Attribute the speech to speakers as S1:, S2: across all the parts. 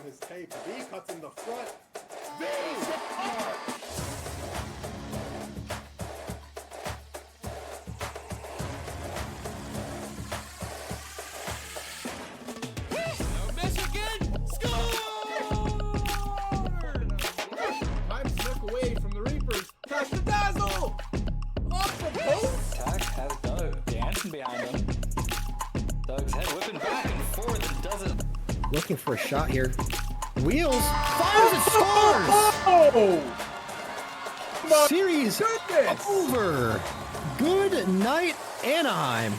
S1: on his tape. V cuts in the front. V!
S2: Michigan score!
S1: Time snuck away from the Reapers. Touch the dazzle! Off the post!
S3: Attack has Doug dancing behind him. Doug's head whipping back and forth and doesn't.
S4: Looking for a shot here. Wheels fires and scores!
S1: Oh! My
S4: Series
S1: goodness!
S4: over. Good night, Anaheim.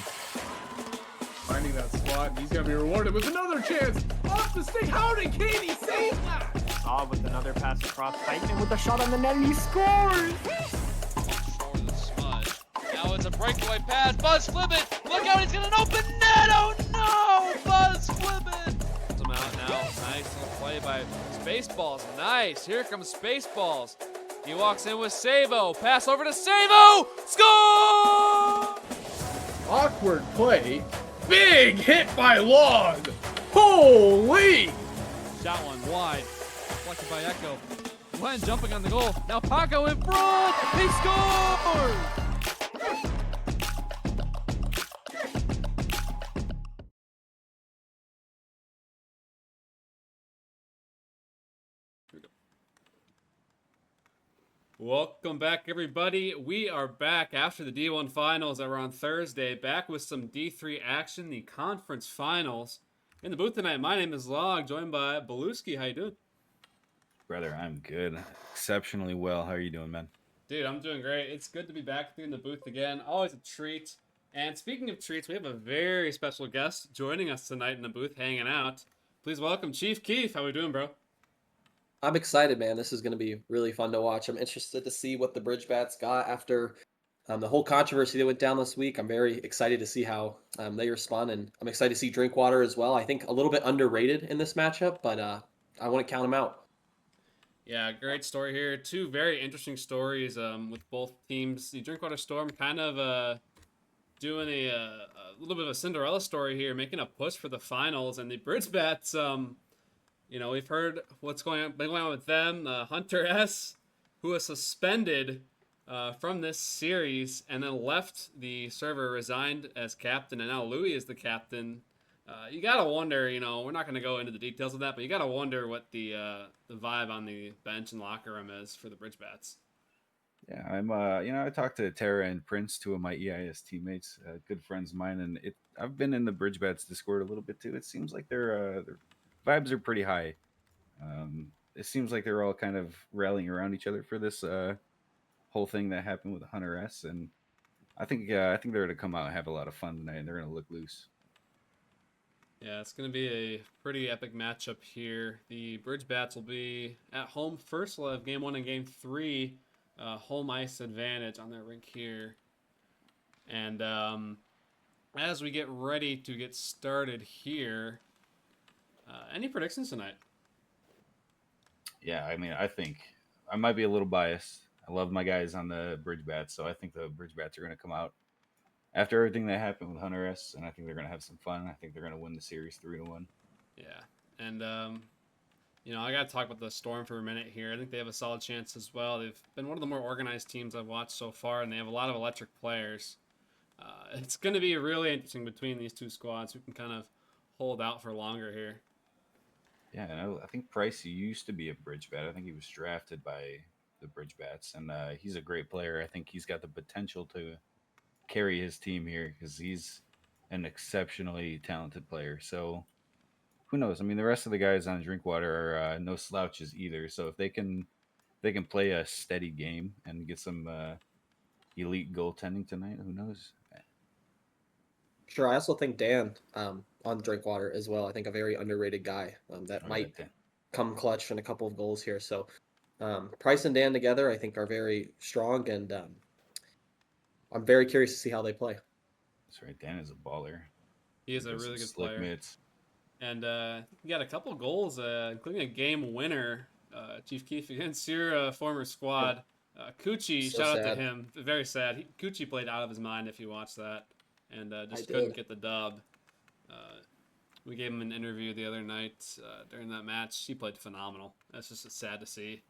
S1: Finding that spot, he's gonna be rewarded with another chance. Off the stick, how did Katie save that?
S5: Saw with another pass across Titan with a shot on the net and he scores!
S2: Short of the smudge. Now it's a breakaway pass. Buzz flip it. Look out, he's got an open net. Oh no! Buzz flip it. Puts him out now. Nice little play by Spaceballs. Nice. Here comes Spaceballs. He walks in with Savo. Pass over to Savo. Score!
S1: Awkward play. Big hit by Log. Holy!
S2: Shot one wide. Deflected by Echo. Glenn jumping on the goal. Now Paco in front. He scores! Welcome back, everybody. We are back after the D1 finals that were on Thursday. Back with some D3 action, the conference finals. In the booth tonight, my name is Log, joined by Beluski. How you doing?
S6: Brother, I'm good. Exceptionally well. How are you doing, man?
S2: Dude, I'm doing great. It's good to be back with you in the booth again. Always a treat. And speaking of treats, we have a very special guest joining us tonight in the booth, hanging out. Please welcome Chief Keef. How we doing, bro?
S7: I'm excited, man. This is going to be really fun to watch. I'm interested to see what the Bridge Bats got after the whole controversy that went down this week. I'm very excited to see how they respond, and I'm excited to see Drinkwater as well. I think a little bit underrated in this matchup, but I want to count him out.
S2: Yeah, great story here. Two very interesting stories with both teams. The Drinkwater Storm kind of doing a little bit of a Cinderella story here, making a push for the finals, and the Bridge Bats. You know, we've heard what's been going on with them. Hunter S., who was suspended from this series and then left the server, resigned as captain, and now Louis is the captain. You gotta wonder, you know, we're not gonna go into the details of that, but you gotta wonder what the vibe on the bench and locker room is for the Bridge Bats.
S6: Yeah, I'm. I talked to Tara and Prince, two of my EIS teammates, good friends of mine, and I've been in the Bridge Bats Discord a little bit too. It seems like their vibes are pretty high. It seems like they're all kind of rallying around each other for this whole thing that happened with Hunter S. And I think they're gonna come out and have a lot of fun tonight, and they're gonna look loose.
S2: Yeah, it's going to be a pretty epic matchup here. The Bridge Bats will be at home first. We'll have Game 1 and Game 3. Home ice advantage on their rink here. And as we get ready to get started here, any predictions tonight?
S6: Yeah, I mean, I think I might be a little biased. I love my guys on the Bridge Bats, so I think the Bridge Bats are going to come out after everything that happened with Hunter S., and I think they're going to have some fun. I think they're going to win the series 3-1.
S2: Yeah, and I got to talk about the Storm for a minute here. I think they have a solid chance as well. They've been one of the more organized teams I've watched so far, and they have a lot of electric players. It's going to be really interesting between these two squads who can kind of hold out for longer here.
S6: Yeah, and I think Pricey used to be a Bridge Bat. I think he was drafted by the Bridge Bats, and he's a great player. I think he's got the potential to carry his team here because he's an exceptionally talented player. So who knows? I mean, the rest of the guys on Drinkwater are no slouches either. So if they can play a steady game and get some elite goaltending tonight, who knows?
S7: Sure, I also think Dan on Drinkwater as well. I think a very underrated guy that might come clutch in a couple of goals here. So Price and Dan together, I think, are very strong, and I'm very curious to see how they play.
S6: That's right. Dan is a baller.
S2: He is a really good player. Mitts. And he got a couple goals, including a game winner, Chief Keef, against your former squad. Coochie, shout out to him. Very sad. Coochie played out of his mind if you watched that, and just couldn't get the dub. We gave him an interview the other night during that match. He played phenomenal. That's just sad to see.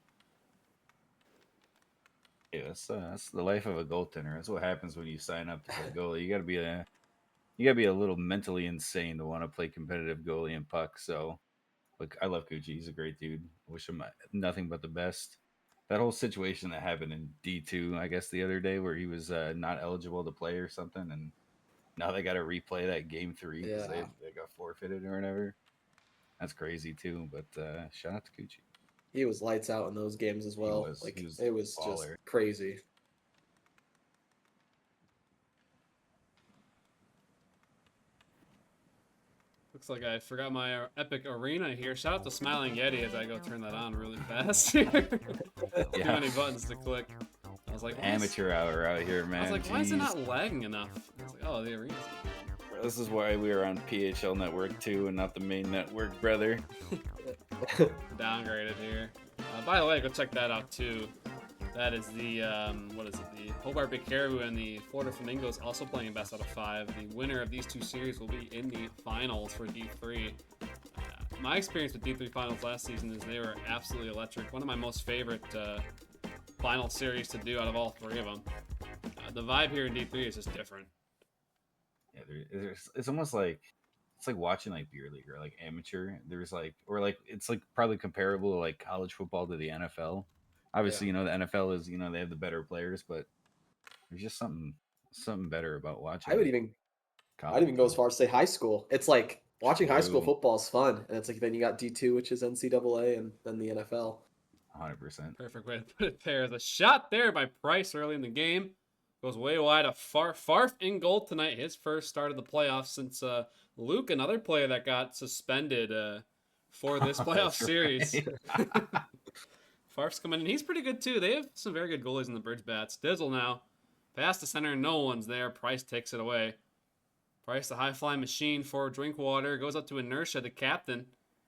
S6: Yeah, that's the life of a goaltender. That's what happens when you sign up to play goalie. You gotta be a little mentally insane to want to play competitive goalie and puck. So, look, I love Gucci. He's a great dude. Wish him nothing but the best. That whole situation that happened in D2, I guess the other day, where he was not eligible to play or something, and now they got to replay that game 3 because
S7: Yeah.
S6: they got forfeited or whatever. That's crazy too. But shout out to Gucci.
S7: He was lights out in those games as well.
S6: was.
S7: Like
S6: He was
S7: it was just
S6: baller.
S7: crazy.
S2: Looks like I forgot my Epic Arena here. Shout out to Smiling Yeti as I go turn that on really fast here. Too
S6: Yeah.
S2: many buttons to click. I was like, why is-
S6: Amateur hour out here, man.
S2: I was like, why is it
S6: Jeez.
S2: not lagging enough? I was like, oh, the arena's
S6: This is why we are on PHL network too, and not the main network, brother.
S2: downgraded here. By the way, go check that out too. That is the, what is it? The Hobart Big Caribou and the Florida Flamingos also playing best out of 5. The winner of these 2 series will be in the finals for D3. My experience with D3 finals last season is they were absolutely electric. One of my most favorite final series to do out of all 3 of them. The vibe here in D3 is just different.
S6: Yeah, it's almost like it's like watching like beer league or like amateur. There's like it's like probably comparable to like college football to the NFL. Obviously,
S7: Yeah.
S6: you know, the NFL is, you know, they have the better players, but there's just something better about watching.
S7: I would even
S6: college
S7: go as
S6: football.
S7: far as say high school. It's like watching high school
S6: True.
S7: football is fun, and it's like then you got D2, which is NCAA, and then the NFL.
S6: 100%.
S2: Perfect way to put it there. The shot there by Price early in the game goes way wide of Farf in goal tonight. His first start of the playoffs since Luke, another player that got suspended for this playoff
S6: That's
S2: series.
S6: right.
S2: Farf's coming in. He's pretty good too. They have some very good goalies in the Bridge Bats. Dizzle now. Pass to center. No one's there. Price takes it away. Price, the high-flying machine for Drinkwater. Goes up to Inertia, the captain.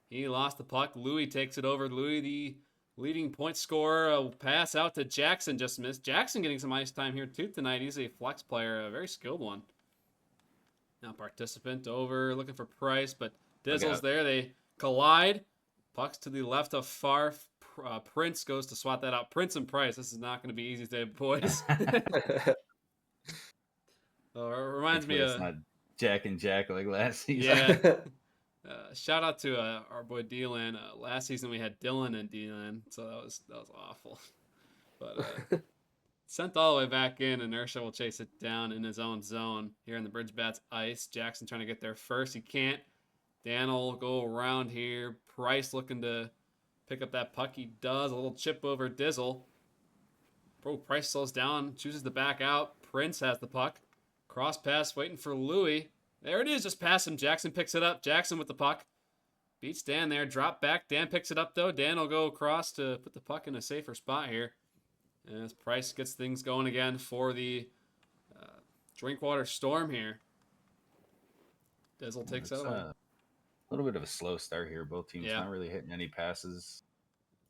S2: He lost the puck. Louis takes it over. Louis, the leading point scorer. A pass out to Jackson. Just missed. Jackson getting some ice time here too tonight. He's a flex player. A very skilled one. Now participant over. Looking for Price, but Dizzle's there. They collide. Pucks to the left of Farf. Prince goes to swat that out. Prince and Price. This is not going to be easy today, boys. Reminds me
S6: It's
S2: of
S6: not Jack and Jack like last season.
S2: yeah. Shout out to our boy Dylan. Last season we had Dylan and Dylan, so that was awful. But sent all the way back in. Inertia will chase it down in his own zone here in the Bridge Bats ice. Jackson trying to get there first. He can't. Dan will go around here. Price looking to pick up that puck. He does. A little chip over Dizzle. Bro, Price slows down, chooses to back out. Prince has the puck. Cross pass waiting for Louis. There it is, just pass him. Jackson picks it up. Jackson with the puck. Beats Dan there. Drop back. Dan picks it up, though. Dan will go across to put the puck in a safer spot here. As Price gets things going again for the Drinkwater Storm here. Dizzle takes it over.
S6: A little bit of a slow start here. Both teams
S2: Yeah.
S6: not really hitting any passes.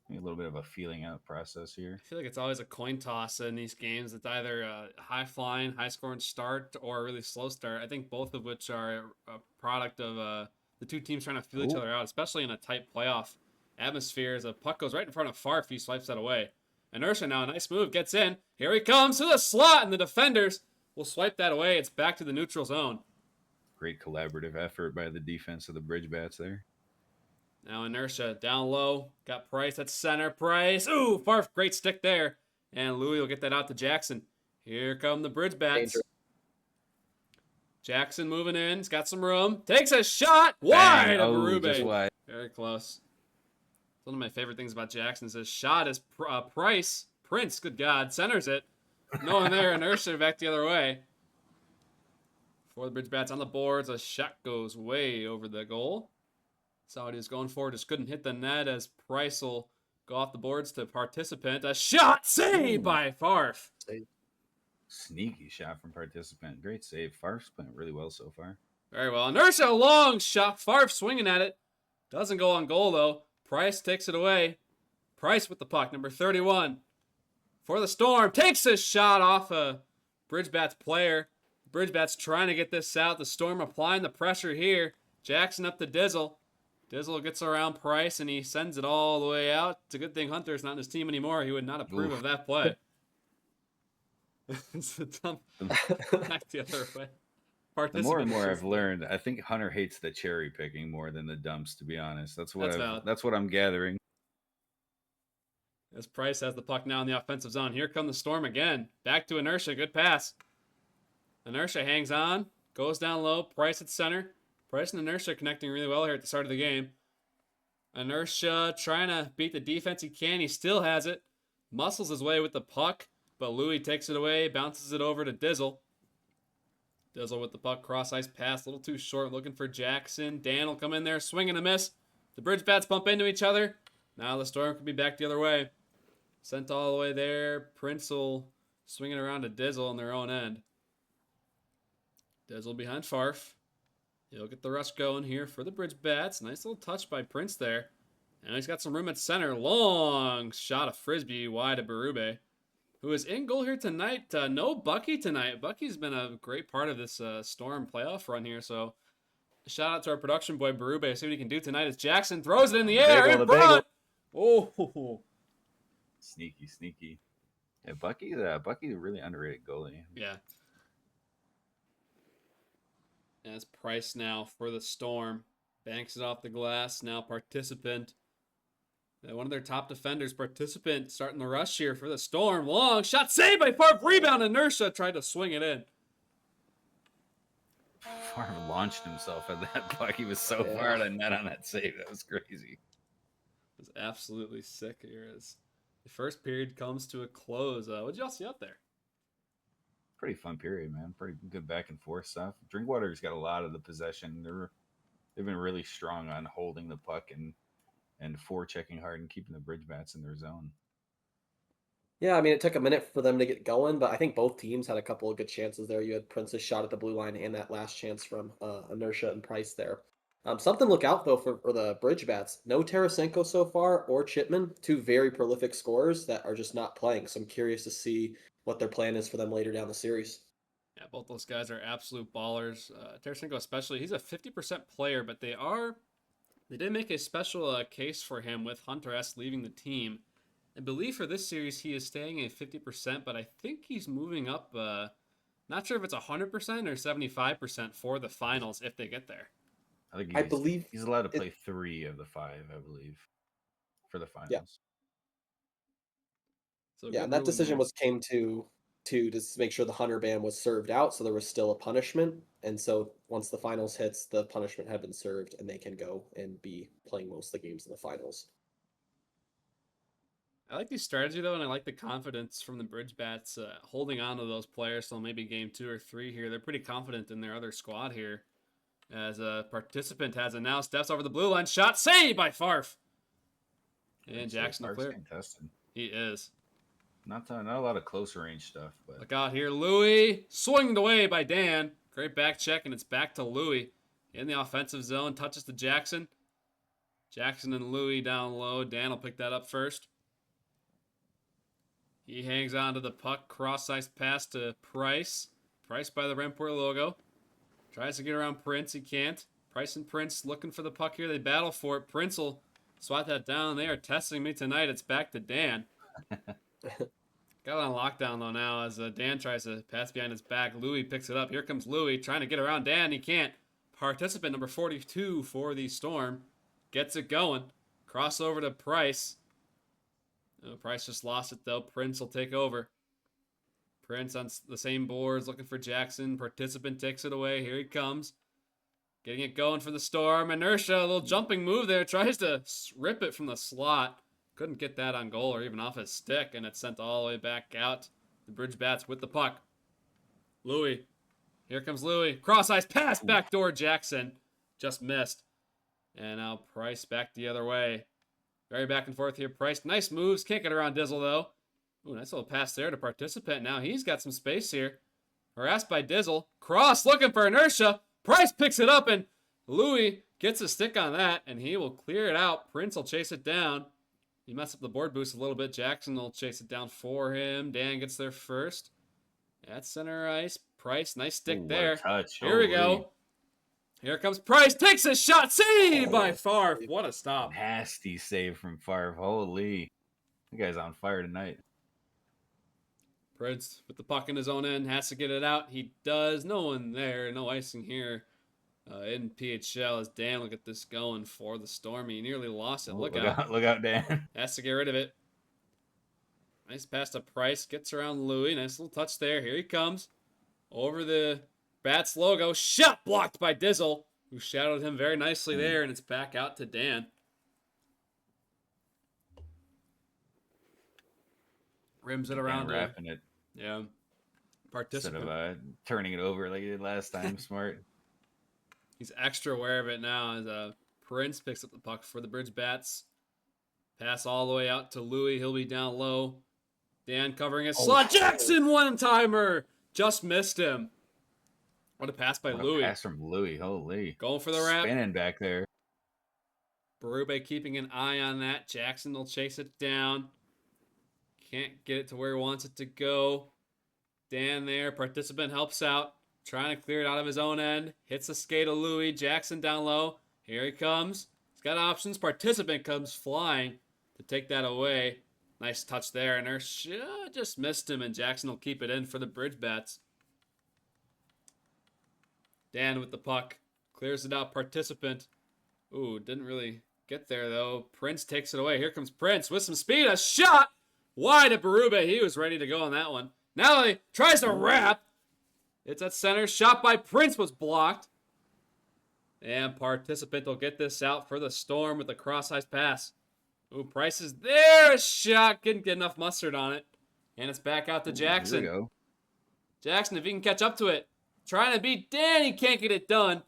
S6: Maybe a little bit of a feeling out process here.
S2: I feel like it's always a coin toss in these games. It's either a high-flying, high-scoring start or a really slow start. I think both of which are a product of the two teams trying to feel each other out, especially in a tight playoff atmosphere. As a puck goes right in front of Farf, he swipes that away. Inertia now, a nice move, gets in. Here he comes to the slot, and the defenders will swipe that away. It's back to the neutral zone.
S6: Great collaborative effort by the defense of the Bridge Bats there.
S2: Now Inertia down low. Got Price at center. Price. Ooh, Farf, great stick there. And Louis will get that out to Jackson. Here come the Bridge Bats.
S7: Danger.
S2: Jackson moving in. He's got some room. Takes a shot. Wide
S6: Bang.
S2: of
S6: Oh, just
S2: Berube.
S6: wide.
S2: Very close. One of my favorite things about Jackson is his shot is Price. Prince, good God, centers it. No one there. Inertia back the other way. For the Bridge Bats on the boards, a shot goes way over the goal. Saw what he was going for, just couldn't hit the net as Price will go off the boards to participant. A shot saved by Farf.
S6: Sneaky shot from participant. Great save. Farf's playing really well so far.
S2: Very well. Inertia, long shot. Farf swinging at it. Doesn't go on goal, though. Price takes it away. Price with the puck, number 31. For the Storm. Takes a shot off a Bridge Bats player. Bridge Bats trying to get this out. The Storm applying the pressure here. Jackson up to Dizzle. Dizzle gets around Price, and he sends it all the way out. It's a good thing Hunter's not in his team anymore. He would not approve of that play. It's a dump back the other way.
S6: The more and more
S2: Participant
S6: I've learned, I think Hunter hates the cherry picking more than the dumps. To be honest,
S2: That's valid.
S6: that's what I'm gathering.
S2: As Price has the puck now in the offensive zone. Here come the Storm again. Back to Inertia. Good pass. Inertia hangs on. Goes down low. Price at center. Price and Inertia connecting really well here at the start of the game. Inertia trying to beat the defense he can. He still has it. Muscles his way with the puck. But Louis takes it away. Bounces it over to Dizzle. Dizzle with the puck. Cross ice pass. A little too short. Looking for Jackson. Dan will come in there. Swing and a miss. The Bridge Bats bump into each other. Now the Storm could be back the other way. Sent all the way there. Prince will swing it around to Dizzle on their own end. Dizzle behind Farf. He'll get the rush going here for the Bridge Bats. Nice little touch by Prince there. And he's got some room at center. Long shot of Frisbee wide of Berube, who is in goal here tonight. No Bucky tonight. Bucky's been a great part of this Storm playoff run here. So shout out to our production boy Berube. See what he can do tonight as Jackson throws it in the air in front. Oh,
S6: Sneaky. Yeah, Bucky's a really underrated goalie.
S2: yeah. As Price now for the Storm. Banks it off the glass. Now Participant. One of their top defenders, Participant, starting the rush here for the Storm. Long shot saved by Farf. Rebound. Inertia tried to swing it in.
S6: Farm launched himself at that puck. He was so far to net on that save. That was crazy.
S2: It was absolutely sick here as the first period comes to a close. What'd y'all see out there?
S6: Pretty fun period, man. Pretty good back and forth stuff. Drinkwater's got a lot of the possession. They've been really strong on holding the puck and forechecking hard and keeping the Bridge Bats in their zone.
S7: Yeah, I mean, it took a minute for them to get going, but I think both teams had a couple of good chances there. You had Prince's shot at the blue line and that last chance from Inertia and Price there. Something to look out, though, for the Bridge Bats. No Tarasenko so far or Chipman, two very prolific scorers that are just not playing. So I'm curious to see what their plan is for them later down the series.
S2: Yeah, both those guys are absolute ballers. Tarasenko especially, he's a 50% player, but they did make a special case for him with Hunter S. leaving the team. I believe for this series he is staying at 50%, but I think he's moving up, not sure if it's 100% or 75% for the finals if they get there.
S6: I believe he's allowed to play 3 of the 5, I believe, for the finals.
S7: Yeah.
S2: So
S7: Yeah, and that decision came to just make sure the Hunter ban was served out, so there was still a punishment. And so once the finals hits, the punishment had been served, and they can go and be playing most of the games in the finals.
S2: I like the strategy, though, and I like the confidence from the Bridge Bats holding on to those players till maybe game 2 or 3 here. They're pretty confident in their other squad here. As a Participant has it now, steps over the blue line, shot saved by Farf. And Jackson will clear.
S6: Contested.
S2: He is.
S6: Not a lot of close range stuff, but
S2: Look out here, Louis swinged away by Dan. Great back check, and it's back to Louis in the offensive zone. Touches to Jackson. Jackson and Louis down low. Dan will pick that up first. He hangs on to the puck. Cross-ice pass to Price. Price by the Remport logo. Tries to get around Prince. He can't. Price and Prince looking for the puck here. They battle for it. Prince will swat that down. They are testing me tonight. It's back to Dan. Got it on lockdown, though, now as Dan tries to pass behind his back. Louis picks it up. Here comes Louis trying to get around Dan. He can't. Participant number 42 for the Storm. Gets it going. Crossover to Price. Price just lost it, though. Prince will take over. Prince on the same boards looking for Jackson. Participant takes it away. Here he comes. Getting it going for the Storm. Inertia, a little jumping move there. Tries to rip it from the slot. Couldn't get that on goal or even off his stick, and it's sent all the way back out. The Bridge Bats with the puck. Louis. Here comes Louis. Cross-ice pass, backdoor Jackson. Just missed. And now Price back the other way. Very back and forth here. Price, nice moves. Can't get around Dizzle, though. Ooh, nice little pass there to Participant. Now he's got some space here. Harassed by Dizzle. Cross looking for Inertia. Price picks it up, and Louis gets a stick on that, and he will clear it out. Prince will chase it down. He messed up the board boost a little bit. Jackson will chase it down for him. Dan gets there first. At center ice. Price, nice stick there.
S6: Touch.
S2: Here we go. Here comes Price. Takes a shot. Saved by Favre. What a stop.
S6: Nasty save from Favre. Holy. That guy's on fire tonight.
S2: Prince with the puck in his own end. Has to get it out. He does. No one there. No icing here. In PHL as Dan will get this going for the Storm. He nearly lost it.
S6: Oh,
S2: Look out.
S6: Look out, Dan.
S2: Has to get rid of it. Nice pass to Price. Gets around Louis. Nice little touch there. Here he comes. Over the Bats logo. Shot blocked by Dizzle, who shadowed him very nicely there. And it's back out to Dan. Rims it around.
S6: Wrapping it.
S2: Yeah.
S6: Instead
S2: Participant.
S6: of turning it over like he did last time. Smart.
S2: He's extra aware of it now as Prince picks up the puck for the Bridge Bats. Pass all the way out to Louis. He'll be down low. Dan covering his slot. Jackson one-timer. Just missed him. What a pass by Louis.
S6: Pass from Louis. Holy.
S2: Going for the wrap.
S6: Spinning back there.
S2: Berube keeping an eye on that. Jackson will chase it down. Can't get it to where he wants it to go. Dan there. Participant helps out. Trying to clear it out of his own end. Hits the skate of Louis. Jackson down low. Here he comes. He's got options. Participant comes flying to take that away. Nice touch there. And just missed him. And Jackson will keep it in for the Bridge Bats. Dan with the puck. Clears it out. Participant. Ooh, didn't really get there though. Prince takes it away. Here comes Prince with some speed. A shot wide at Berube. He was ready to go on that one. Now he tries to wrap. It's at center. Shot by Prince was blocked. And Participant will get this out for the Storm with a cross-ice pass. Ooh, Price is there. A shot. Couldn't get enough mustard on it. And it's back out to Jackson.
S6: Here we go.
S2: Jackson, if he can catch up to it. Trying to beat Dan. He can't get it done.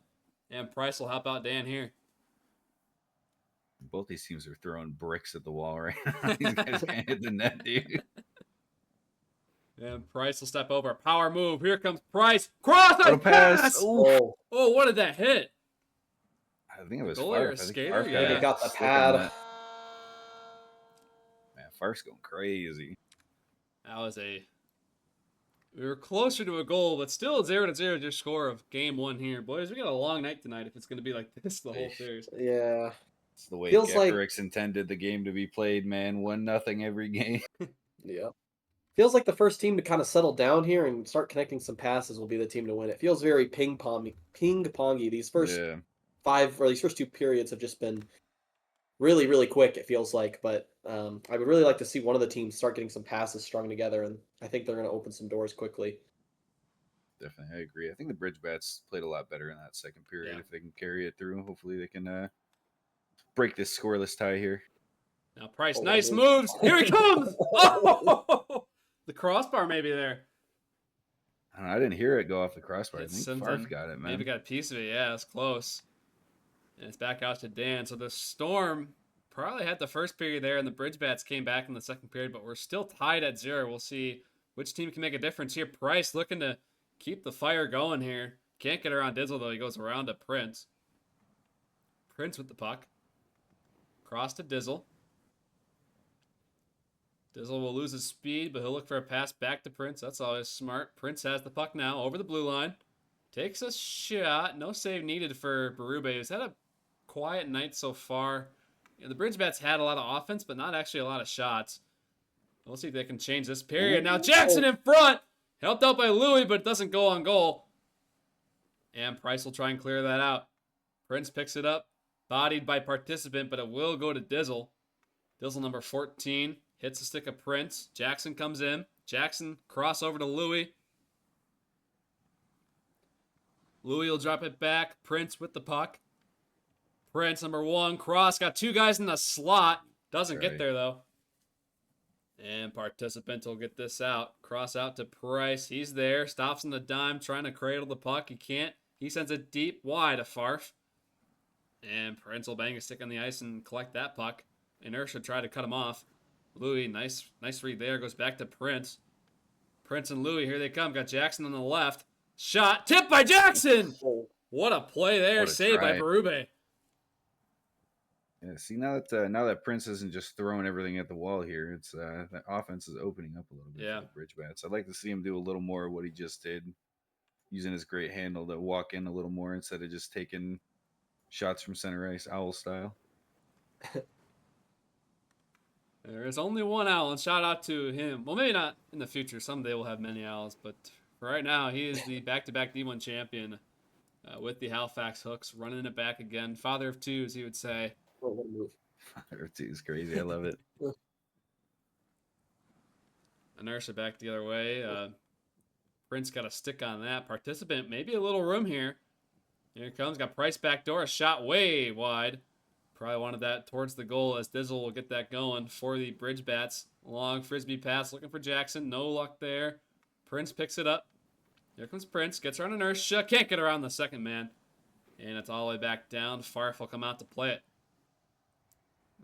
S2: And Price will help out Dan here.
S6: Both these teams are throwing bricks at the wall right now. These guys can't hit the net, dude.
S2: And Price will step over. Power move. Here comes Price. Cross
S6: What a pass.
S2: pass.
S6: Ooh.
S2: Oh, what did that hit?
S6: I think it was
S2: Goalie or
S6: Farf.
S2: a
S6: I think
S2: skater?
S6: Farf
S2: Yeah.
S7: Maybe got the
S6: stick on
S7: pad.
S6: that. Man, Farf's going crazy.
S2: That was we were closer to a goal, but still 0-0 just score of game one here. Boys, we got a long night tonight if it's going to be like this the whole series.
S7: Yeah.
S6: It's the way
S7: Feels like-
S6: Geckerick's intended the game to be played, man. 1-0 every game.
S7: Yeah. Feels like the first team to kind of settle down here and start connecting some passes will be the team to win. It feels very ping-pongy. These first
S6: Yeah.
S7: these first two periods have just been really, really quick, it feels like. But I would really like to see one of the teams start getting some passes strung together, and I think they're going to open some doors quickly.
S6: Definitely, I agree. I think the Bridge Bats played a lot better in that second period.
S2: Yeah.
S6: If they can carry it through, hopefully they can break this scoreless tie here.
S2: Now Price,
S7: Oh,
S2: nice
S7: dude.
S2: moves. Here he comes. Oh, the crossbar maybe there.
S6: I don't know, I didn't hear it go off the crossbar. I
S2: It's
S6: think
S2: something-
S6: Farf got it, man.
S2: Maybe got a piece of it. Yeah, it's close. And it's back out to Dan. So the Storm probably had the first period there, and the Bridge Bats came back in the second period, but we're still tied at 0. We'll see which team can make a difference here. Price looking to keep the fire going here. Can't get around Dizzle, though. He goes around to Prince. Prince with the puck. Cross to Dizzle. Dizzle will lose his speed, but he'll look for a pass back to Prince. That's always smart. Prince has the puck now over the blue line. Takes a shot. No save needed for Berube. He's had a quiet night so far. The Bridge Bats had a lot of offense, but not actually a lot of shots. We'll see if they can change this period. Now Jackson in front. Helped out by Louis, but it doesn't go on goal. And Price will try and clear that out. Prince picks it up. Bodied by Participant, but it will go to Dizzle. Dizzle number 14. Hits the stick of Prince. Jackson comes in. Jackson cross over to Louis. Louis will drop it back. Prince with the puck. Prince, number 1. Cross. Got 2 guys in the slot. Doesn't get there, though. And Participant will get this out. Cross out to Price. He's there. Stops on the dime. Trying to cradle the puck. He can't. He sends it deep wide to Farf. And Prince will bang a stick on the ice and collect that puck. Inertia tried to cut him off. Louis, nice read there. Goes back to Prince. Prince and Louis, here they come. Got Jackson on the left. Shot. Tipped by Jackson. What a play there.
S6: What a
S2: Saved by
S6: try.
S2: Berube.
S6: Yeah, see now that Prince isn't just throwing everything at the wall here, it's that offense is opening up a little bit
S2: Yeah.
S6: for the Bridge Bats. I'd like to see him do a little more of what he just did. using his great handle to walk in a little more instead of just taking shots from center ice, owl style.
S2: There is only one owl, and shout out to him. Well, maybe not in the future. Someday we'll have many owls, but for right now, he is the back-to-back D1 champion with the Halifax Hooks, running it back again. Father of two, as he would say.
S7: Oh, what a move.
S6: It's crazy. I love it.
S2: Inertia back the other way. Prince got a stick on that. Participant, maybe a little room here. Here it comes. Got Price back door. A shot way wide. Probably wanted that towards the goal as Dizzle will get that going for the Bridge Bats. Long frisbee pass looking for Jackson. No luck there. Prince picks it up. Here comes Prince. Gets around Inertia. Can't get around the second man. And it's all the way back down. Farf will come out to play it.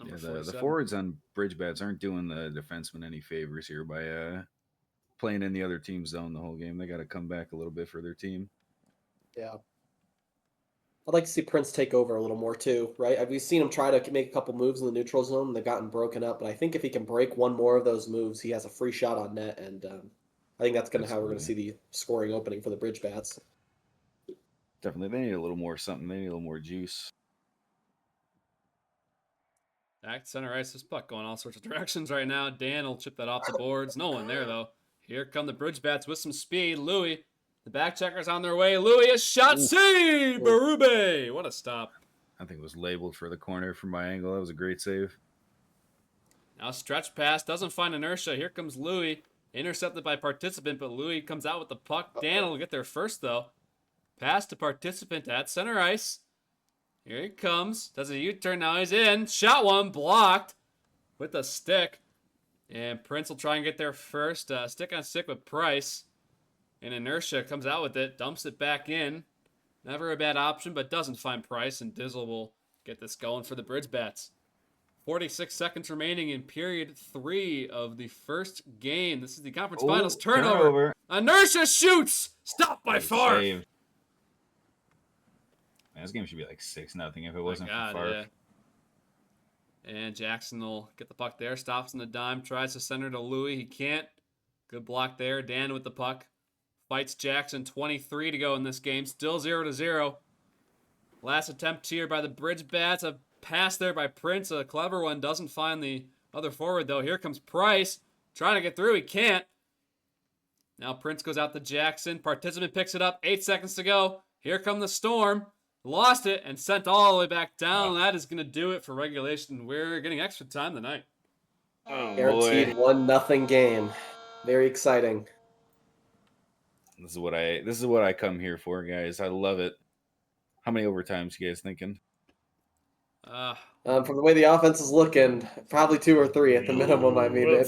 S6: Yeah, the forwards on Bridge Bats aren't doing the defensemen any favors here by playing in the other team's zone the whole game. They got to come back a little bit for their team.
S7: Yeah. I'd like to see Prince take over a little more too, right? We've seen him try to make a couple moves in the neutral zone. And they've gotten broken up, but I think if he can break one more of those moves, he has a free shot on net, and I think that's going to how we're going to see the scoring opening for the Bridge Bats.
S6: Definitely, they need a little more something. They need a little more juice.
S2: Back to center ice. This puck going all sorts of directions right now. Dan will chip that off the boards. No one there, though. Here come the Bridge Bats with some speed. Louis, the back checkers on their way. Louis, a shot. Save! Berube! What a stop.
S6: I think it was labeled for the corner from my angle. That was a great save.
S2: Now stretch pass. Doesn't find Inertia. Here comes Louis. Intercepted by Participant, but Louis comes out with the puck. Dan will get there first, though. Pass to Participant at center ice. Here he comes. Does a U-turn. Now he's in. Shot one. Blocked with a stick. And Prince will try and get there first. Stick on stick with Price. And Inertia comes out with it. Dumps it back in. Never a bad option, but doesn't find Price. And Dizzle will get this going for the Bridge Bats. 46 seconds remaining in period 3 of the first game. This is the conference finals. Turnover. Inertia shoots. Stopped by Favre.
S6: Man, this game should be like 6-0 if it wasn't for Favre.
S2: Yeah. And Jackson will get the puck there. Stops on the dime. Tries to center to Louis. He can't. Good block there. Dan with the puck. Fights Jackson. 23 to go in this game. Still 0-0. Last attempt here by the Bridge Bats. A pass there by Prince. A clever one. Doesn't find the other forward, though. Here comes Price. Trying to get through. He can't. Now Prince goes out to Jackson. Participant picks it up. 8 seconds to go. Here come the Storm. Lost it and sent all the way back down. That is going to do it for regulation. We're getting extra time tonight.
S7: Guaranteed 1-0 game. Very exciting.
S6: This is what I come here for, guys. I love it. How many overtimes you guys thinking?
S7: From the way the offense is looking, probably 2 or 3 at the minimum. I mean,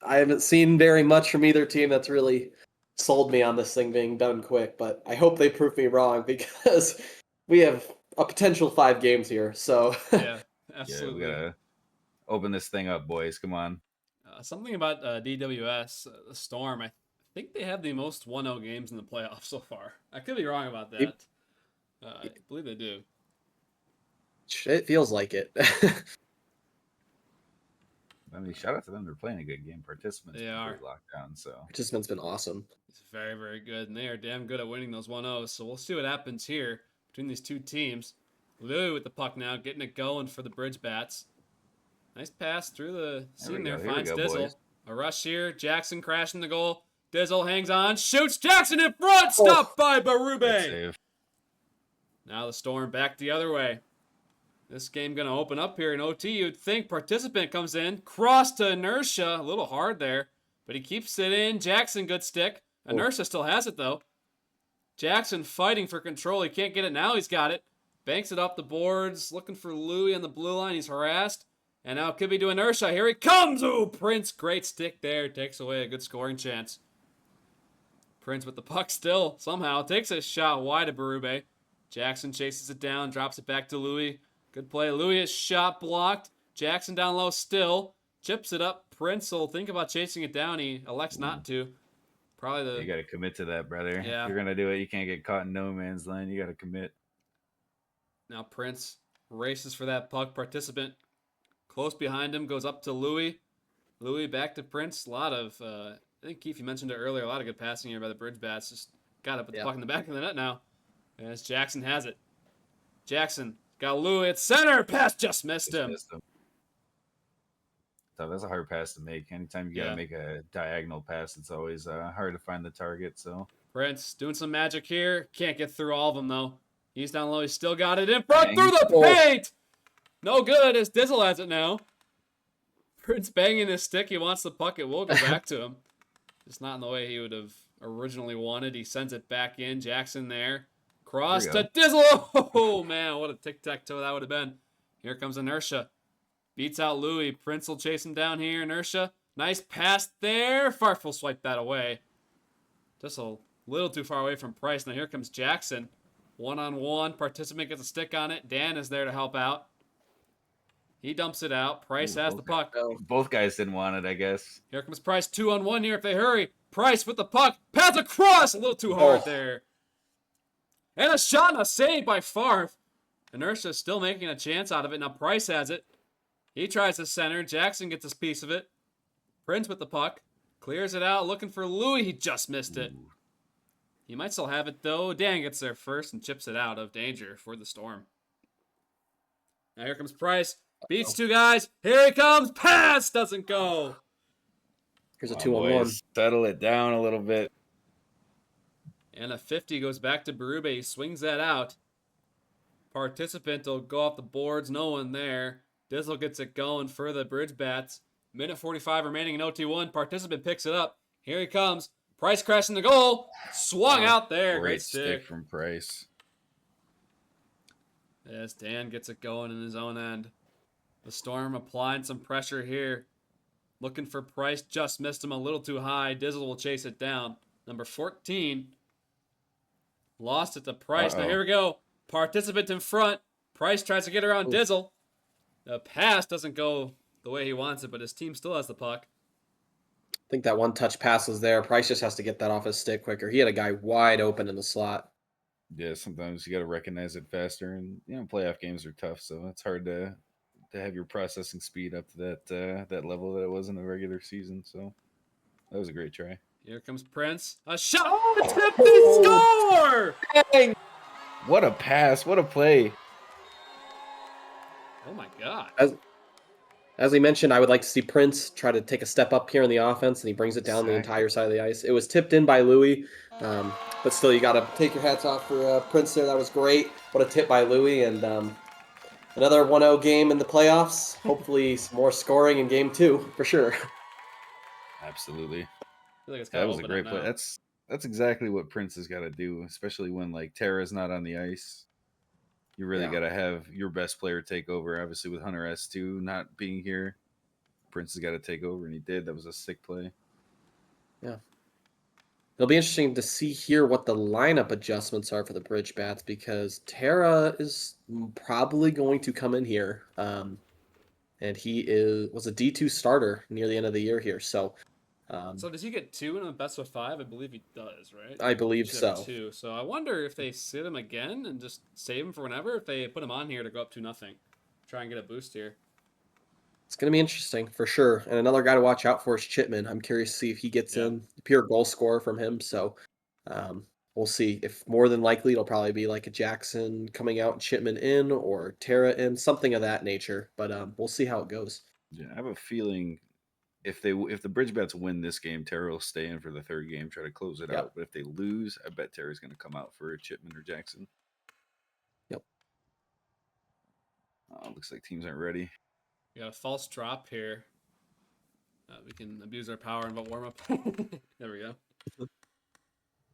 S7: I haven't seen very much from either team that's really sold me on this thing being done quick, but I hope they prove me wrong because we have a potential 5 games here. So
S2: yeah, absolutely.
S6: Yeah, we gotta open this thing up, boys. Come on.
S2: Something about DWS, the Storm. I think they have the most 1-0 games in the playoffs so far. I could be wrong about that. I believe they do.
S7: It feels like it.
S6: I mean, shout out to them. They're playing a good game. Participants
S2: are
S6: locked down. So
S7: Participants been awesome.
S2: It's very, very good, and they are damn good at winning those 1-0s. So we'll see what happens here between these two teams. Louis with the puck now, getting it going for the Bridge Bats. Nice pass through the seam there. Finds Dizzle. Boys. A rush here. Jackson crashing the goal. Dizzle hangs on. Shoots. Jackson in front. Stopped by Berube. Now the Storm back the other way. This game going to open up here in OT. You'd think Participant comes in. Cross to Inertia. A little hard there. But he keeps it in. Jackson, good stick. Inertia still has it, though. Jackson fighting for control. He can't get it. Now he's got it. Banks it off the boards. Looking for Louis on the blue line. He's harassed. And now it could be to Inertia. Here he comes. Oh, Prince. Great stick there. Takes away a good scoring chance. Prince with the puck still. Somehow takes a shot wide of Berube. Jackson chases it down. Drops it back to Louis. Good play. Louis is shot blocked. Jackson down low still. Chips it up. Prince will think about chasing it down. He elects not to. Probably
S6: you got to commit to that, brother.
S2: Yeah.
S6: If you're going to do it, you can't get caught in no man's land. You got to commit.
S2: Now Prince races for that puck. Participant close behind him. Goes up to Louis. Louis back to Prince. A lot of, I think Keith, you mentioned it earlier, a lot of good passing here by the Bridge Bats. Just Got to put the
S7: Yeah.
S2: puck in the back of the net now. As Jackson has it. Jackson got Louis at center. Pass just missed him.
S6: So that's a hard pass to make. Anytime you got to
S2: Yeah.
S6: make a diagonal pass, it's always hard to find the target. So
S2: Prince doing some magic here. Can't get through all of them, though. He's down low. He's still got it in front
S6: Dang.
S2: through the
S7: Oh.
S2: paint. No good as Dizzle has it now. Prince banging his stick. He wants the puck. It will go back to him. Just not in the way he would have originally wanted. He sends it back in. Jackson there. Cross
S6: There
S2: to
S6: you
S2: Dizzle. Oh, man. What a tic-tac-toe that would have been. Here comes Inertia. Beats out Louis. Prince will chase him down here. Inertia. Nice pass there. Farf will swipe that away. Just a little too far away from Price. Now here comes Jackson. One-on-one. Participant gets a stick on it. Dan is there to help out. He dumps it out. Price has the puck.
S6: both guys didn't want it, I guess.
S2: Here comes Price. 2-on-1 here if they hurry. Price with the puck. Pass across. A little too hard
S7: Oh.
S2: there. And a shot and a save by Farf. Inertia still making a chance out of it. Now Price has it. He tries to center. Jackson gets his piece of it. Prince with the puck. Clears it out. Looking for Louis. He just missed it. He might still have it, though. Dan gets there first and chips it out of danger for the Storm. Now here comes Price. Beats two guys. Here he comes. Pass doesn't go.
S7: Here's a
S6: Come
S7: 2-on-1.
S6: boys, settle it down a little bit.
S2: And a 50 goes back to Berube. He swings that out. Participant will go off the boards. No one there. Dizzle gets it going for the Bridge Bats. Minute 45 remaining in OT1. Participant picks it up. Here he comes. Price crashing the goal. Swung out there. Great stick.
S6: from Price.
S2: Yes, Dan gets it going in his own end. The Storm applying some pressure here. Looking for Price. Just missed him a little too high. Dizzle will chase it down. Number 14. Lost it to Price. Now here we go. Participant in front. Price tries to get around Dizzle. The pass doesn't go the way he wants it, but his team still has the puck.
S7: I think that one-touch pass was there. Price just has to get that off his stick quicker. He had a guy wide open in the slot.
S6: Yeah, sometimes you got to recognize it faster, and playoff games are tough, so it's hard to have your processing speed up to that level that it was in the regular season. So that was a great try.
S2: Here comes Prince. A shot. Oh, tip and score!
S6: What a pass! What a play!
S2: Oh my God.
S7: As we mentioned, I would like to see Prince try to take a step up here in the offense, and he brings it down the entire side of the ice. It was tipped in by Louis, but still, you got to take your hats off for Prince there. That was great. What a tip by Louis, and another 1-0 game in the playoffs. Hopefully, some more scoring in game 2 for sure.
S6: Absolutely.
S2: I feel like it's
S6: That
S2: kinda
S6: was a
S2: open
S6: great
S2: up
S6: play.
S2: now.
S6: That's exactly what Prince has got to do, especially when like Tara's not on the ice. You really got to have your best player take over. Obviously, with Hunter S2 not being here, Prince has got to take over, and he did. That was a sick play.
S7: Yeah. It'll be interesting to see here what the lineup adjustments are for the Bridge Bats, because Tara is probably going to come in here, and he was a D2 starter near the end of the year here. So
S2: does he get 2 in the best of 5? I believe he does, right?
S7: I believe
S2: Should have
S7: so.
S2: 2. So I wonder if they sit him again and just save him for whenever, if they put him on here to go up 2-0. Try and get a boost here.
S7: It's going to be interesting for sure. And another guy to watch out for is Chipman. I'm curious to see if he gets in. Pure goal scorer from him. So we'll see. If more than likely, it'll probably be like a Jackson coming out and Chipman in, or Tara in, something of that nature. But we'll see how it goes.
S6: Yeah, I have a feeling if the Bridge Bats win this game, Tara will stay in for the third game, try to close it out. But if they lose, I bet Tara's going to come out for Chipman or Jackson.
S7: Yep.
S6: Looks like teams aren't ready.
S2: We got a false drop here. We can abuse our power and warm up. There we go.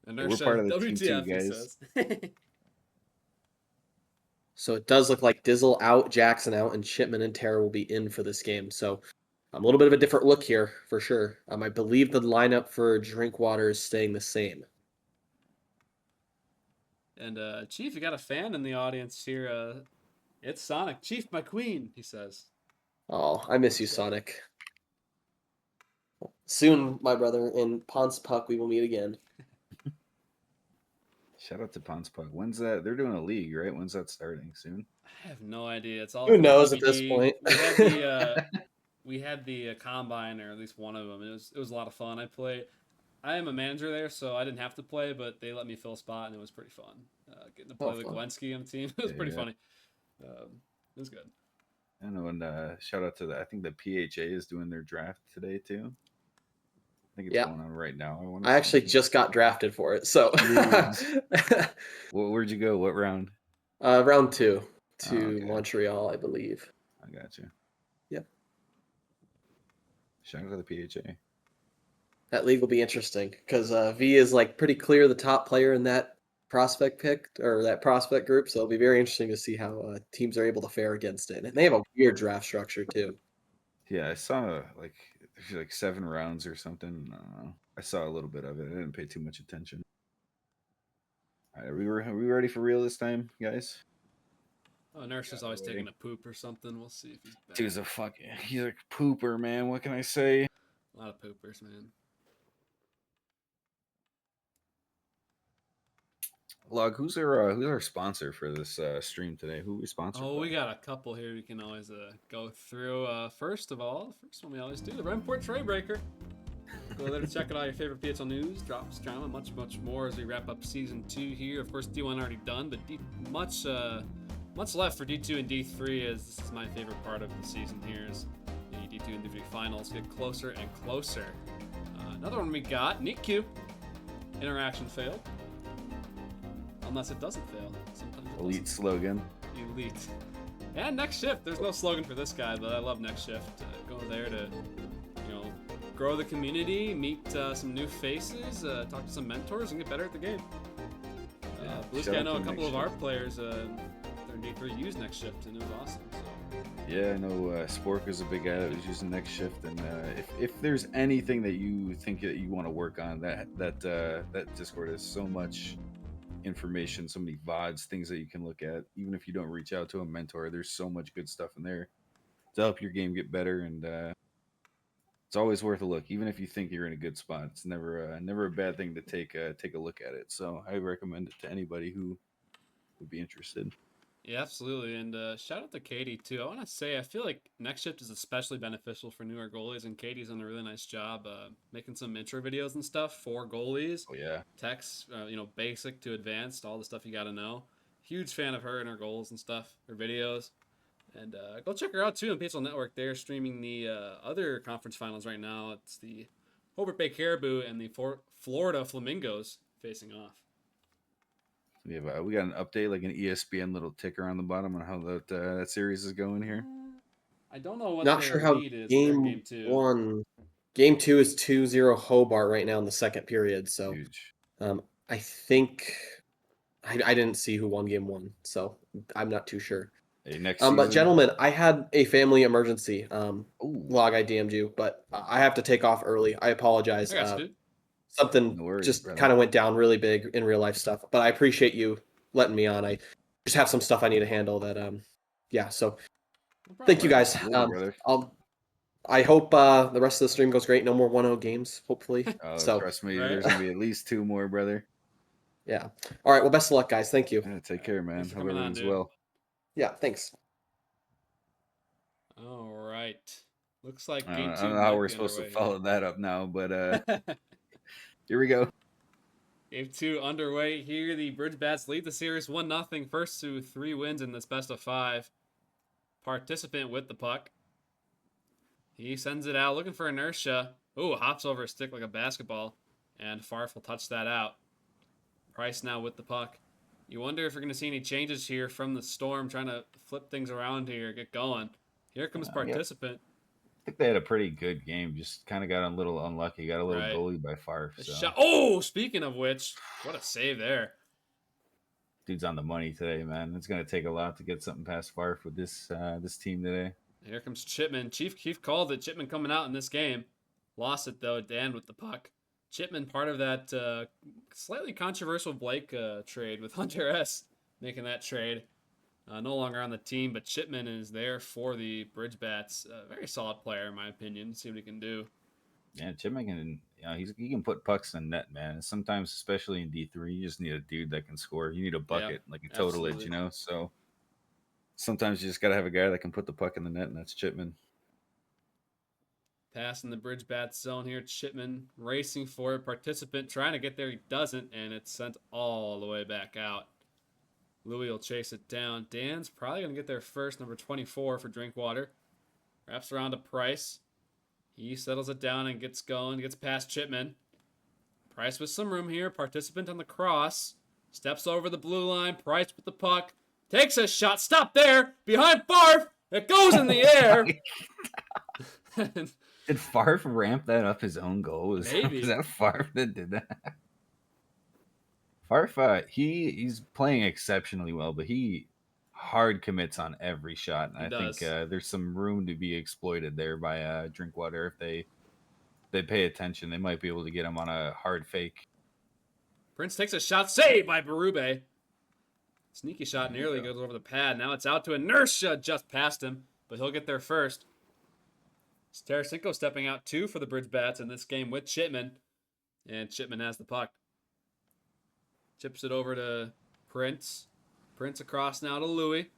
S6: We're part of the team too,
S2: he
S6: guys.
S2: says.
S7: So it does look like Dizzle out, Jackson out, and Chipman and Tara will be in for this game. So a little bit of a different look here for sure. I believe the lineup for Drinkwater is staying the same.
S2: And Chief, you got a fan in the audience here. It's Sonic. Chief, my queen, he says.
S7: Oh, I miss you, Sonic. Soon, my brother, in Ponce Puck, we will meet again.
S6: Shout out to Ponce Puck. When's that? They're doing a league, right? When's that starting? Soon?
S2: I have no idea. It's all
S7: Who
S2: from
S7: knows at this
S2: DVD.
S7: point?
S2: We had the combine, or at least one of them. It was a lot of fun. I played. I am a manager there, so I didn't have to play, but they let me fill a spot, and it was pretty fun. Getting to play with
S7: fun.
S2: Glenski on the team, it was pretty
S6: Yeah.
S2: funny. It was good.
S6: I know, and shout out to the. I think the PHA is doing their draft today too. I think it's
S7: Yeah.
S6: going on right now.
S7: I actually just got drafted for it. So
S6: Where'd you go? What round?
S7: round 2 to
S6: okay.
S7: Montreal, I believe.
S6: I got you.
S7: Yep.
S6: Shout out to the PHA.
S7: That league will be interesting because V is like pretty clear the top player in that prospect pick or that prospect group. So it'll be very interesting to see how teams are able to fare against it. And they have a weird draft structure too.
S6: Yeah, I saw like 7 rounds or something. I don't know. I saw a little bit of it. I didn't pay too much attention. All right, are we ready for real this time, guys?
S2: Oh, Nurse is always taking a poop or something. We'll see if he's back.
S6: Dude's he's a pooper, man. What can I say?
S2: A lot of poopers, man.
S6: Log, who's our sponsor for this stream today? Who we sponsored?
S2: Oh,
S6: by?
S2: we got a couple here we can always go through. First of all, the first one we always do, the Renport Trade Breaker. Go there to check out all your favorite PHL news, drops, drama, much more as we wrap up Season 2 here. Of course, D1 already done, but much left for D2 and D3 as this is my favorite part of the season here is the D2 and D3 finals get closer and closer. Another one we got, Neat Q. Interaction failed. Unless it doesn't fail. Sometimes it
S6: Elite slogan.
S2: Elite. And Next Shift. There's no slogan for this guy, but I love Next Shift. Go there to, grow the community, meet some new faces, talk to some mentors, and get better at the game. Blue Sky, I know a couple of our players, their D3 used Next Shift, and it was awesome. So.
S6: Yeah, I know Spork is a big guy that was using Next Shift, and if there's anything that you think that you want to work on, that Discord has so much information, so many VODs, things that you can look at. Even if you don't reach out to a mentor, there's so much good stuff in there to help your game get better, and it's always worth a look. Even if you think you're in a good spot, it's never a bad thing to take a look at it. So I recommend it to anybody who would be interested.
S2: Yeah, absolutely. And shout out to Katie, too. I want to say, I feel like Next Shift is especially beneficial for newer goalies, and Katie's done a really nice job making some intro videos and stuff for goalies.
S6: Oh, yeah.
S2: Text, basic to advanced, all the stuff you got to know. Huge fan of her and her goals and stuff, her videos. And go check her out, too, on PHL Network. They're streaming the other conference finals right now. It's the Hobart Bay Caribou and the Florida Flamingos facing off.
S6: We got an update, like an ESPN little ticker on the bottom on how that series is going here.
S2: I don't know what
S7: Not
S2: their
S7: sure how
S2: lead is
S7: game
S2: for game 2.
S7: 1. Game 2 is 2-0 Hobart right now in the second period. So
S6: Huge.
S7: I think I didn't see who won game 1, so I'm not too sure.
S6: Hey, next
S7: But
S6: season-
S7: gentlemen, I had a family emergency. Log, I DM'd you, but I have to take off early. I apologize.
S2: I got you, dude.
S7: Something
S6: No worries,
S7: just
S6: brother.
S7: kind of went down really big in real life stuff, but I appreciate you letting me on. I just have some stuff I need to handle that so
S2: No
S7: thank you
S2: problem.
S7: guys.
S6: Brother.
S7: I hope the rest of the stream goes great. No more 1-0 games, hopefully. So
S6: Trust me,
S2: Right?
S6: there's gonna be at least 2 more, brother.
S7: yeah. All right, well, best of luck, guys. Thank you.
S6: Yeah, take care, man.
S2: Thanks for
S6: Hope
S2: coming on,
S6: everything's
S2: dude.
S6: well.
S7: Yeah, thanks.
S2: All right. Looks like
S6: I
S2: game
S6: don't
S2: 2
S6: know how
S2: might
S6: we're
S2: be
S6: supposed to
S2: underway
S6: follow that up now, but here we go.
S2: Game 2 underway here. The Bridge Bats lead the series 1-0. First to 3 wins in this best of 5. Participant with the puck. He sends it out looking for inertia. Ooh, hops over a stick like a basketball. And Farf will touch that out. Price now with the puck. You wonder if you're going to see any changes here from the Storm trying to flip things around here, get going. Here comes Participant.
S6: I think they had a pretty good game. Just kind of got a little unlucky. Got a little
S2: Right.
S6: bullied by Farf.
S2: The
S6: So.
S2: shot. Oh, speaking of which, what a save there.
S6: Dude's on the money today, man. It's gonna take a lot to get something past Farf with this team today.
S2: Here comes Chipman. Chief called it. Chipman coming out in this game. Lost it, though. Dan with the puck. Chipman, part of that slightly controversial Blake trade with Hunter S. Making that trade. No longer on the team, but Chipman is there for the Bridge Bats. Very solid player, in my opinion. See what he can do.
S6: Yeah, Chipman can, he can put pucks in net, man. And sometimes, especially in D3, you just need a dude that can score. You need a bucket, like a total edge, So sometimes you just got to have a guy that can put the puck in the net, and that's Chipman.
S2: Passing the bridge bat zone here. Chipman racing for it. Participant trying to get there. He doesn't, and it's sent all the way back out. Louis will chase it down. Dan's probably going to get there first. Number 24 for Drinkwater. Wraps around to Price. He settles it down and gets going. Gets past Chipman. Price with some room here. Participant on the cross. Steps over the blue line. Price with the puck. Takes a shot. Stop there. Behind Farf. It goes in the air.
S6: Did Favre ramp that up his own goal?
S2: Maybe.
S6: Was that Favre that did that? Favre, he's playing exceptionally well, but he hard commits on every shot. And I think there's some room to be exploited there by Drinkwater. If they pay attention, they might be able to get him on a hard fake.
S2: Prince takes a shot. Saved by Berube. Sneaky shot nearly goes over the pad. Now it's out to Inertia just past him, but he'll get there first. It's Tarasenko stepping out too for the Bridge Bats in this game with Chipman. And Chipman has the puck. Chips it over to Prince. Prince across now to Louis.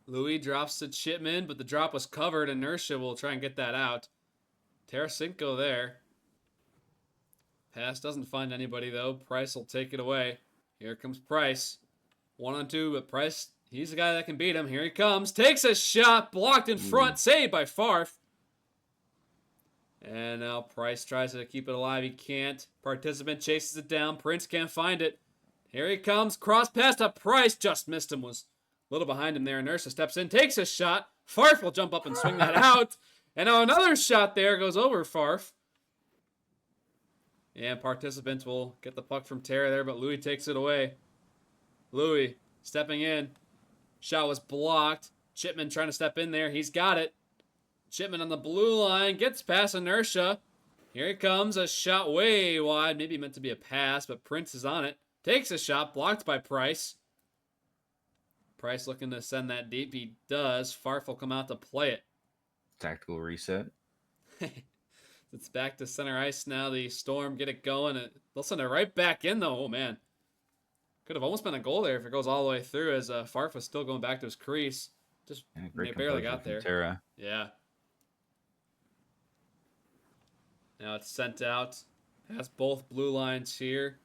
S2: Louis drops to Chipman, but the drop was covered. Inertia will try and get that out. Tarasenko there. Pass doesn't find anybody though. Price will take it away. Here comes Price. 1-on-2, but Price, he's the guy that can beat him. Here he comes. Takes a shot. Blocked in front. Saved by Farf. And now Price tries to keep it alive. He can't. Participant chases it down. Prince can't find it. Here he comes. Cross pass to Price. Just missed him. Was a little behind him there. Inertia steps in. Takes a shot. Farf will jump up and swing that out. And now another shot there goes over Farf. And participants will get the puck from Tara there, but Louis takes it away. Louis stepping in. Shot was blocked. Chipman trying to step in there. He's got it. Chipman on the blue line. Gets past Inertia. Here he comes. A shot way wide. Maybe meant to be a pass, but Prince is on it. Takes a shot. Blocked by Price. Price looking to send that deep. He does. Farf will come out to play it.
S6: Tactical reset.
S2: It's back to center ice now. The Storm get it going. They'll send it right back in, though. Oh, man. Could have almost been a goal there if it goes all the way through, as Farf was still going back to his crease. Just they barely got there.
S6: Tara.
S2: Yeah. Now it's sent out. Has both blue lines here.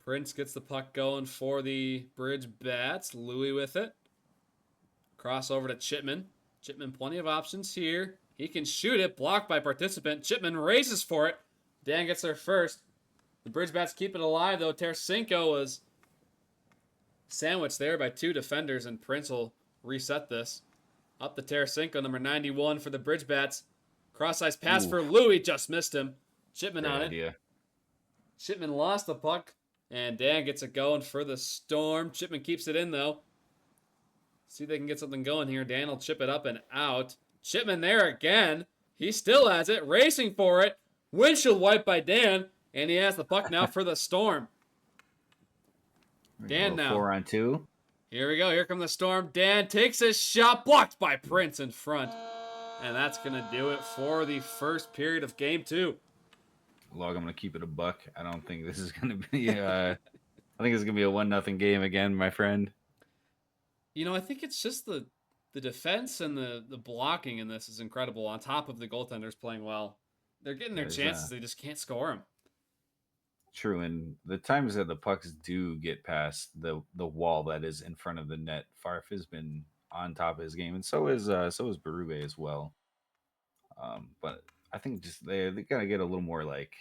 S2: Prince gets the puck going for the Bridge Bats. Louis with it. Cross over to Chipman. Chipman, plenty of options here. He can shoot it. Blocked by participant. Chipman races for it. Dan gets there first. The Bridge Bats keep it alive, though. Tarasenko was sandwiched there by two defenders, and Prince will reset this. Up to Tarasenko, number 91 for the Bridge Bats. Cross-ice pass for Louis. Just missed him. Chipman
S6: Great
S2: on
S6: idea.
S2: it. Chipman lost the puck, and Dan gets it going for the Storm. Chipman keeps it in, though. See if they can get something going here. Dan will chip it up and out. Chipman there again. He still has it. Racing for it. Windshield wipe by Dan. And he has the puck now for the Storm. Dan now.
S6: 4-on-2.
S2: Here we go. Here come the Storm. Dan takes a shot. Blocked by Prince in front. And that's going to do it for the first period of Game 2.
S6: Log, I'm going to keep it a buck. I don't think this is going to be... I think it's going to be a 1-0 game again, my friend.
S2: You know, I think it's just the defense and the blocking in this is incredible, on top of the goaltenders playing well. They're getting their chances. They just can't score them.
S6: True, and the times that the pucks do get past the wall that is in front of the net, Farf has been on top of his game, and so is Berube as well. But I think just they gotta get a little more like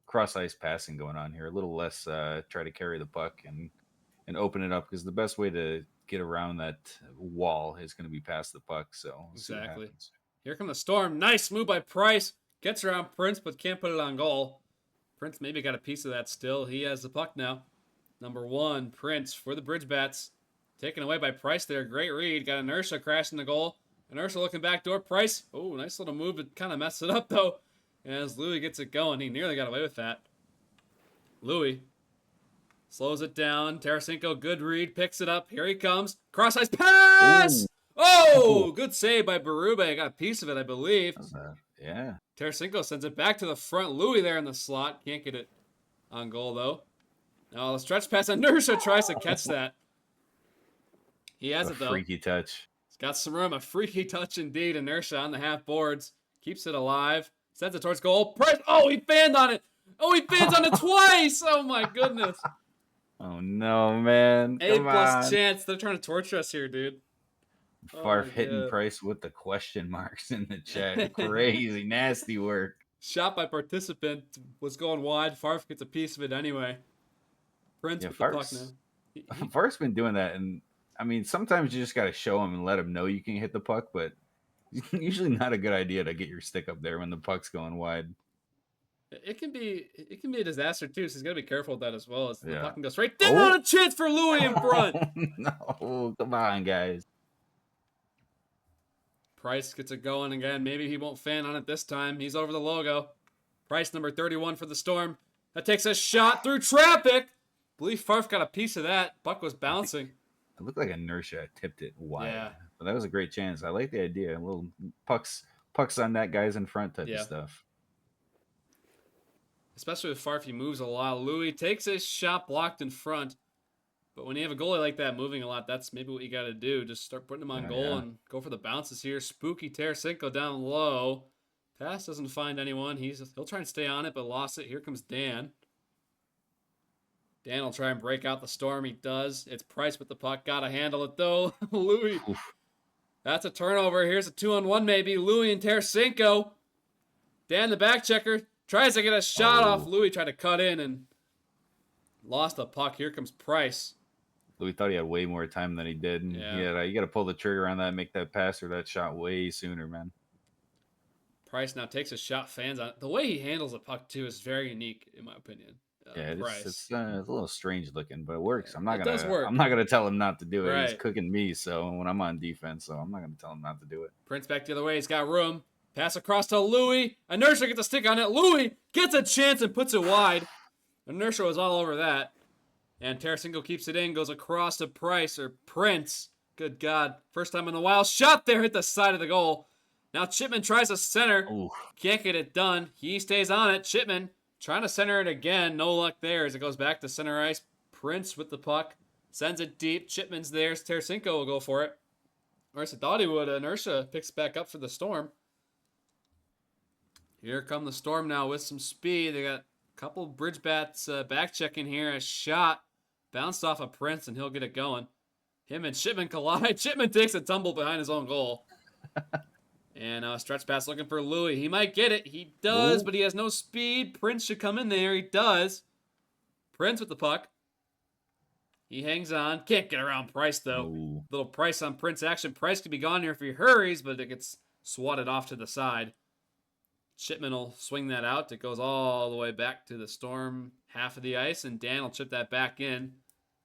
S6: cross ice passing going on here, a little less try to carry the puck and open it up, because the best way to get around that wall is going to be past the puck. So we'll see what happens.
S2: Here come the Storm. Nice move by Price. Gets around Prince, but can't put it on goal. Prince maybe got a piece of that still. He has the puck now. Number 1, Prince for the Bridge Bats. Taken away by Price there. Great read. Got Inertia crashing the goal. Inertia looking back door. Price. Oh, nice little move. It kind of messed it up, though. As Louis gets it going. He nearly got away with that. Louis slows it down. Tarasenko, good read. Picks it up. Here he comes. Cross-ice pass! Ooh. Oh! Good save by Berube. Got a piece of it, I believe.
S6: Yeah.
S2: Tarasenko sends it back to the front. Louis there in the slot. Can't get it on goal, though. Now the stretch pass. Inertia tries to catch that. He has it, though.
S6: Freaky touch.
S2: He's got some room. A freaky touch indeed. Inertia on the half boards. Keeps it alive. Sends it towards goal. Price. Oh, he fanned on it. Oh, he fans on it twice. Oh, my goodness.
S6: Oh, no, man.
S2: A
S6: Come
S2: plus
S6: on.
S2: chance. They're trying to torture us here, dude.
S6: Farf
S2: my
S6: hitting
S2: God.
S6: Price with the question marks in the chat. Crazy, nasty work.
S2: Shot by participant was going wide. Farf gets a piece of it anyway. Prince
S6: Yeah,
S2: with the puck now.
S6: Farf's been doing that, and I mean, sometimes you just got to show him and let him know you can hit the puck, but usually not a good idea to get your stick up there when the puck's going wide.
S2: It can be a disaster too, so he's got to be careful with that as well. As the
S6: Yeah.
S2: puck can go straight down. A chance for Louis in front.
S6: No, come on, guys.
S2: Price gets it going again. Maybe he won't fan on it this time. He's over the logo. Price number 31 for the Storm. That takes a shot through traffic. I believe Farf got a piece of that. Puck was bouncing.
S6: It looked like inertia tipped it wide.
S2: Yeah.
S6: But that was a great chance. I like the idea. A little pucks on that guy's in front type of stuff.
S2: Especially with Farf, he moves a lot. Louis takes a shot blocked in front. But when you have a goalie like that moving a lot, that's maybe what you got to do. Just start putting him on goal and go for the bounces here. Spooky Tarasenko down low. Pass doesn't find anyone. He'll try and stay on it, but lost it. Here comes Dan. Dan will try and break out the Storm. He does. It's Price with the puck. Gotta handle it, though. Louis.
S6: Oof.
S2: That's a turnover. Here's a 2-on-1 maybe. Louis and Tarasenko. Dan, the back checker, tries to get a shot off. Louis tried to cut in and lost the puck. Here comes Price.
S6: Louis thought he had way more time than he did. And you got to pull the trigger on that, make that pass or that shot way sooner, man.
S2: Price now takes a shot, fans on it. The way he handles the puck, too, is very unique, in my opinion.
S6: It's a little strange looking, but it works.
S2: Yeah,
S6: I'm not gonna tell him not to do it.
S2: Right.
S6: He's cooking me, so when I'm on defense, so I'm not gonna tell him not to do it.
S2: Prince back the other way. He's got room. Pass across to Louis. Inertia gets a stick on it. Louis gets a chance and puts it wide. Inertia was all over that. And Tarasenko keeps it in, goes across to Price or Prince. Good God. First time in a while. Shot there, hit the side of the goal. Now Chipman tries to center.
S6: Ooh.
S2: Can't get it done. He stays on it. Chipman trying to center it again. No luck there as it goes back to center ice. Prince with the puck. Sends it deep. Chipman's there. Tarasenko will go for it. Or else I thought he would. Inertia picks back up for the Storm. Here come the Storm now with some speed. They got a couple bridge bats back checking here. A shot bounced off of Prince, and he'll get it going. Him and Chipman collide. Chipman takes a tumble behind his own goal. And stretch pass looking for Louis. He might get it. He does, but he has no speed. Prince should come in there. He does. Prince with the puck. He hangs on. Can't get around Price, though.
S6: Ooh.
S2: Little Price on Prince action. Price could be gone here if he hurries, but it gets swatted off to the side. Chipman will swing that out. It goes all the way back to the Storm half of the ice, and Dan will chip that back in.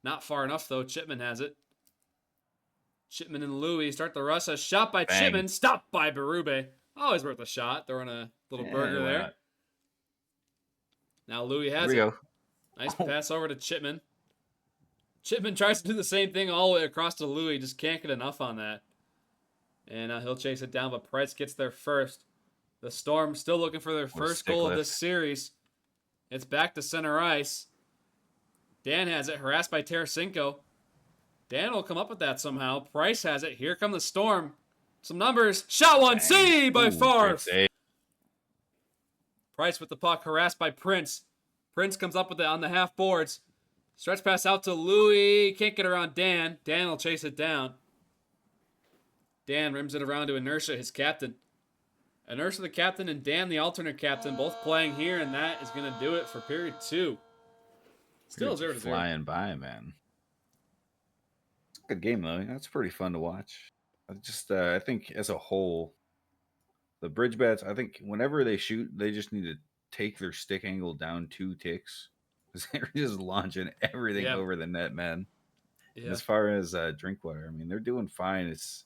S2: Not far enough, though. Chipman has it. Chipman and Louis start the rush. A shot by
S6: Bang.
S2: Chipman. Stopped by Berube. Always worth a shot. Throwing a little burger there.
S6: Not?
S2: Now Louis has
S6: Here we
S2: it.
S6: go.
S2: Nice pass over to Chipman. Chipman tries to do the same thing all the way across to Louis. Just can't get enough on that. And he'll chase it down, but Price gets there first. The Storm still looking for their first goal of this series. It's back to center ice. Dan has it, harassed by Tarasenko. Dan will come up with that somehow. Price has it. Here come the Storm. Some numbers. Shot one. See by Farf. Price with the puck, harassed by Prince. Prince comes up with it on the half boards. Stretch pass out to Louis. Can't get around Dan. Dan will chase it down. Dan rims it around to Inertia, his captain. Inertia the captain and Dan the alternate captain both playing here, and that is going to do it for period 2. Still 0-0.
S6: Flying by, man. It's a good game, though. That's pretty fun to watch. I think as a whole, the bridge bats, I think whenever they shoot, they just need to take their stick angle down 2 ticks. Because they're just launching everything over the net, man. Yeah. As far as Drinkwater, I mean, they're doing fine. It's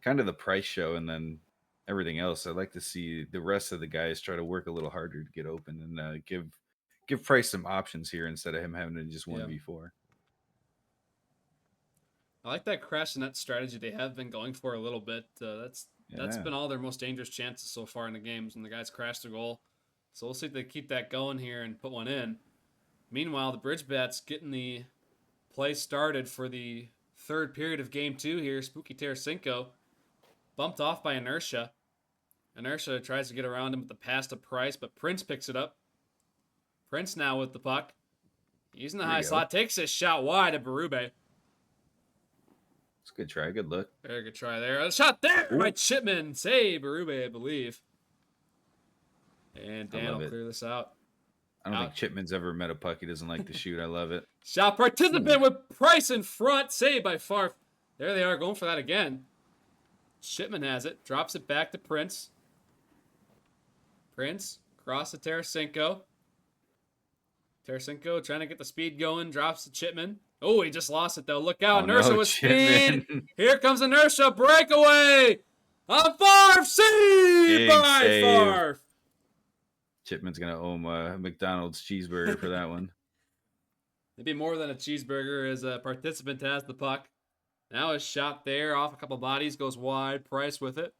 S6: kind of the Price show, and then everything else. I'd like to see the rest of the guys try to work a little harder to get open and give Price some options here instead of him having to just 1v4.
S2: I like that crash net strategy they have been going for a little bit. That's been all their most dangerous chances so far in the games when the guys crash the goal. So we'll see if they keep that going here and put one in. Meanwhile, the Bridge Bats getting the play started for the third period of Game 2 here. Spooky Tarasenko bumped off by Inertia. Inertia tries to get around him with the pass to Price, but Prince picks it up. Prince now with the puck. He's in the
S6: There
S2: high
S6: you go.
S2: slot. Takes his shot wide at Berube.
S6: It's a good try. Good look.
S2: Very good try there. A shot there
S6: Ooh.
S2: by Chipman. Save Berube, I believe. And
S6: I
S2: Dan
S6: love
S2: will
S6: it.
S2: clear this out.
S6: I don't
S2: Out.
S6: think Chipman's ever met a puck he doesn't like to shoot. I love it.
S2: Shot participant with Price in front. Saved by Farf. There they are going for that again. Shipman has it. Drops it back to Prince. Prince. Cross to Tarasenko. Tarasenko trying to get the speed going. Drops to Chipman. Oh, he just lost it though. Look out.
S6: Oh,
S2: Inertia
S6: no,
S2: with
S6: Chipman.
S2: speed. Here comes Inertia. Breakaway. On Farf. Saved
S6: Big
S2: by
S6: save.
S2: Farf.
S6: Chipman's going to owe him a McDonald's cheeseburger for that one.
S2: Maybe more than a cheeseburger as a participant has the puck. Now a shot there off a couple bodies. Goes wide. Price with it.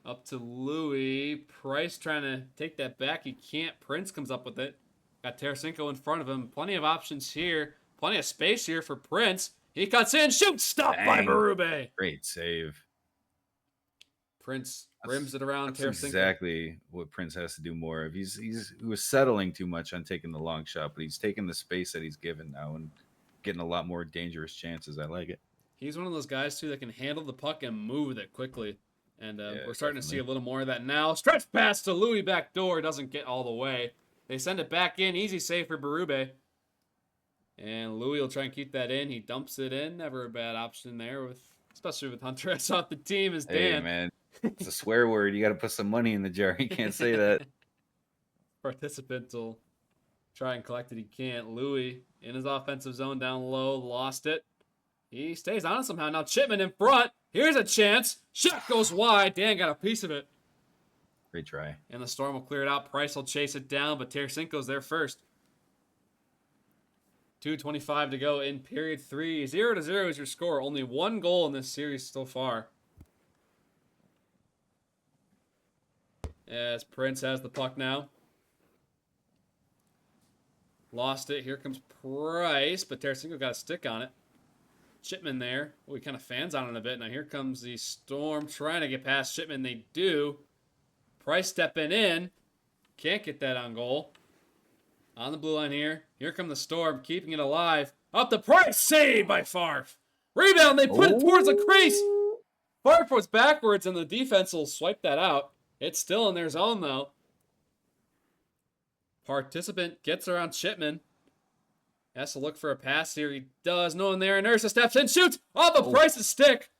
S2: Up to Louis. Price trying to take that back. He can't. Prince comes up with it. Got Tarasenko in front of him. Plenty of options here. Plenty of space here for Prince. He cuts in. Shoots. Stopped by
S6: Dang.
S2: Berube.
S6: Great save.
S2: Prince rims it around
S6: That's
S2: Tarasenko.
S6: exactly what Prince has to do more of. He was settling too much on taking the long shot, but he's taking the space that he's given now and getting a lot more dangerous chances. I like it.
S2: He's one of those guys, too, that can handle the puck and move with it quickly. And
S6: Yeah,
S2: we're starting to see a
S6: definitely.
S2: little more of that now. Stretch pass to Louis back door. Doesn't get all the way. They send it back in. Easy save for Berube. And Louis will try and keep that in. He dumps it in. Never a bad option there, especially with Hunter S off the team as
S6: Hey,
S2: Dan.
S6: man. It's a swear word. You got to put some money in the jar. You can't say that.
S2: Participant will try and collect it. He can't. Louis in his offensive zone down low. Lost it. He stays on it somehow. Now Chipman in front. Here's a chance. Shot goes wide. Dan got a piece of it.
S6: Great try.
S2: And the Storm will clear it out. Price will chase it down, but Tarasenko's there first. 2:25 to go in period 3. 0-0 is your score. Only one goal in this series so far. As Prince has the puck now. Lost it. Here comes Price, but Tarasenko got a stick on it. Chipman there. Oh, he kind of fans on it a bit. Now here comes the Storm trying to get past Chipman. They do. Price stepping in. Can't get that on goal. On the blue line here. Here come the Storm, keeping it alive. Up the Price. Saved by Farf. Rebound. They put it towards the crease. Farf was backwards, and the defense will swipe that out. It's still in their zone, though. Participant gets around Chipman. Has to look for a pass here. He does. No one there. Inertia steps in, shoots off the Price's stick.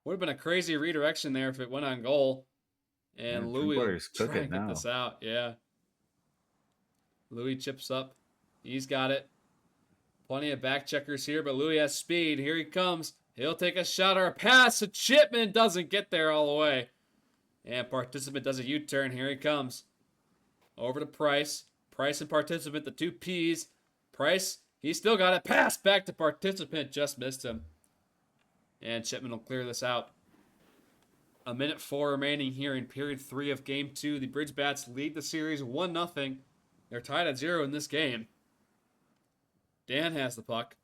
S2: Would have been a crazy redirection there if it went on goal. And
S6: Man,
S2: Louis will
S6: Three-quarters
S2: try
S6: cook
S2: and
S6: it
S2: get
S6: now.
S2: this out. Yeah. Louis chips up. He's got it. Plenty of back checkers here, but Louis has speed. Here he comes. He'll take a shot or a pass. So Chipman doesn't get there all the way. And Participant does a U-turn. Here he comes. Over to Price. Price and Participant, the two P's. Price, he still got it. Pass back to Participant. Just missed him. And Chipman will clear this out. 1:04 remaining here in period 3 of game 2. The Bridge Bats lead the series 1-0. They're tied at 0 in this game. Dan has the puck.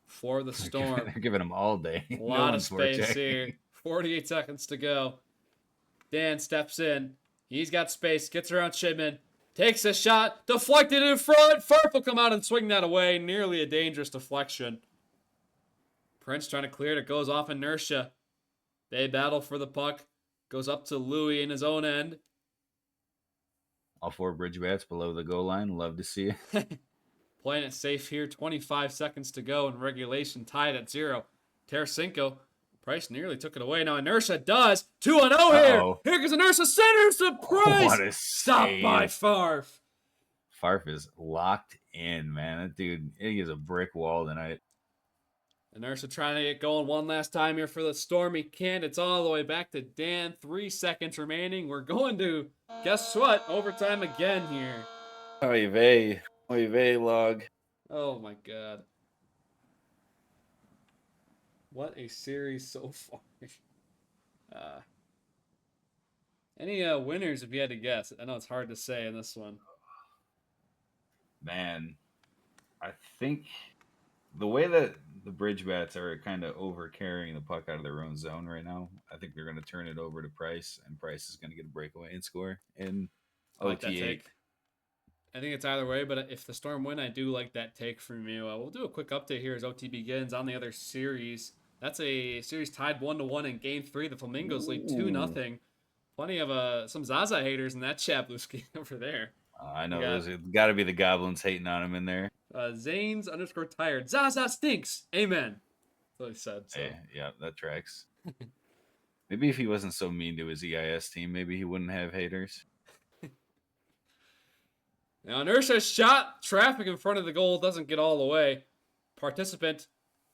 S2: For the Storm.
S6: They're giving him all day.
S2: A
S6: No
S2: lot of
S6: one's
S2: space
S6: forecheck.
S2: here. 48 seconds to go. Dan steps in. He's got space. Gets around Chipman. Takes a shot. Deflected in front. Farf will come out and swing that away. Nearly a dangerous deflection. Prince trying to clear it. It goes off Inertia. They battle for the puck. Goes up to Louis in his own end.
S6: All 4 bridge bats below the goal line. Love to see it.
S2: Playing it safe here. 25 seconds to go in regulation. Tied at 0. Tarasenko. Price nearly took it away. Now Inertia does. 2-0 here.
S6: Uh-oh.
S2: Here goes Inertia. Centers to Price.
S6: What a
S2: Stopped
S6: save.
S2: by Farf.
S6: Farf is locked in, man. That dude, he is a brick wall tonight.
S2: Inertia trying to get going one last time here for the Storm. He can't. It's all the way back to Dan. 3 seconds remaining. We're going to, guess what? Overtime again here.
S6: Oy vey, log.
S2: Oh my God. What a series so far. Any winners if you had to guess? I know it's hard to say in this one.
S6: Man, I think the way that the Bridge Bats are kind of over carrying the puck out of their own zone right now. I think they're going to turn it over to Price, and Price is going to get a breakaway and score in
S2: I like that
S6: OT8.
S2: take. I think it's either way, but if the Storm win, I do like that take from you. We'll do a quick update here as OT begins on the other series. That's a series tied 1-1 in Game 3. The Flamingos lead 2-0. Plenty of some Zaza haters in that chat, Blueski, over there.
S6: I know
S2: We got-
S6: those have got to be the Goblins hating on him in there.
S2: Zanes_tired. Zaza stinks. Amen. That's what he said. So.
S6: Hey, yeah, that tracks. Maybe if he wasn't so mean to his EIS team, maybe he wouldn't have haters.
S2: Now, Inertia's shot. Traffic in front of the goal doesn't get all the way. Participant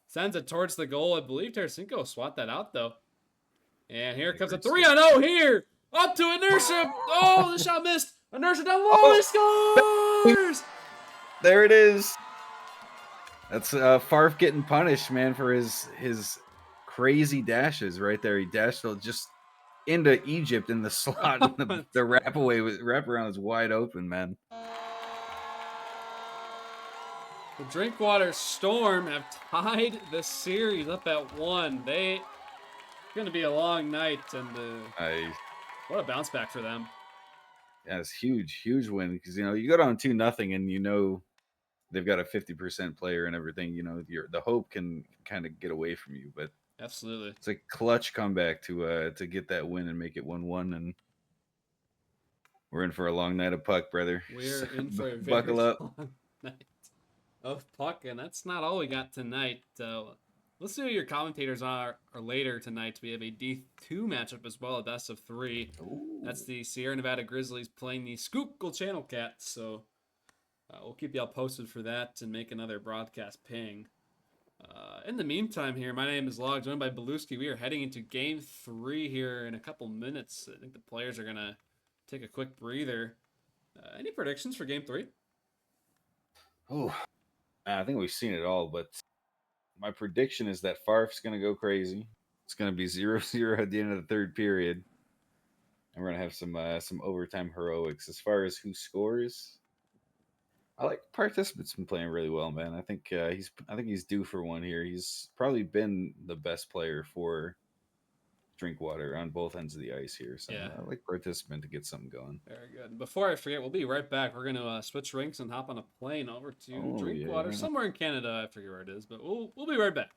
S2: sends it towards the goal. I believe Tarasenko swat that out, though. And here comes a 3-0 here. Up to Inertia. Oh, the shot missed. Inertia down low. He scores!
S6: There it is. That's Farf getting punished, man, for his crazy dashes right there. He dashed just into Egypt in the slot. And the wraparound was wide open, man.
S2: The Drinkwater Storm have tied the series up at 1. It's going to be a long night, and what a bounce back for them.
S6: Yeah, it's huge win because you go down 2-0 and they've got a 50% player and everything. The hope can kind of get away from you, but
S2: absolutely,
S6: it's a clutch comeback to get that win and make it 1-1, and we're in for a long night of puck, brother.
S2: We're in for a very
S6: buckle up.
S2: long night of puck, and that's not all we got tonight. Let's see who your commentators are later tonight. We have a D2 matchup as well, a best of 3. Ooh. That's the Sierra Nevada Grizzlies playing the Schuylkill Channel Cats. So we'll keep y'all posted for that and make another broadcast ping. In the meantime here, my name is Log, joined by Beluski. We are heading into Game 3 here in a couple minutes. I think the players are going to take a quick breather. Any predictions for Game 3?
S6: Oh, I think we've seen it all, but my prediction is that Farf's going to go crazy. It's going to be 0-0 at the end of the third period. And we're going to have some overtime heroics. As far as who scores, I like Participant's been playing really well, man. I think he's due for one here. He's probably been the best player for Drinkwater on both ends of the ice here. So yeah. I like Participant to get something going.
S2: Very good. Before I forget, we'll be right back. We're going to switch rinks and hop on a plane over to Drinkwater, somewhere in Canada. I forget where it is, but we'll be right back.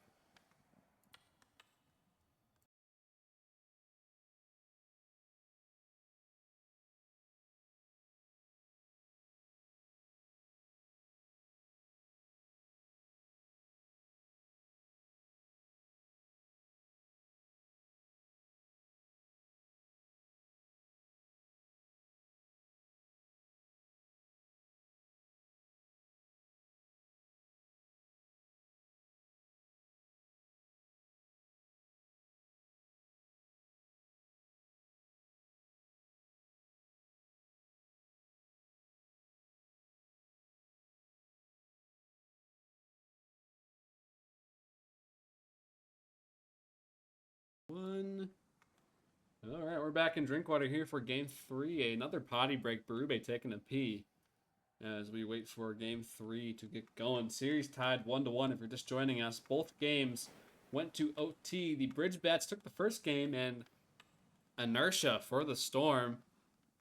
S2: All right, we're back in Drinkwater here for Game 3. Another potty break. Berube taking a pee as we wait for Game 3 to get going. Series tied 1-1. If you're just joining us, both games went to OT. The Bridge Bats took the first game, and Inertia for the Storm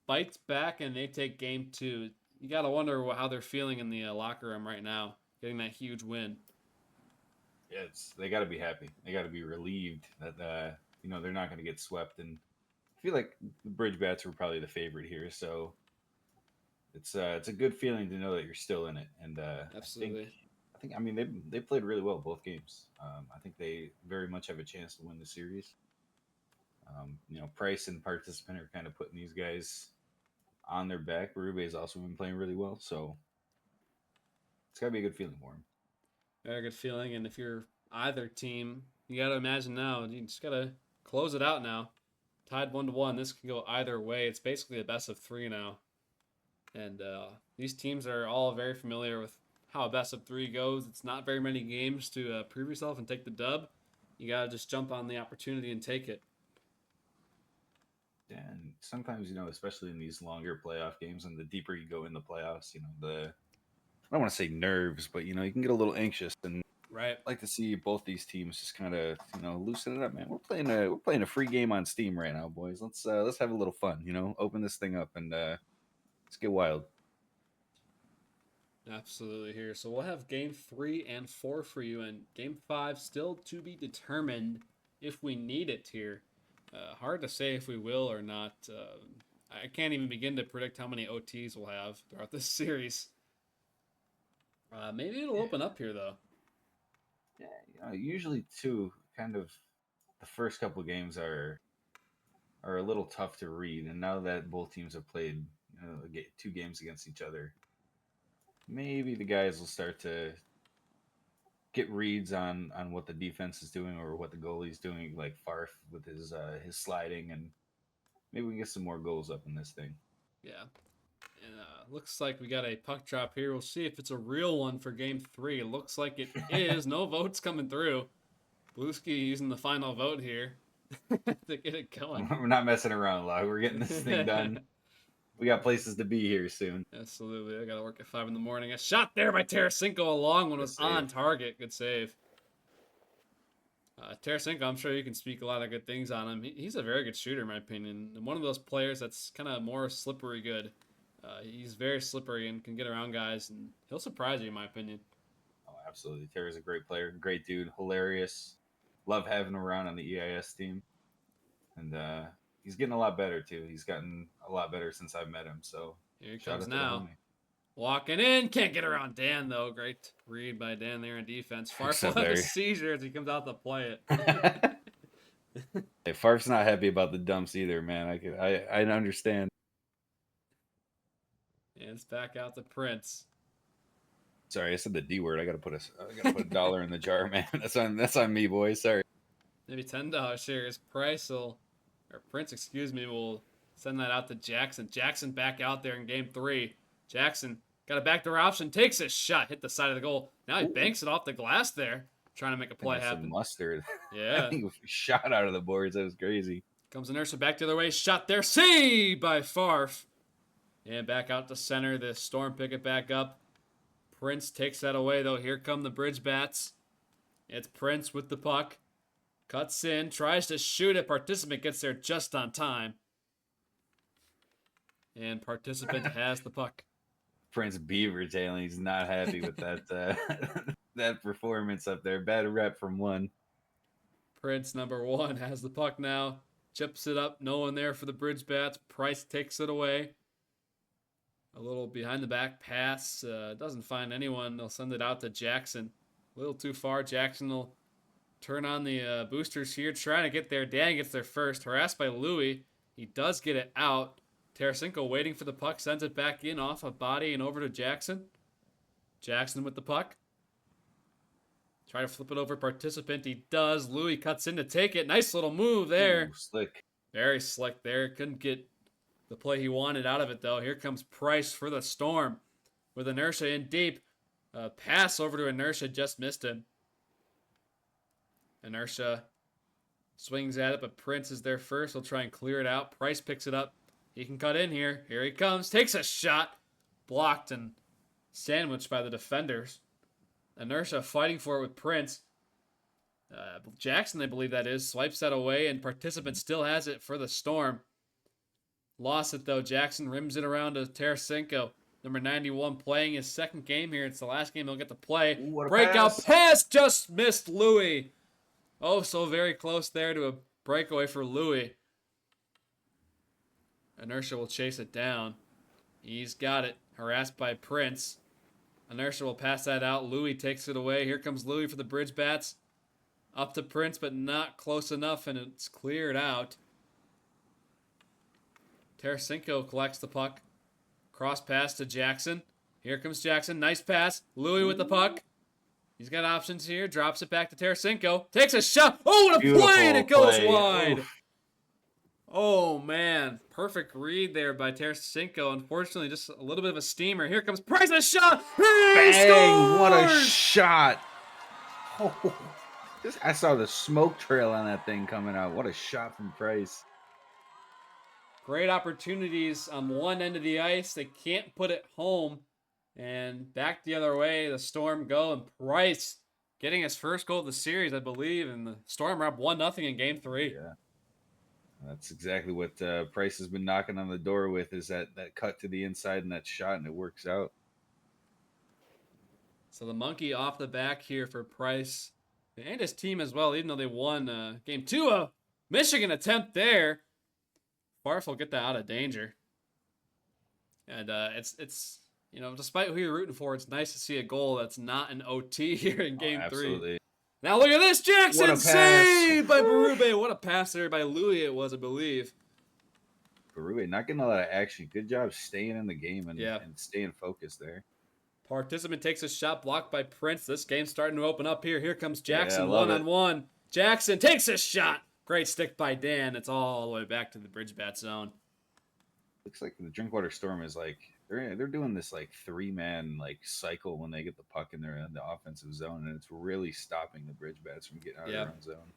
S2: bites back, and they take Game 2. You got to wonder how they're feeling in the locker room right now, getting that huge win.
S6: Yeah, they got to be happy. They got to be relieved that they're not going to get swept. And I feel like the Bridge Bats were probably the favorite here, so it's a good feeling to know that you're still in it. And
S2: absolutely,
S6: I think they played really well both games. I think they very much have a chance to win the series. Price and Participant are kind of putting these guys on their back. Berube has also been playing really well, so it's got to be a good feeling for him.
S2: Very good feeling, and if you're either team, you got to imagine now, you just got to close it out now. Tied 1-1, this can go either way. It's basically a best of 3 now. And these teams are all very familiar with how a best of 3 goes. It's not very many games to prove yourself and take the dub. You got to just jump on the opportunity and take it.
S6: And sometimes, especially in these longer playoff games and the deeper you go in the playoffs, I don't want to say nerves, but, you can get a little anxious. And
S2: Right.
S6: like to see both these teams just kind of loosen it up, man. We're playing a free game on Steam right now, boys. Let's have a little fun, open this thing up and let's get wild.
S2: Absolutely here. So we'll have game 3 and 4 for you, and game 5 still to be determined if we need it here. Hard to say if we will or not. I can't even begin to predict how many OTs we'll have throughout this series. Maybe it'll open up here, though.
S6: Yeah, usually too, kind of the first couple games are a little tough to read, and now that both teams have played 2 games against each other, maybe the guys will start to get reads on what the defense is doing or what the goalie's doing, like Farf with his sliding, and maybe we can get some more goals up in this thing.
S2: Yeah. And looks like we got a puck drop here. We'll see if it's a real one for game 3. It looks like it is. No votes coming through. Bluesky using the final vote here to get it going.
S6: We're not messing around, Lau. We're getting this thing done. We got places to be here soon.
S2: Absolutely. I got to work at 5 in the morning. A shot there by Tarasenko. A long one was on target. Good save. Tarasenko, I'm sure you can speak a lot of good things on him. He's a very good shooter, in my opinion. And one of those players that's kind of more slippery good. He's very slippery and can get around guys, and he'll surprise you, in my opinion.
S6: Oh, absolutely. Tara's a great player. Great dude. Hilarious. Love having him around on the EIS team. And he's getting a lot better, too. He's gotten a lot better since I've met him. So
S2: here he comes now. Walking in. Can't get around Dan, though. Great read by Dan there in defense. Farf will have a seizure as he comes out to play it.
S6: Hey, Farf's not happy about the dumps either, man. I understand.
S2: And it's back out to Prince.
S6: Sorry, I said the D word. I gotta put a dollar in the jar, man. That's on me, boys. Sorry.
S2: Maybe $10 here. His Prince, will send that out to Jackson. Jackson back out there in game 3. Jackson got a backdoor option, takes a shot, hit the side of the goal. Now he banks it off the glass there, trying to make a play happen.
S6: Mustard.
S2: Yeah.
S6: I think it shot out of the boards. That was crazy.
S2: Comes Inertia back the other way. Shot there. Save by Farf. And back out to center. The Storm pick it back up. Prince takes that away, though. Here come the Bridge Bats. It's Prince with the puck. Cuts in. Tries to shoot it. Participant gets there just on time. And Participant has the puck.
S6: Prince beaver tailing. He's not happy with that that performance up there. Bad rep from 1.
S2: Prince, number 1, has the puck now. Chips it up. No one there for the Bridge Bats. Price takes it away. A little behind the back pass. Doesn't find anyone. They'll send it out to Jackson. A little too far. Jackson will turn on the boosters here. Trying to get there. Dan gets there first. Harassed by Louis. He does get it out. Tarasenko waiting for the puck. Sends it back in off a body and over to Jackson. Jackson with the puck. Try to flip it over. Participant. He does. Louis cuts in to take it. Nice little move there.
S6: Ooh, slick.
S2: Very slick there. Couldn't get the play he wanted out of it, though. Here comes Price for the Storm with Inertia in deep. Pass over to Inertia, just missed him. Inertia swings at it, but Prince is there first. He'll try and clear it out. Price picks it up. He can cut in here. Here he comes. Takes a shot. Blocked and sandwiched by the defenders. Inertia fighting for it with Prince. Jackson, I believe that is, swipes that away, and Participant still has it for the Storm. Lost it, though. Jackson rims it around to Tarasenko. Number 91 playing his second game here. It's the last game he'll get to play. Breakout pass just missed Louis. Oh, so very close there to a breakaway for Louis. Inertia will chase it down. He's got it. Harassed by Prince. Inertia will pass that out. Louis takes it away. Here comes Louis for the Bridge Bats. Up to Prince, but not close enough, and it's cleared out. Tarasenko collects the puck. Cross pass to Jackson. Here comes Jackson. Nice pass. Louis with the puck. He's got options here. Drops it back to Tarasenko. Takes a shot. Oh, what a play! And it goes wide. Oof. Oh, man. Perfect read there by Tarasenko. Unfortunately, just a little bit of a steamer. Here comes Price. A shot. Bang! Scores!
S6: What a shot. Oh, I saw the smoke trail on that thing coming out. What a shot from Price.
S2: Great opportunities on one end of the ice. They can't put it home. And back the other way, the Storm go. And Price getting his first goal of the series, I believe, and the Storm are up 1-0 in Game 3.
S6: Yeah. That's exactly what Price has been knocking on the door with, is that cut to the inside and that shot, and it works out.
S2: So the monkey off the back here for Price and his team as well, even though they won Game 2. A Michigan attempt there. Farf will get that out of danger. And it's despite who you're rooting for, it's nice to see a goal that's not an OT here in Game 3.
S6: Absolutely.
S2: Now look at this, Jackson
S6: What a pass.
S2: saved by Berube. What a pass there by Louis it was, I believe.
S6: Berube not getting a lot of action. Good job staying in the game and staying focused there.
S2: Participant takes a shot blocked by Prince. This game's starting to open up here. Here comes Jackson,
S6: Yeah, love it.
S2: one-on-one. Jackson takes a shot. Great stick by Dan. It's all the way back to the Bridgebat zone.
S6: Looks like the Drinkwater Storm is like they're doing this like 3-man like cycle when they get the puck in the offensive zone, and it's really stopping the Bridgebats from getting out of their own zone.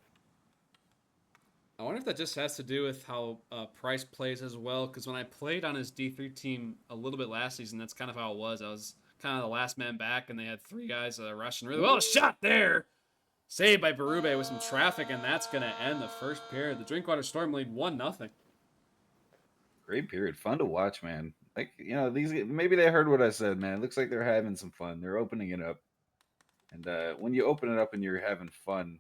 S2: I wonder if that just has to do with how Price plays as well, because when I played on his D3 team a little bit last season, that's kind of how it was. I was kind of the last man back, and they had 3 guys rushing really well. Shot there! Saved by Berube with some traffic, and that's going to end the first period. The Drinkwater Storm lead 1-0.
S6: Great period. Fun to watch, man. Like, these, maybe they heard what I said, man. It looks like they're having some fun. They're opening it up. And when you open it up and you're having fun,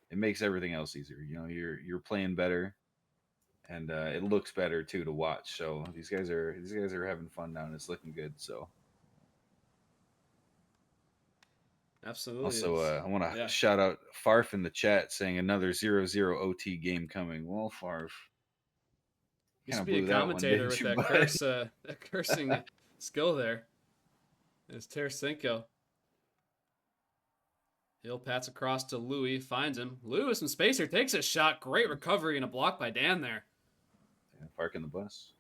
S6: it makes everything else easier. You're playing better, and it looks better too to watch. So these guys are having fun now, and it's looking good. So
S2: Absolutely.
S6: also, I want to shout out Farf in the chat saying another 0-0 OT game coming. Well, Farf,
S2: used to be a commentator with that cursing skill there. It's Tarasenko. He'll pass across to Louis, finds him. Louis with some space here, takes a shot. Great recovery and a block by Dan there.
S6: Yeah, parking the bus.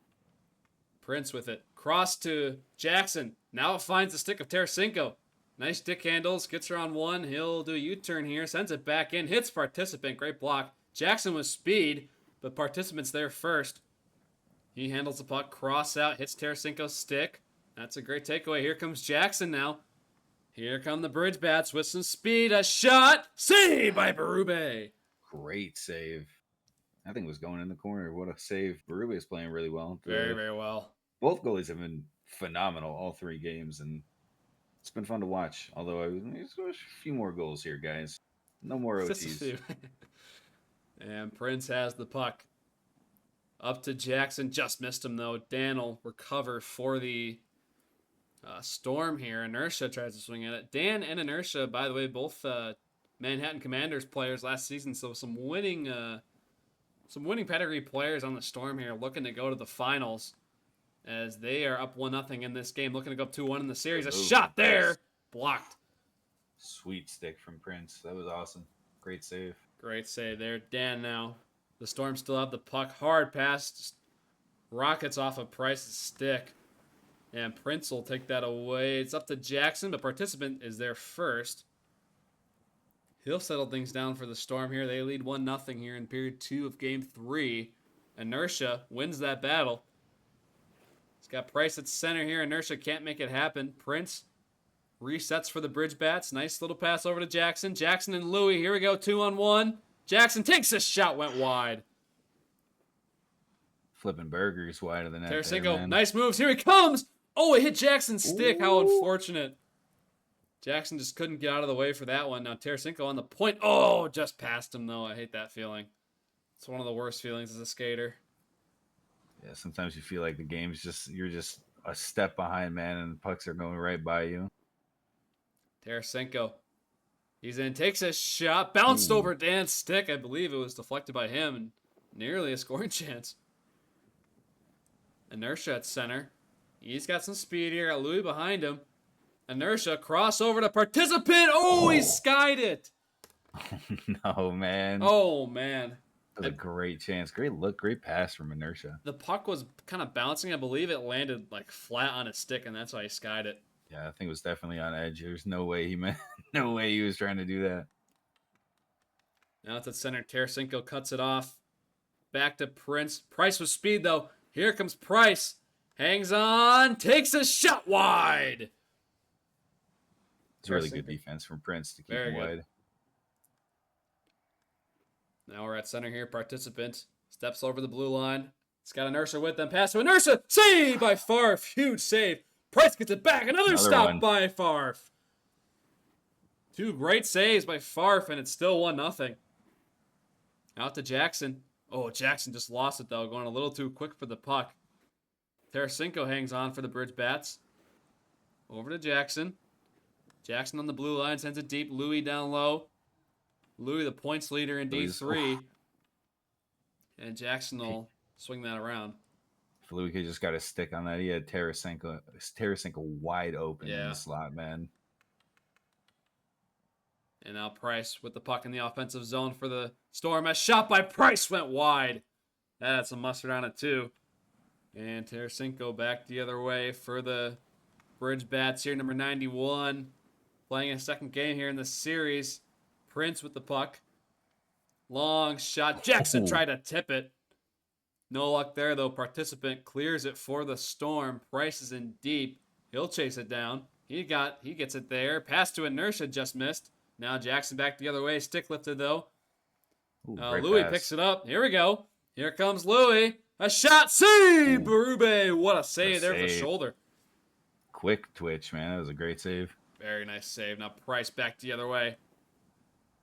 S2: Prince with it. Cross to Jackson. Now it finds the stick of Tarasenko. Nice stick handles, gets her on one. He'll do a U-turn here, sends it back in, hits Participant. Great block. Jackson with speed, but Participant's there first. He handles the puck, cross out, hits Tarasenko's stick. That's a great takeaway. Here comes Jackson now. Here come the Bridgebats with some speed. A shot. Saved by Berube.
S6: Great save. I think it was going in the corner. What a save. Berube is playing really well.
S2: Very, very well.
S6: Both goalies have been phenomenal all 3 games, and it's been fun to watch. Although there's a few more goals here, guys. No more OTs.
S2: Just a few. And Prince has the puck. Up to Jackson. Just missed him, though. Dan will recover for the Storm here. Inertia tries to swing at it. Dan and Inertia, by the way, both Manhattan Commanders players last season, so some winning pedigree players on the Storm here, looking to go to the finals as they are up 1-0 in this game, looking to go up 2-1 in the series. A shot there, blocked.
S6: Sweet stick from Prince. That was awesome. Great save.
S2: Great save there. Dan now. The Storm still have the puck. Hard pass. Just rockets off of Price's stick. And Prince will take that away. It's up to Jackson, but Participant is there first. He'll settle things down for the Storm here. They lead 1-0 here in period 2 of game 3. Inertia wins that battle. He's got Price at center here. Inertia can't make it happen. Prince resets for the Bridgebats. Nice little pass over to Jackson. Jackson and Louis. Here we go. 2-on-1. Jackson takes a shot. Went wide.
S6: Flipping burgers wide of the net.
S2: Tarasenko, nice moves. Here he comes. Oh, it hit Jackson's stick. Ooh. How unfortunate. Jackson just couldn't get out of the way for that one. Now Tarasenko on the point. Oh, just passed him, though. I hate that feeling. It's one of the worst feelings as a skater.
S6: Yeah, sometimes you feel like the game's you're just a step behind, man, and the pucks are going right by you.
S2: Tarasenko. He's in, takes a shot. Bounced over Dan's stick. I believe it was deflected by him, and nearly a scoring chance. Inertia at center. He's got some speed here. Got Louis behind him. Inertia, crossover to Participant. Oh, he skied it.
S6: No, man.
S2: Oh, man.
S6: That was a great chance. Great look. Great pass from Inertia.
S2: The puck was kind of bouncing. I believe it landed like flat on his stick, and that's why he skied it.
S6: Yeah, I think it was definitely on edge. There's no way no way he was trying to do that.
S2: Now it's at center. Tarasenko cuts it off. Back to Prince. Price with speed, though. Here comes Price. Hangs on. Takes a shot wide.
S6: It's really good defense from Prince to keep
S2: Very
S6: him
S2: good.
S6: wide.
S2: Now we're at center here. Participant steps over the blue line. It's got Inertia with them. Pass to Inertia. Save by Farf. Huge save. Price gets it back. Another stop
S6: one.
S2: by Farf. Two great saves by Farf, and it's still 1-0. Out to Jackson. Oh, Jackson just lost it, though, going a little too quick for the puck. Tarasenko hangs on for the Bridge Bats. Over to Jackson. Jackson on the blue line, sends it deep. Louis down low. Louis, the points leader in D3. And Jackson will swing that around.
S6: If Louis could just got a stick on that, he had Tarasenko wide open in
S2: Yeah.
S6: the slot, man.
S2: And now Price with the puck in the offensive zone for the Storm. A shot by Price went wide. That had some mustard on it, too. And Tarasenko back the other way for the Bridge Bats here, number 91. Playing a second game here in the series. Prince with the puck. Long shot. Jackson tried to tip it. No luck there, though. Participant clears it for the Storm. Price is in deep. He'll chase it down. He gets it there. Pass to Inertia, just missed. Now Jackson back the other way. Stick lifted, though.
S6: Great
S2: Louis
S6: pass.
S2: picks it up. Here we go. Here comes Louis. A shot. Save! Berube. What a save there for the shoulder.
S6: Quick twitch, man. That was a great save.
S2: Very nice save. Now Price back the other way.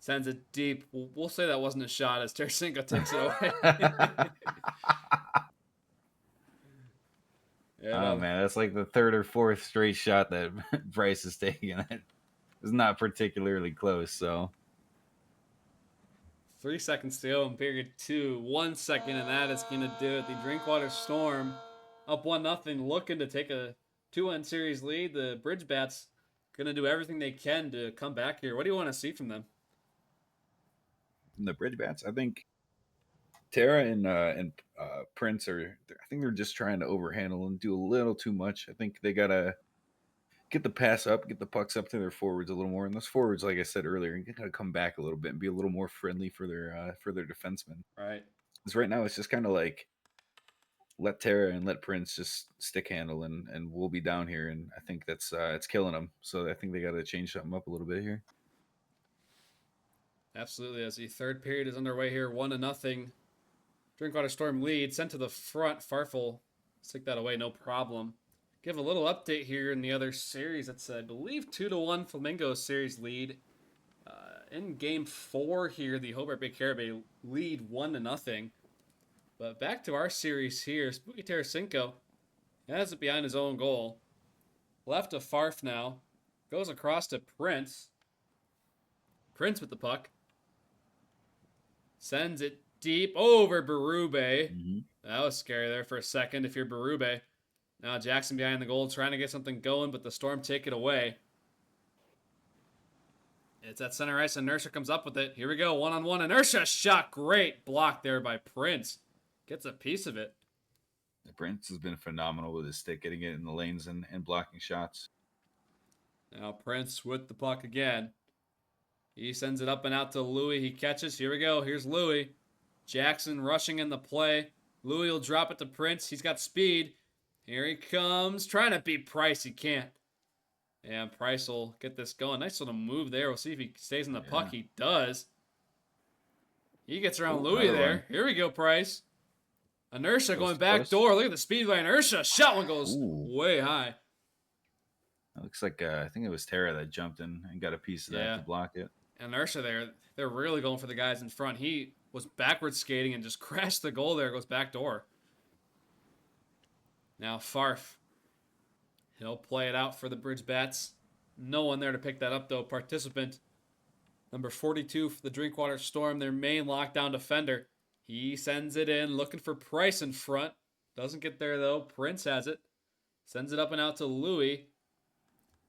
S2: Sends it deep. We'll say that wasn't a shot as Tarasenko takes it away.
S6: Oh, man. That's like the third or fourth straight shot that Bryce is taking. It's not particularly close, so.
S2: 3 seconds to go in period 2. 1 second, and that is going to do it. The Drinkwater Storm up 1-0, looking to take a 2-1 series lead. The Bridge Bats going to do everything they can to come back here. What do you want to see from them?
S6: From the Bridge Bats, I think Tara and Prince are. I think they're just trying to overhandle and do a little too much. I think they gotta get the pass up, get the pucks up to their forwards a little more, and those forwards, like I said earlier, gotta come back a little bit and be a little more friendly for their defensemen.
S2: Right.
S6: Because right now it's just kind of like let Tara and let Prince just stick handle, and we'll be down here, and I think that's it's killing them. So I think they got to change something up a little bit here.
S2: Absolutely. As the third period is underway here, 1-0. Drinkwater Storm lead. Sent to the front. Farfel stick that away, no problem. Give a little update here in the other series. It's, I believe, 2-1 Flamingos series lead. In game 4 here, the Hobart Bay Caribou lead 1-0. But back to our series here. Spooky Tarasenko has it behind his own goal. Left to Farf now. Goes across to Prince. Prince with the puck. Sends it deep over Berube.
S6: Mm-hmm.
S2: That was scary there for a second if you're Berube. Now Jackson behind the goal trying to get something going, but the Storm take it away. It's at center ice. Inertia comes up with it. Here we go. One-on-one. Inertia shot. Great block there by Prince. Gets a piece of it.
S6: Prince has been phenomenal with his stick, getting it in the lanes and blocking shots.
S2: Now Prince with the puck again. He sends it up and out to Louis. He catches. Here we go. Here's Louis. Jackson rushing in the play. Louis will drop it to Prince. He's got speed. Here he comes. Trying to beat Price. He can't. And Price will get this going. Nice little move there. We'll see if he stays in the puck. He does. He gets around Louis there.
S6: One.
S2: Here we go, Price. Inertia going back
S6: close.
S2: door. Look at the speed by Inertia. Shot one goes way high.
S6: It looks like I think it was Tara that jumped in and got a piece of that to block it.
S2: Inertia there. They're really going for the guys in front. He was backwards skating and just crashed the goal there. Goes back door. Now Farf. He'll play it out for the Bridge Bats. No one there to pick that up, though. Participant number 42 for the Drinkwater Storm, their main lockdown defender. He sends it in, looking for Price in front. Doesn't get there, though. Prince has it. Sends it up and out to Louis.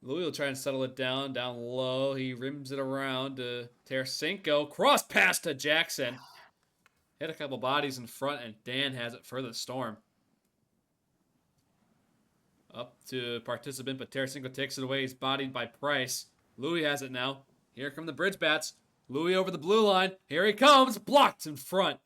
S2: Louis will try and settle it down low. He rims it around to Tarasenko. Cross pass to Jackson. Hit a couple bodies in front, and Dan has it for the Storm. Up to Participant, but Tarasenko takes it away. He's bodied by Price. Louis has it now. Here come the Bridge Bats. Louis over the blue line. Here he comes. Blocked in front.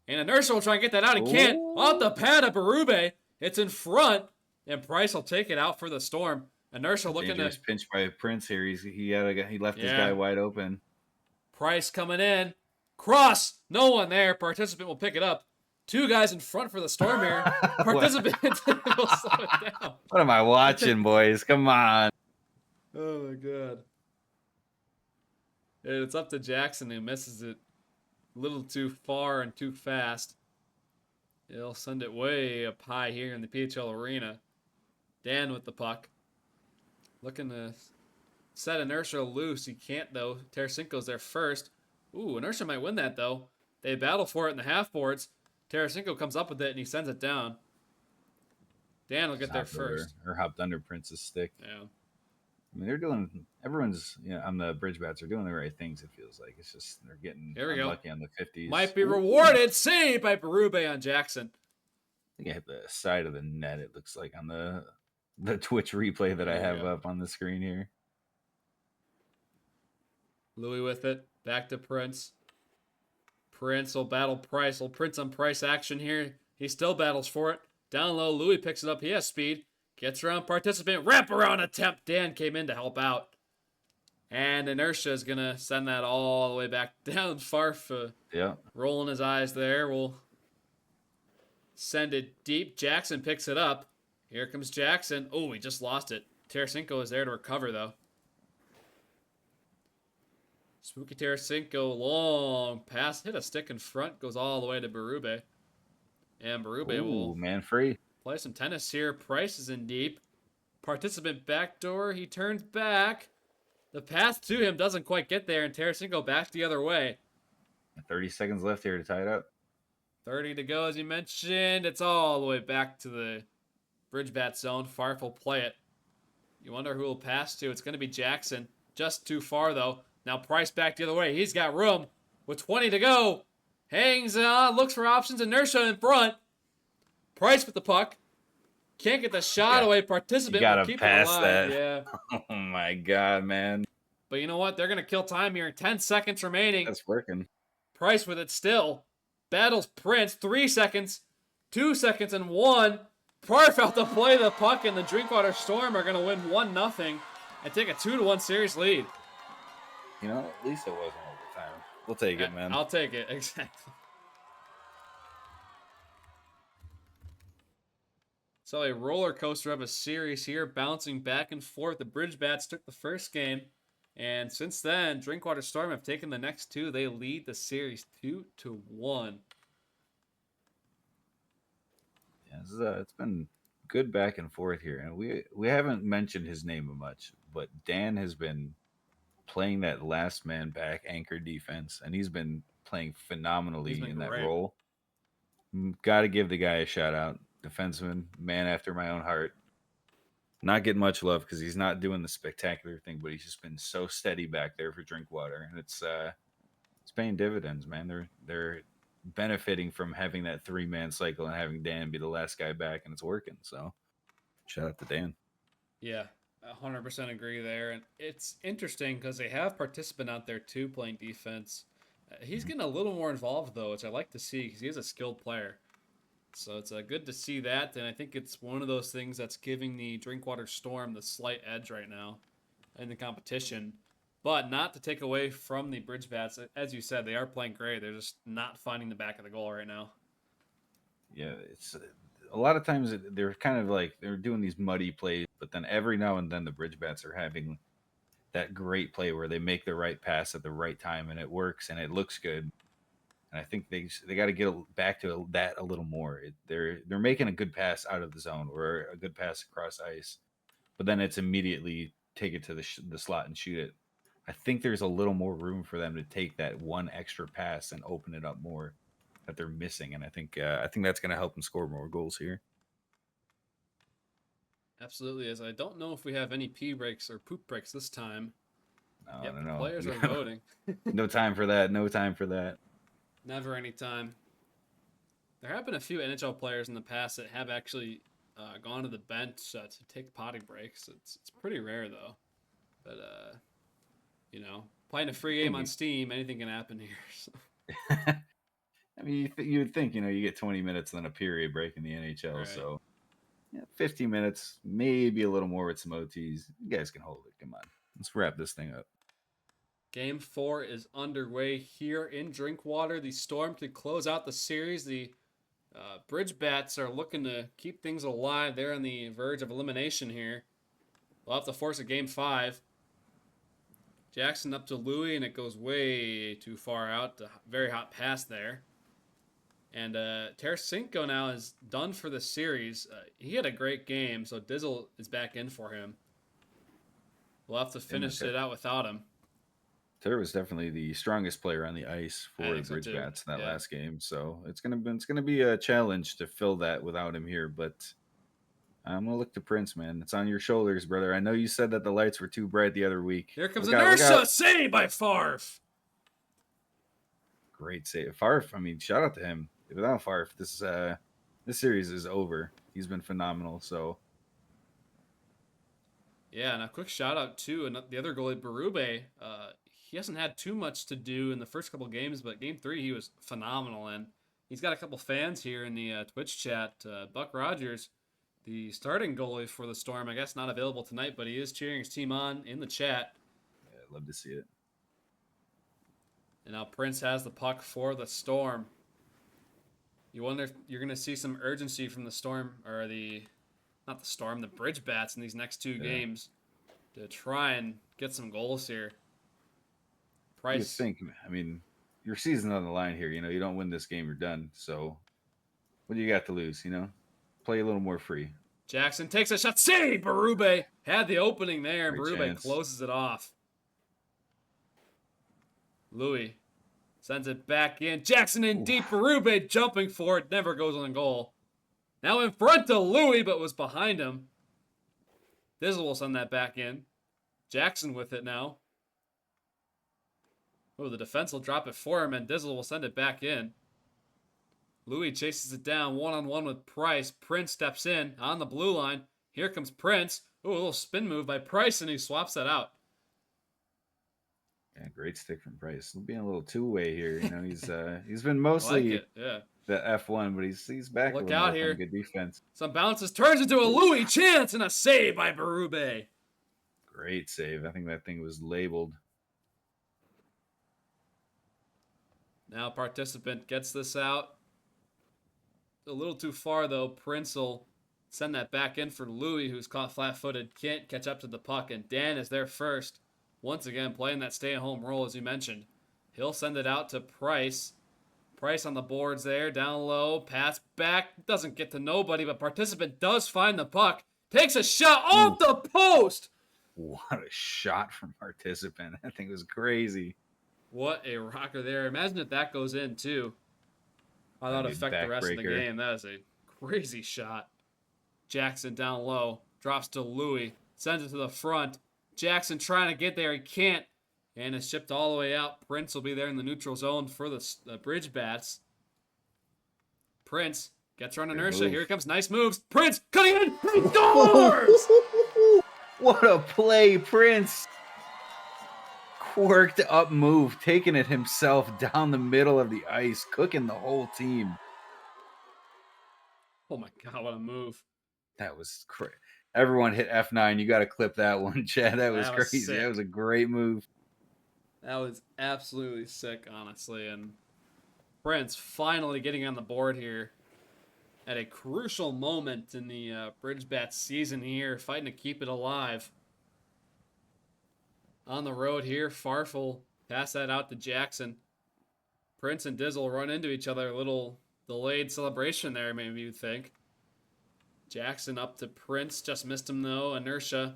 S2: And Inertia will try and get that out. He can't. Off the pad of Berube. It's in front. And Price will take it out for the Storm. Inertia looking
S6: Dangerous
S2: to
S6: pinch by Prince here. He left his
S2: Yeah.
S6: guy wide open.
S2: Price coming in. Cross. No one there. Participant will pick it up. 2 guys in front for the Storm here. Participant will slow it down.
S6: What am I watching, boys? Come on.
S2: Oh my god. And it's up to Jackson, who misses it a little too far and too fast. He'll send it way up high here in the PHL arena. Dan with the puck. Looking to set Inertia loose. He can't, though. Tarasenko's there first. Ooh, Inertia might win that, though. They battle for it in the half boards. Tarasenko comes up with it, and he sends it down. Dan will get there first.
S6: Or hopped under Prince's stick.
S2: Yeah.
S6: I mean, everyone's on the bridge bats are doing the right things, it feels like. It's just they're getting
S2: Here we go.
S6: unlucky on the 50s.
S2: Might be rewarded. Save by Berube on Jackson.
S6: I think I hit the side of the net, it looks like, on the Twitch replay that I have up on the screen here.
S2: Louis with it. Back to Prince. Prince will battle Price. Will Prince on Price action here. He still battles for it. Down low, Louis picks it up. He has speed. Gets around Participant. Wraparound attempt. Dan came in to help out. And Inertia is going to send that all the way back down. Farf rolling his eyes there. Will send it deep. Jackson picks it up. Here comes Jackson. Oh, he just lost it. Tarasenko is there to recover, though. Spooky Tarasenko, long pass. Hit a stick in front. Goes all the way to Berube. And Berube will
S6: man free.
S2: Play some tennis here. Price is in deep. Participant backdoor. He turns back. The pass to him doesn't quite get there, and Tarasenko back the other way.
S6: 30 seconds left here to tie it up.
S2: 30 to go, as you mentioned. It's all the way back to the bridge bat zone. Farf will play it. You wonder who will pass to. It's going to be Jackson. Just too far, though. Now Price back the other way. He's got room with 20 to go. Hangs on, looks for options. Inertia in front. Price with the puck. Can't get the shot away. Participant
S6: you gotta
S2: will keep
S6: pass
S2: it alive.
S6: that.
S2: Yeah.
S6: Oh my god, man.
S2: But you know what? They're going to kill time here. 10 seconds remaining.
S6: That's working.
S2: Price with it still. Battles Prince. 3 seconds. 2 seconds and 1. Parf out to play the puck, and the Drinkwater Storm are going to win 1-0 and take a 2-1 series lead.
S6: You know, at least it wasn't overtime. We'll take it, man.
S2: I'll take it. Exactly. So a roller coaster of a series here, bouncing back and forth. The Bridge Bats took the first game, and since then, Drinkwater Storm have taken the next 2. They lead the series 2-1.
S6: Yeah, it's been good back and forth here, and we haven't mentioned his name much, but Dan has been playing that last man back anchor defense, and he's been playing phenomenally in that role. Got to give the guy a shout out. Defenseman, man after my own heart. Not getting much love because he's not doing the spectacular thing, but he's just been so steady back there for Drinkwater, and it's paying dividends, man. They're benefiting from having that 3-man cycle and having Dan be the last guy back, and it's working. So, shout out to Dan.
S2: Yeah, 100% agree there, and it's interesting because they have Participant out there too playing defense. He's getting a little more involved though, which I like to see because he is a skilled player. So it's good to see that, and I think it's one of those things that's giving the Drinkwater Storm the slight edge right now in the competition. But not to take away from the Bridge Bats. As you said, they are playing great. They're just not finding the back of the goal right now.
S6: Yeah, it's a lot of times they're kind of like they're doing these muddy plays, but then every now and then the Bridge Bats are having that great play where they make the right pass at the right time, and it works, and it looks good. And I think they got to get back to that a little more. They're making a good pass out of the zone or a good pass across ice, but then it's immediately take it to the slot and shoot it. I think there's a little more room for them to take that one extra pass and open it up more that they're missing, and I think that's going to help them score more goals here.
S2: Absolutely, as I don't know if we have any pee breaks or poop breaks this time.
S6: No.
S2: Players are voting.
S6: No time for that. No time for that.
S2: Never any time. There have been a few NHL players in the past that have actually gone to the bench to take potty breaks. It's pretty rare though. But playing a free game on Steam, anything can happen here. So.
S6: I mean, you would think you get 20 minutes then a period break in the NHL.
S2: Right.
S6: So Yeah, 15 minutes, maybe a little more with some OTs. You guys can hold it. Come on. Let's wrap this thing up.
S2: Game 4 is underway here in Drinkwater. The Storm could close out the series. The Bridge Bats are looking to keep things alive. They're on the verge of elimination here. We'll have to force a Game 5. Jackson up to Louis, and it goes way too far out. Very hot pass there. And Tarasenko now is done for the series. He had a great game, so Dizzle is back in for him. We'll have to finish it out without him.
S6: Ter was definitely the strongest player on the ice for the Bridge
S2: so
S6: Bats in that last game, so it's gonna be a challenge to fill that without him here. But I'm gonna look to Prince, man. It's on your shoulders, brother. I know you said that the lights were too bright the other week.
S2: Here comes inertia, save by Favre.
S6: Great save, Favre. I mean, shout out to him. Without Favre, this series is over. He's been phenomenal. So.
S2: Yeah, and a quick shout out too, and the other goalie, Berube. He hasn't had too much to do in the first couple games, but Game 3 he was phenomenal, and he's got a couple fans here in the Twitch chat. Buck Rogers, the starting goalie for the Storm, I guess not available tonight, but he is cheering his team on in the chat.
S6: Yeah, I'd love to see it.
S2: And now Prince has the puck for the Storm. You wonder if you're going to see some urgency from the Storm, or not the Storm, the Bridge Bats in these next two games to try and get some goals here. Price.
S6: You think, I mean, your season's on the line here. You know, you don't win this game, you're done. So, what do you got to lose? You know, play a little more free.
S2: Jackson takes a shot. Save! Berube had the opening there, and
S6: Great
S2: Berube
S6: chance.
S2: closes it off. Louis sends it back in. Jackson in deep. Berube jumping for it. Never goes on goal. Now in front of Louis, but was behind him. Dizzle will send that back in. Jackson with it now. Oh, the defense will drop it for him, and Dizzle will send it back in. Louis chases it down one-on-one with Price. Prince steps in on the blue line. Here comes Prince. Oh, a little spin move by Price, and he swaps that out.
S6: Yeah, great stick from Price. Being a little two-way here. You know, he's been mostly the F1, but he's back.
S2: Look out here.
S6: Good defense.
S2: Some bounces, turns into a Louis chance, and a save by Berube.
S6: Great save. I think that thing was labeled.
S2: Now participant gets this out. A little too far, though. Prince will send that back in for Louis, who's caught flat-footed. Can't catch up to the puck, and Dan is there first. Once again, playing that stay-at-home role, as you mentioned. He'll send it out to Price. Price on the boards there, down low. Pass back. Doesn't get to nobody, but participant does find the puck. Takes a shot off the post.
S6: What a shot from participant. That thing was crazy.
S2: What a rocker there. Imagine if that goes in, too. How that would affect the rest of the game. That is a crazy shot. Jackson down low. Drops to Louis. Sends it to the front. Jackson trying to get there. He can't. And it's shipped all the way out. Prince will be there in the neutral zone for the Bridge Bats. Prince gets around inertia. Here he comes. Nice moves. Prince cutting in. He scores!
S6: What a play, Prince. Worked up move, taking it himself down the middle of the ice, cooking the whole team.
S2: Oh my God, what a move.
S6: That was crazy. Everyone hit F9. You got to clip that one, Chad. That was crazy.
S2: Sick.
S6: That was a great move.
S2: That was absolutely sick, honestly. And Prince finally getting on the board here at a crucial moment in the Bridge Bats season here, fighting to keep it alive. On the road here, Farfel pass that out to Jackson. Prince and Dizzle run into each other. A little delayed celebration there, maybe you'd think. Jackson up to Prince. Just missed him, though. Inertia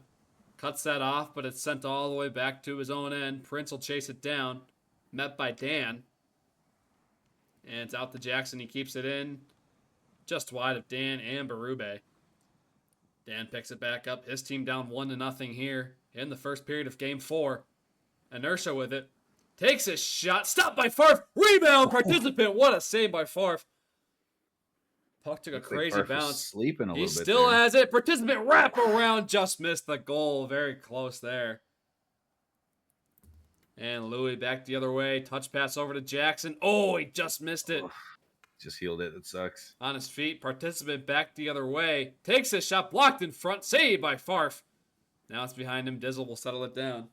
S2: cuts that off, but it's sent all the way back to his own end. Prince will chase it down. Met by Dan. And it's out to Jackson. He keeps it in. Just wide of Dan and Berube. Dan picks it back up. His team down 1-0 here in the first period of Game 4. Inertia with it. Takes a shot. Stopped by Farf. Rebound participant. What a save by Farf. Puck took a crazy bounce.
S6: Sleeping a little bit.
S2: He still has it. Participant wrap around. Just missed the goal. Very close there. And Louis back the other way. Touch pass over to Jackson. Oh, he just missed it.
S6: just healed it. It sucks.
S2: On his feet, participant back the other way. Takes his shot, blocked in front, saved by Farf. Now it's behind him. Dizzle will settle it down.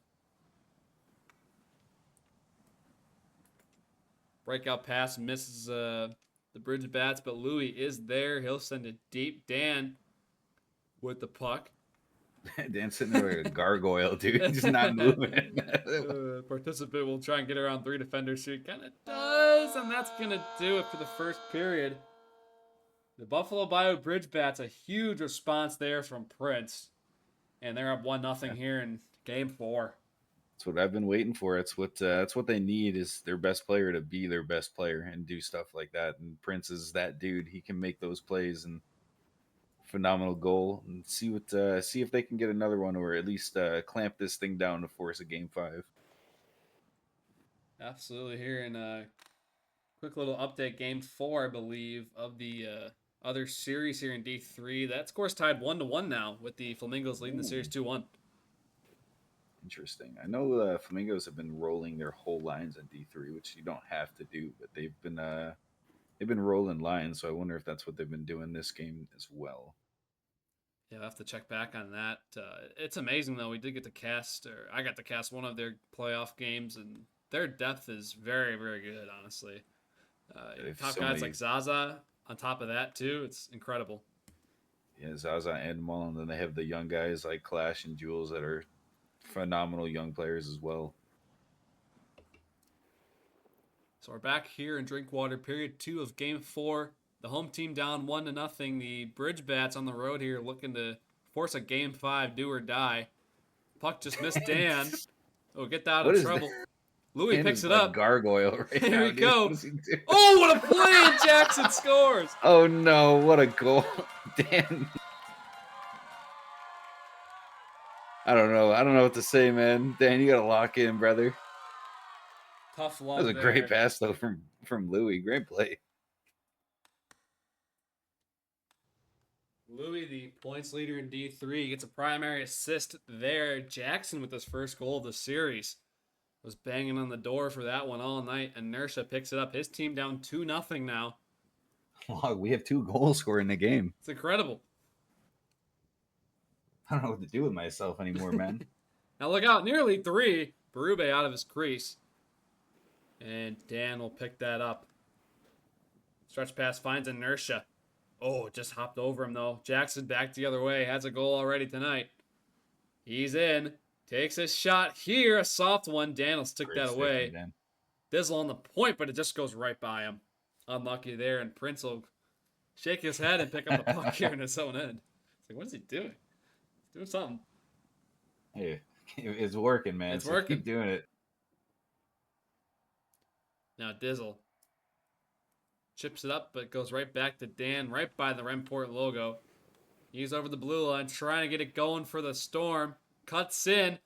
S2: Breakout pass misses the bridge bats, but Louis is there. He'll send it deep. Dan with the puck.
S6: Dan's sitting there like a gargoyle, dude. He's just not moving.
S2: Participant will try and get around 3 defenders here. Kind of does, and that's going to do it for the first period. The Buffalo Bio Bridge Bats, a huge response there from Prince. And they're up 1-0 here in game 4.
S6: That's what I've been waiting for. That's what they need, is their best player to be their best player and do stuff like that. And Prince is that dude. He can make those plays, and phenomenal goal. And see if they can get another one, or at least clamp this thing down to force a game 5.
S2: Absolutely. Here in a quick little update, game 4, I believe, of the other series here in D3. That score's tied 1-1 now, with the Flamingos leading the series 2-1.
S6: Interesting. I know Flamingos have been rolling their whole lines in D3, which you don't have to do, but they've been rolling lines. So I wonder if that's what they've been doing this game as well.
S2: Yeah, I'll have to check back on that. It's amazing, though. We did get to cast, or I got to cast one of their playoff games, and their depth is very, very good, honestly. Top guys like Zaza on top of that, too. It's incredible.
S6: Yeah, Zaza and Mullen. And then they have the young guys like Clash and Jules that are phenomenal young players as well.
S2: So we're back here in Drinkwater, period 2 of game 4. The home team down 1-0. The Bridge Bats on the road here looking to force a game 5, do or die. Puck just missed Dan. Oh, get that out of trouble. Louis picks it up.
S6: Gargoyle right
S2: Here
S6: now,
S2: we
S6: dude.
S2: go. Oh, what a play! And Jackson scores.
S6: Oh no, what a goal. Dan. I don't know what to say, man. Dan, you gotta lock in, brother.
S2: Tough love.
S6: That was a great pass though from Louis. Great play.
S2: Louis, the points leader in D3, gets a primary assist there. Jackson with his first goal of the series was banging on the door for that one all night. Inertia picks it up. His team down 2-0 now.
S6: Wow, we have 2 goals scored in the game.
S2: It's incredible.
S6: I don't know what to do with myself anymore, man.
S2: Now look out, nearly 3. Berube out of his crease. And Dan will pick that up. Stretch pass finds Inertia. Oh, just hopped over him, though. Jackson back the other way. Has a goal already tonight. He's in. Takes his shot here. A soft one. Dan will stick that away. Dizzle on the point, but it just goes right by him. Unlucky there, and Prince will shake his head and pick up the puck here in his own end. It's like, what is he doing? He's doing something.
S6: Hey, it's working, man.
S2: It's working.
S6: Keep doing it.
S2: Now Dizzle chips it up, but goes right back to Dan, right by the Remport logo. He's over the blue line, trying to get it going for the Storm. Cuts in.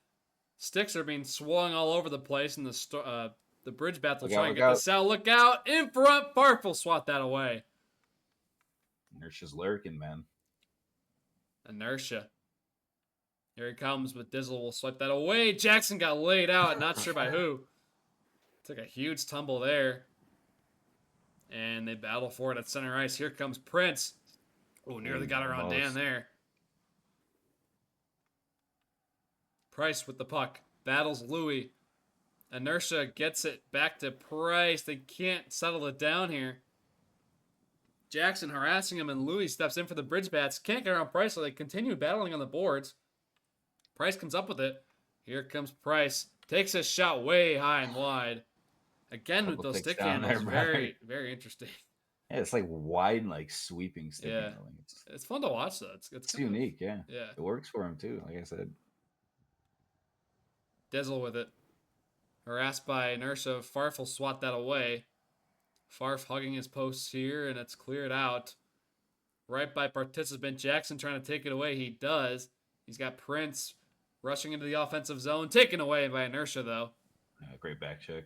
S2: Sticks are being swung all over the place, and the Bridge Bats will try and get this out. Look out! In front! Park will swat that away.
S6: Inertia's lurking, man.
S2: Inertia. Here he comes, but Dizzle will swipe that away. Jackson got laid out, not sure by who. Took a huge tumble there. And they battle for it at center ice. Here comes Prince. Oh, nearly got her on Dan there. Price with the puck. Battles Louis. Inertia gets it back to Price. They can't settle it down here. Jackson harassing him, and Louis steps in for the Bridge Bats. Can't get around Price, so they continue battling on the boards. Price comes up with it. Here comes Price. Takes a shot way high and wide. Again, with those stick handles, very, very interesting.
S6: Yeah, it's like wide, like sweeping stick handling.
S2: It's fun to watch, though. It's
S6: unique, yeah.
S2: Yeah.
S6: It works for him, too, like I said.
S2: Dizzle with it. Harassed by Inertia. Farf will swat that away. Farf hugging his posts here, and it's cleared out. Right by participant. Jackson trying to take it away. He does. He's got Prince rushing into the offensive zone. Taken away by Inertia, though.
S6: Great back check.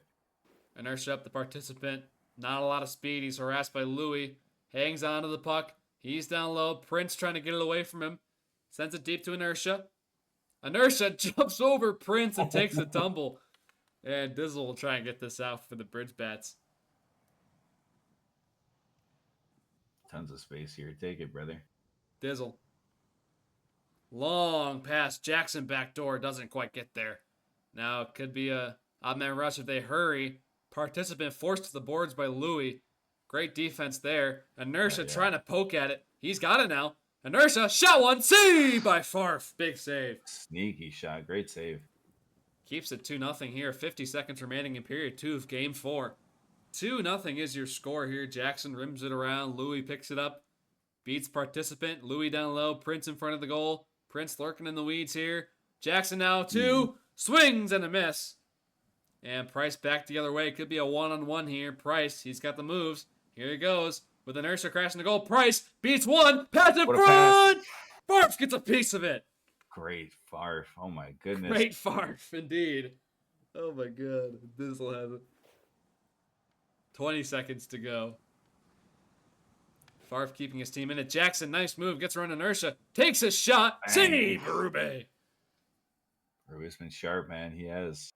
S2: Inertia up the participant. Not a lot of speed. He's harassed by Louis. Hangs onto the puck. He's down low. Prince trying to get it away from him. Sends it deep to Inertia. Inertia jumps over Prince and takes a tumble. And Dizzle will try and get this out for the Bridge Bats.
S6: Tons of space here. Take it, brother.
S2: Dizzle. Long pass. Jackson backdoor. Doesn't quite get there. Now it could be a odd man rush if they hurry. Participant forced to the boards by Louis. Great defense there. Inertia trying to poke at it. He's got it now. Inertia. Shot one. See by Farf. Big save.
S6: Sneaky shot. Great save.
S2: Keeps it 2-0 here. 50 seconds remaining in period 2 of game 4. 2-0 is your score here. Jackson rims it around. Louis picks it up. Beats participant. Louis down low. Prince in front of the goal. Prince lurking in the weeds here. Jackson now 2. Swings and a miss. And Price back the other way. Could be a one-on-one here. Price, he's got the moves. Here he goes. With inertia crashing the goal. Price beats one. Pass in front. Farf gets a piece of it.
S6: Great Farf. Oh my goodness.
S2: Great Farf, indeed. Oh my god. This'll have it. 20 seconds to go. Farf keeping his team in it. Jackson, nice move. Gets around inertia. Takes a shot. Save, Berube.
S6: Berube's been sharp, man. He has.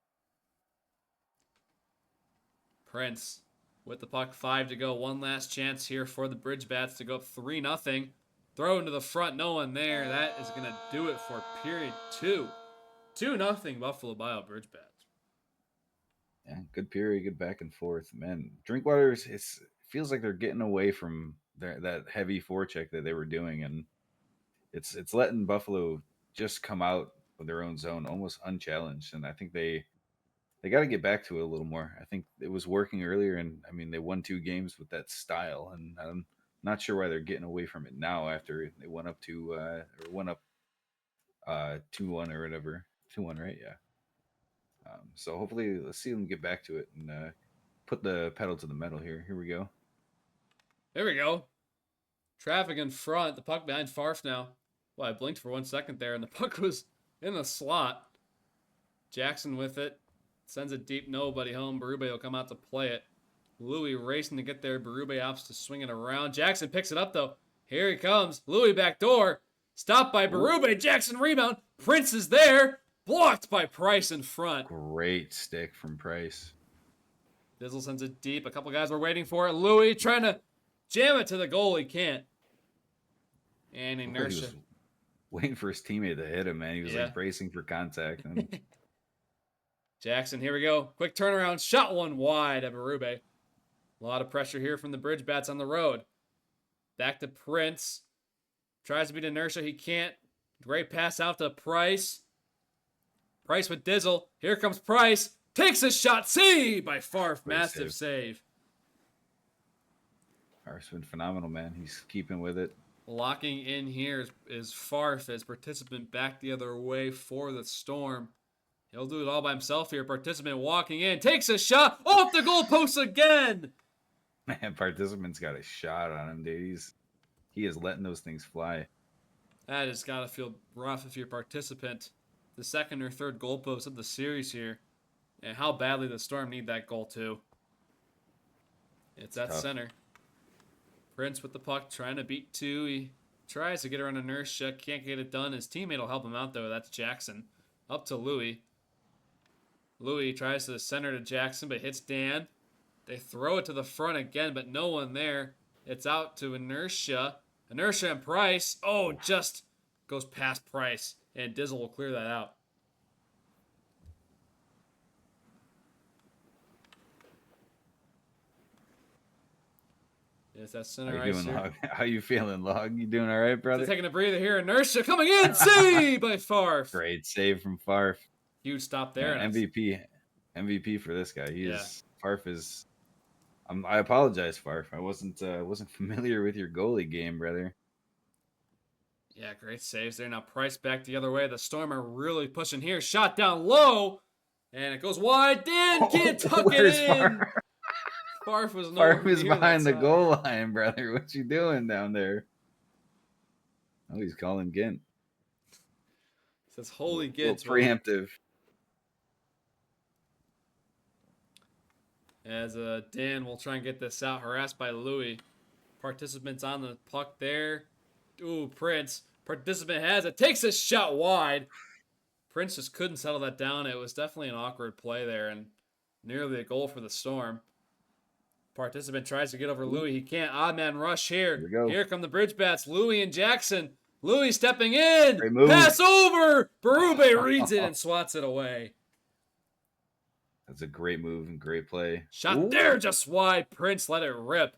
S2: Prince with the puck. 5 to go. One last chance here for the Bridge Bats to go up 3-0. Throw into the front. No one there. That is going to do it for period 2. 2-0 Buffalo Bio Bridge Bats.
S6: Yeah, good period, good back and forth. Man, Drinkwater's, it feels like they're getting away from that heavy forecheck that they were doing, and it's letting Buffalo just come out of their own zone almost unchallenged. And I think they got to get back to it a little more. I think it was working earlier, and I mean they won 2 games with that style, and I'm not sure why they're getting away from it now after they went up 2-1 or whatever. 2-1, right? Yeah. So hopefully, let's see them get back to it and put the pedal to the metal here. Here we go.
S2: There we go. Traffic in front. The puck behind Farf now. Well, I blinked for 1 second there, and the puck was in the slot. Jackson with it. Sends it deep. Nobody home. Berube will come out to play it. Louis racing to get there. Berube opts to swing it around. Jackson picks it up, though. Here he comes. Louis back door. Stopped by Berube. Jackson rebound. Prince is there. Blocked by Price in front.
S6: Great stick from Price.
S2: Dizzle sends it deep. A couple guys were waiting for it. Louis trying to jam it to the goal. He can't. And inertia.
S6: He was waiting for his teammate to hit him, man. He was like bracing for contact. And
S2: Jackson, here we go. Quick turnaround. Shot one wide at Berube. A lot of pressure here from the Bridge Bats on the road. Back to Prince. Tries to beat inertia. He can't. Great pass out to Price. Price with Dizzle. Here comes Price. Takes a shot. See by Farf. Massive save.
S6: Farf's been phenomenal, man. He's keeping with it.
S2: Locking in here is Farf as participant back the other way for the Storm. He'll do it all by himself here. Participant walking in. Takes a shot. Off the goalpost again.
S6: Man, participant's got a shot on him, dude. He is letting those things fly.
S2: That has got to feel rough if you're participant. The second or third goalpost of the series here. And how badly the Storm need that goal, too. It's at center. Prince with the puck, trying to beat 2. He tries to get around inertia. Can't get it done. His teammate will help him out, though. That's Jackson. Up to Louis. Louis tries to center to Jackson, but hits Dan. They throw it to the front again, but no one there. It's out to inertia. Inertia and Price. Oh, just goes past Price. And Dizzle will clear that out. Yes, that's center
S6: How you
S2: ice
S6: doing,
S2: here.
S6: Log? How you feeling, Log? You doing all right, brother?
S2: Taking a breather here. Inertia coming in. Save by Farf.
S6: Great save from Farf.
S2: Huge stop there.
S6: Man, MVP for this guy. Farf is. I apologize, Farf. I wasn't familiar with your goalie game, brother.
S2: Yeah, great saves there. Now Price back the other way. The Storm are really pushing here. Shot down low. And it goes wide. Dan can't tuck it in. Farf was
S6: behind the goal line, brother. What you doing down there? Oh, he's calling Gint.
S2: Says holy Gint.
S6: Preemptive.
S2: As Dan will try and get this out. Harassed by Louis. Participants on the puck there. Ooh, Prince. Participant has it. Takes a shot wide. Prince just couldn't settle that down. It was definitely an awkward play there and nearly a goal for the Storm. Participant tries to get over Louis. He can't. Odd man rush here.
S6: Here we go.
S2: Here come the bridge bats. Louis and Jackson. Louis stepping in.
S6: Great move.
S2: Pass over. Berube reads it and swats it away.
S6: That's a great move and great play.
S2: Shot
S6: Ooh.
S2: there just wide. Prince let it rip.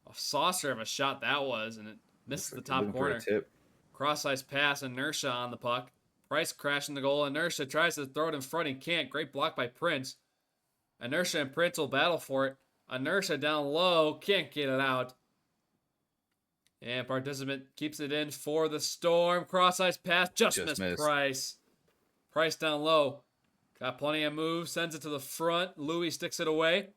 S2: A saucer of a shot that was, and it misses the
S6: Looks like
S2: top
S6: they're looking for a
S2: corner.
S6: tip.
S2: Cross-ice pass. Inertia on the puck. Price crashing the goal. Inertia tries to throw it in front. He can't. Great block by Prince. Inertia and Prince will battle for it. Inertia down low. Can't get it out. And participant keeps it in for the Storm. Cross-ice pass. Just missed Price. Price down low. Got plenty of moves. Sends it to the front. Louis sticks it away.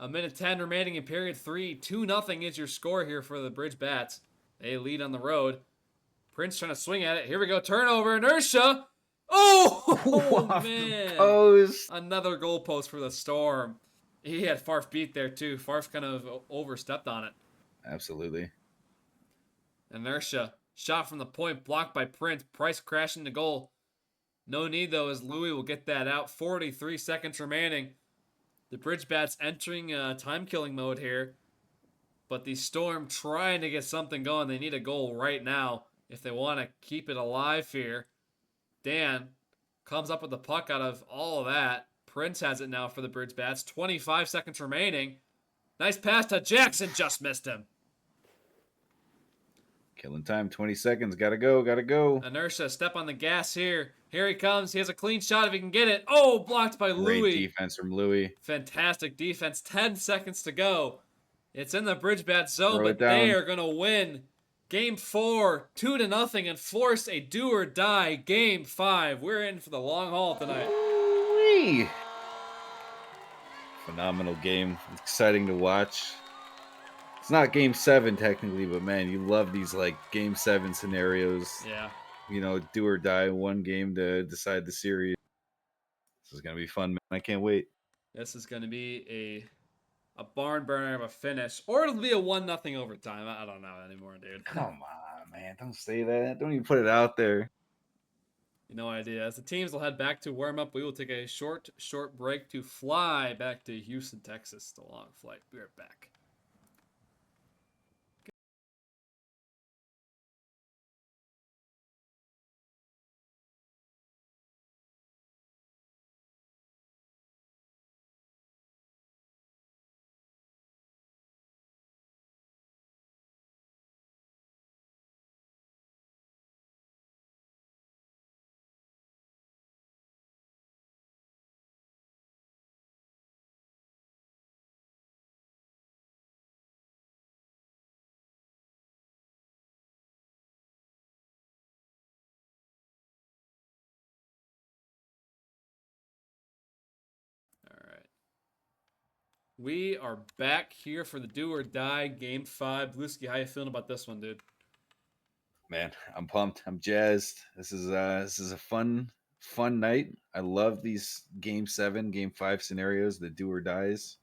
S2: 1:10 remaining in period 3. 2-0 is your score here for the Bridge Bats. They lead on the road. Prince trying to swing at it. Here we go. Turnover. Inertia. Oh, man.
S6: Post.
S2: Another goal post for the Storm. He had Farf beat there, too. Farf kind of overstepped on it.
S6: Absolutely.
S2: Inertia. Shot from the point. Blocked by Prince. Price crashing the goal. No need, though, as Louis will get that out. 43 seconds remaining. The Bridge Bats entering time-killing mode here. But the Storm trying to get something going. They need a goal right now if they want to keep it alive here. Dan comes up with the puck out of all of that. Prince has it now for the Bridge Bats. 25 seconds remaining. Nice pass to Jackson. Just missed him.
S6: Killing time. 20 seconds. Gotta go. Gotta go.
S2: Inertia, step on the gas here. Here he comes. He has a clean shot if he can get it. Oh, blocked by Louis.
S6: Great defense from Louis.
S2: Fantastic defense. 10 seconds to go. It's in the Bridge Bats zone,
S6: Throw
S2: but
S6: it down.
S2: they are going to win. Game 4, 2-0, and force a do-or-die Game 5. We're in for the long haul tonight.
S6: Wee. Phenomenal game. It's exciting to watch. It's not Game 7 technically, but man, you love these like Game 7 scenarios.
S2: Yeah.
S6: You know, do or die, one game to decide the series. This is gonna be fun, man. I can't wait.
S2: This is going to be a barn burner of a finish, or it'll be a 1-0 overtime. I don't know anymore, dude.
S6: Come on, man. Don't say that. Don't even put it out there.
S2: No idea. As the teams will head back to warm up, we will take a short break to fly back to Houston, Texas. It's a long flight. Be right back. We are back here for the do or die Game 5. Bluesky, how you feeling about this one, dude?
S6: Man, I'm pumped. I'm jazzed. This is a fun night. I love these Game 7, Game 5 scenarios, the do or dies.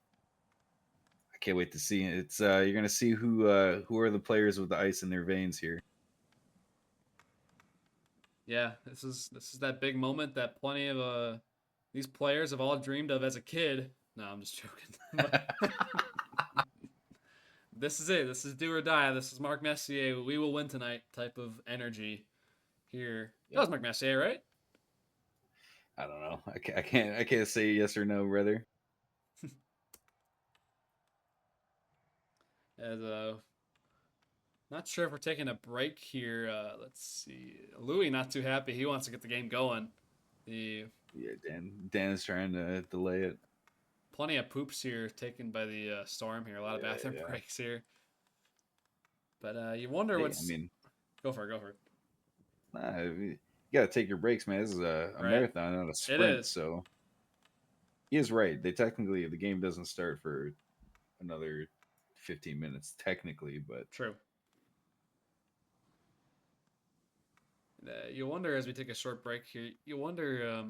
S6: I can't wait to see it. It's you're gonna see who are the players with the ice in their veins here.
S2: Yeah, this is that big moment that plenty of these players have all dreamed of as a kid. No, I'm just joking. This is it. This is do or die. This is Mark Messier. We will win tonight type of energy here. That was Mark Messier, right?
S6: I don't know. I can't say yes or no, brother.
S2: As not sure if we're taking a break here. Let's see. Louis not too happy. He wants to get the game going.
S6: Yeah, Dan is trying to delay it.
S2: Plenty of poops here taken by the Storm here. A lot of bathroom breaks here. But you wonder what's.
S6: I mean,
S2: go for it.
S6: Nah, you gotta take your breaks, man. This is a
S2: Right.
S6: marathon, not a sprint.
S2: It is.
S6: So he is right. They technically the game doesn't start for another 15 minutes, technically, but
S2: True. You wonder as we take a short break here. You wonder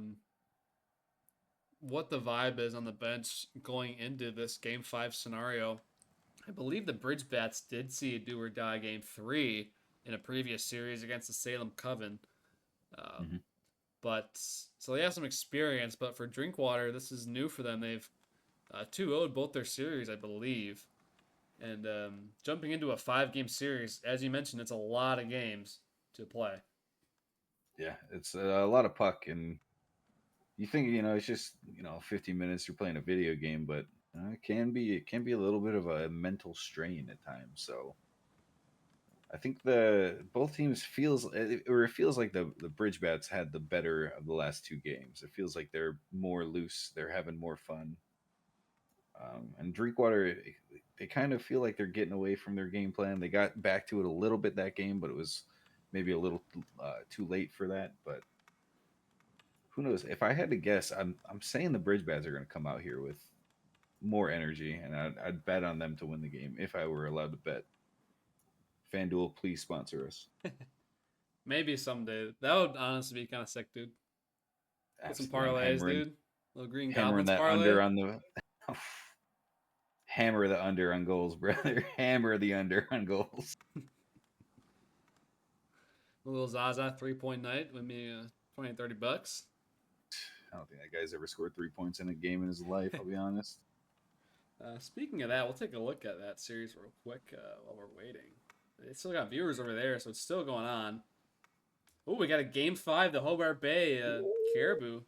S2: what the vibe is on the bench going into this Game 5 scenario. I believe the Bridge Bats did see a do or die Game 3 in a previous series against the Salem Coven. But so they have some experience, but for Drinkwater, this is new for them. They've 2-0 both their series, I believe. And jumping into a 5-game series, as you mentioned, it's a lot of games to play.
S6: Yeah, it's a lot of puck, and you think it's just 50 minutes you're playing a video game, but it can be a little bit of a mental strain at times. So I think the both teams it feels like the Bridge Bats had the better of the last 2 games. It feels like they're more loose, they're having more fun. And Drinkwater, they kind of feel like they're getting away from their game plan. They got back to it a little bit that game, but it was maybe a little too late for that. But who knows? If I had to guess, I'm saying the Bridge Bats are going to come out here with more energy, and I'd bet on them to win the game if I were allowed to bet. FanDuel, please sponsor us.
S2: Maybe someday. That would honestly be kind of sick, dude. Put some parlays, dude. Little Green
S6: Hammering
S2: Goblins
S6: that
S2: parlay.
S6: under on the hammer the under on goals, brother. Hammer the under on goals.
S2: A little Zaza 3-point night with me, $20, $30.
S6: I don't think that guy's ever scored 3 points in a game in his life. I'll be honest.
S2: Speaking of that, we'll take a look at that series real quick while we're waiting. They still got viewers over there, so it's still going on. Oh, we got a Game 5. The Hobart Bay Caribou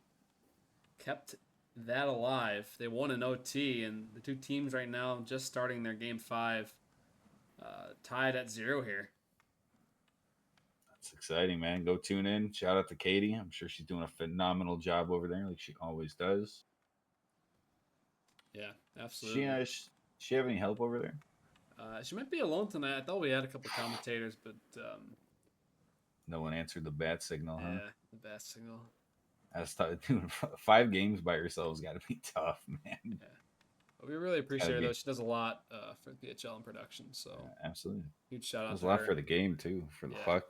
S2: kept that alive. They won an OT, and the two teams right now just starting their Game 5 tied at 0 here.
S6: That's exciting, man. Go tune in. Shout out to Katie. I'm sure she's doing a phenomenal job over there, like she always does.
S2: Yeah, absolutely.
S6: She have any help over there?
S2: She might be alone tonight. I thought we had a couple commentators, but
S6: No one answered the bat signal, huh?
S2: yeah, the bat signal.
S6: That's tough. Doing 5 games by yourselves got to be tough, man.
S2: Yeah, but we really appreciate her
S6: be-
S2: though. She does a lot for PHL and production. So
S6: Absolutely.
S2: huge shout out.
S6: There's
S2: to
S6: a lot
S2: her.
S6: for the game too, for the
S2: Yeah.
S6: puck.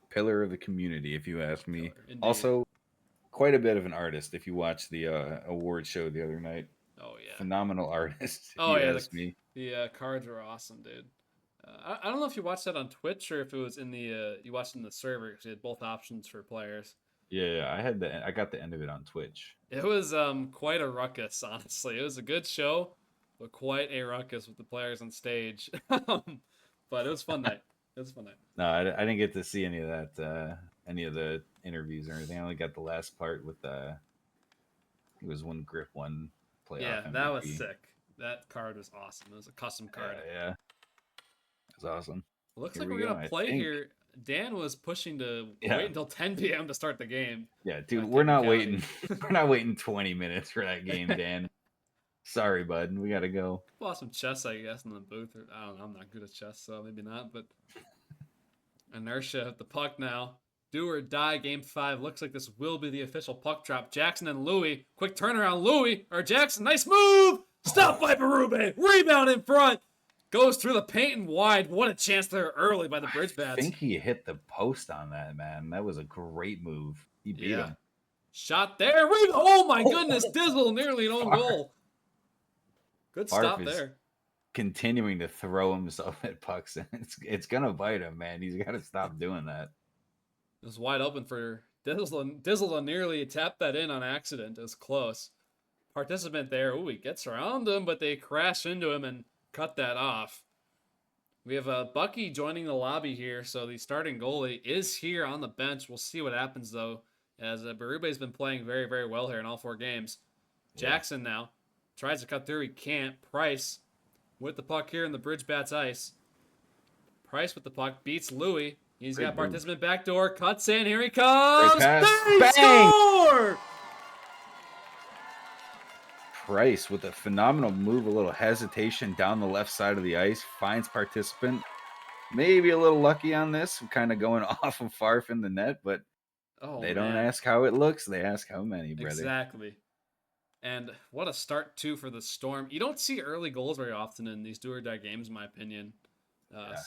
S6: Pillar of the community, if you ask me.
S2: Pillar, indeed.
S6: Also, quite a bit of an artist. If you watched the award show the other night,
S2: Oh yeah.
S6: phenomenal artist. If
S2: Oh
S6: you
S2: yeah,
S6: ask me.
S2: the cards were awesome, dude. I don't know if you watched that on Twitch or if it was in the you watched it in the server because you had both options for players.
S6: Yeah, I got the end of it on Twitch.
S2: It was quite a ruckus, honestly. It was a good show, but quite a ruckus with the players on stage. But it was fun night. It was a fun night.
S6: No, I didn't get to see any of that, any of the interviews or anything. I only got the last part with it was when Grip won playoff.
S2: Yeah,
S6: MVP.
S2: that was sick. That card was awesome. It was a custom card.
S6: Yeah. It was awesome.
S2: Looks
S6: Here
S2: like
S6: we
S2: we're
S6: go,
S2: gonna
S6: I
S2: play
S6: think.
S2: here. Dan was pushing to
S6: Yeah.
S2: wait until 10 p.m. to start the game.
S6: Yeah, dude,
S2: By
S6: we're not
S2: technicality.
S6: waiting. We're not waiting 20 minutes for that game, Dan. Sorry, bud. We gotta go.
S2: Bought some chess, I guess, in the booth. Or, I don't know. I'm not good at chess, so maybe not. But inertia at the puck now. Do or die. Game 5. Looks like this will be the official puck drop. Jackson and Louis. Quick turnaround. Louis or Jackson. Nice move. Stop by Berube. Rebound in front. Goes through the paint and wide. What a chance there early by the Bridge
S6: I
S2: Bats.
S6: think he hit the post on that, man. That was a great move. He beat him.
S2: Shot there. Oh my goodness. Dizzle nearly an own goal. Good
S6: Farf
S2: stop
S6: is
S2: there.
S6: Continuing to throw himself at pucks, and it's gonna bite him, man. He's got to stop doing that.
S2: It was wide open for Dizzle. Dizzle nearly tapped that in on accident. It was close. Participant there. Ooh, he gets around him, but they crash into him and cut that off. We have Bucky joining the lobby here, so the starting goalie is here on the bench. We'll see what happens, though, as Berube's been playing very, very well here in all 4 games. Jackson now tries to cut through. He can't. Price with the puck here in the Bridge Bats ice. Price with the puck beats Louis. He's
S6: Great
S2: got
S6: move.
S2: participant backdoor. Cuts in. Here he comes.
S6: Great pass.
S2: They
S6: Bang!
S2: score!
S6: Price with a phenomenal move, a little hesitation down the left side of the ice, finds participant. Maybe a little lucky on this, kind of going off of Farf in the net, but
S2: Oh,
S6: they don't
S2: man.
S6: ask how it looks, they ask how many, brother.
S2: Exactly. And what a start, too, for the Storm. You don't see early goals very often in these do-or-die games, in my opinion.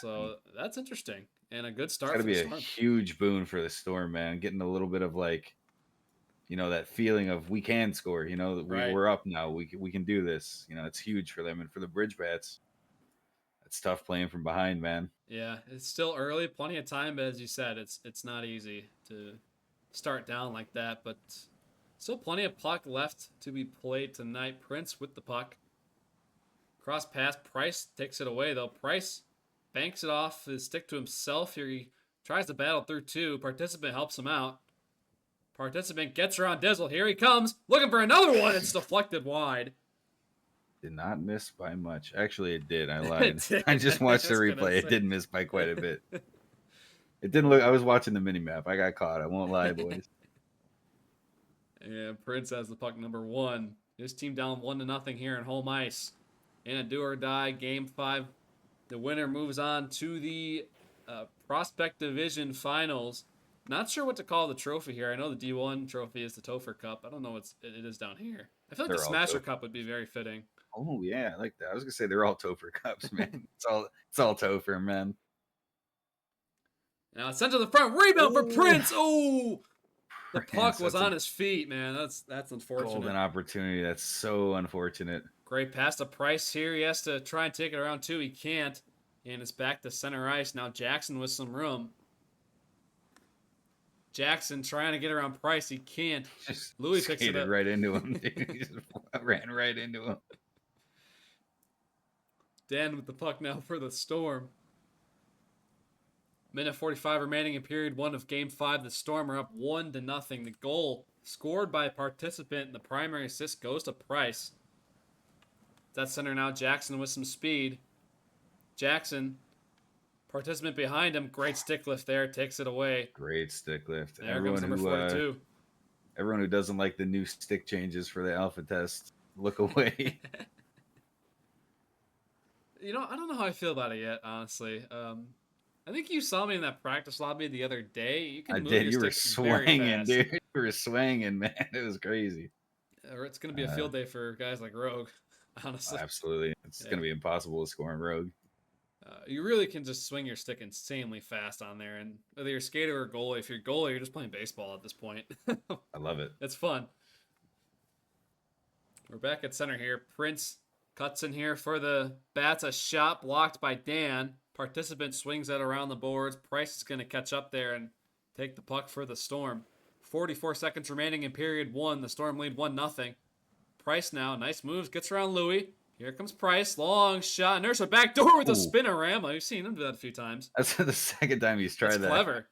S2: So that's interesting. And a good
S6: It's
S2: start
S6: got to
S2: for
S6: be
S2: the
S6: a
S2: Storm.
S6: huge boon for the Storm, man. Getting a little bit of that feeling of we can score.
S2: Right.
S6: We're up now. We can do this. It's huge for them, and for the Bridge Bats, it's tough playing from behind, man.
S2: Yeah, it's still early, plenty of time, but as you said, it's not easy to start down like that. But Still plenty of puck left to be played tonight. Prince with the puck. Cross pass. Price takes it away, though. Price banks it off his stick to himself. Here he tries to battle through two. Participant helps him out. Participant gets around Dizzle. Here he comes. Looking for another one. It's deflected wide.
S6: Did not miss by much. Actually, it did. I lied.
S2: did.
S6: I just watched the
S2: I was gonna
S6: replay. It
S2: say.
S6: did miss by quite a bit. It didn't look. I was watching the mini map. I got caught. I won't lie, boys.
S2: And Prince has the puck number 1. His team down 1-0 here in home ice. In a do or die game 5. The winner moves on to the Prospect Division Finals. Not sure what to call the trophy here. I know the D1 trophy is the Topher Cup. I don't know what it is down here. I feel like
S6: They're
S2: the
S6: all
S2: Smasher
S6: Topher.
S2: Cup would be very fitting.
S6: Oh yeah, I like that. I was gonna say they're all Topher cups, man. It's all Topher, man.
S2: Now it's sent to the front. Rebound for Prince. Oh, the
S6: Prince,
S2: puck was
S6: that's
S2: on
S6: a
S2: his feet, man. That's unfortunate.
S6: golden opportunity. That's so unfortunate.
S2: Great pass to Price here. He has to try and take it around 2. He can't. And it's back to center ice. Now Jackson with some room. Jackson trying to get around Price. He can't.
S6: Just
S2: Louis picks it
S6: skated
S2: up.
S6: right into him. Dude. He just ran right into him.
S2: Dan with the puck now for the Storm. Minute 45 remaining in period 1 of game 5. The Storm are up 1-0. The goal scored by a participant. The primary assist goes to Price. That center now. Jackson with some speed. Jackson, participant behind him. Great stick lift there. Takes it away.
S6: Great stick lift.
S2: There comes number 42.
S6: Everyone who doesn't like the new stick changes for the alpha test, look away.
S2: You know, I don't know how I feel about it yet, honestly. I think you saw me in that practice lobby the other day. You can
S6: I
S2: move
S6: did.
S2: your
S6: You were
S2: stick very
S6: swinging,
S2: fast.
S6: dude. You were swinging, man. It was crazy.
S2: Or it's going to be a field day for guys like Rogue, honestly.
S6: Absolutely. It's going to be impossible to score in Rogue.
S2: You really can just swing your stick insanely fast on there. And whether you're a skater or a goalie, if you're a goalie, you're just playing baseball at this point.
S6: I love it.
S2: It's fun. We're back at center here. Prince cuts in here for the Bats. A shot blocked by Dan. Participant swings that around the boards. Price is going to catch up there and take the puck for the Storm. 44 seconds remaining in period 1. The Storm lead 1-0. Price now. Nice moves. Gets around Louis. Here comes Price. Long shot. And there's a backdoor with a spinorama. We've seen him do that a few times.
S6: That's the second time he's tried
S2: It's
S6: that.
S2: clever.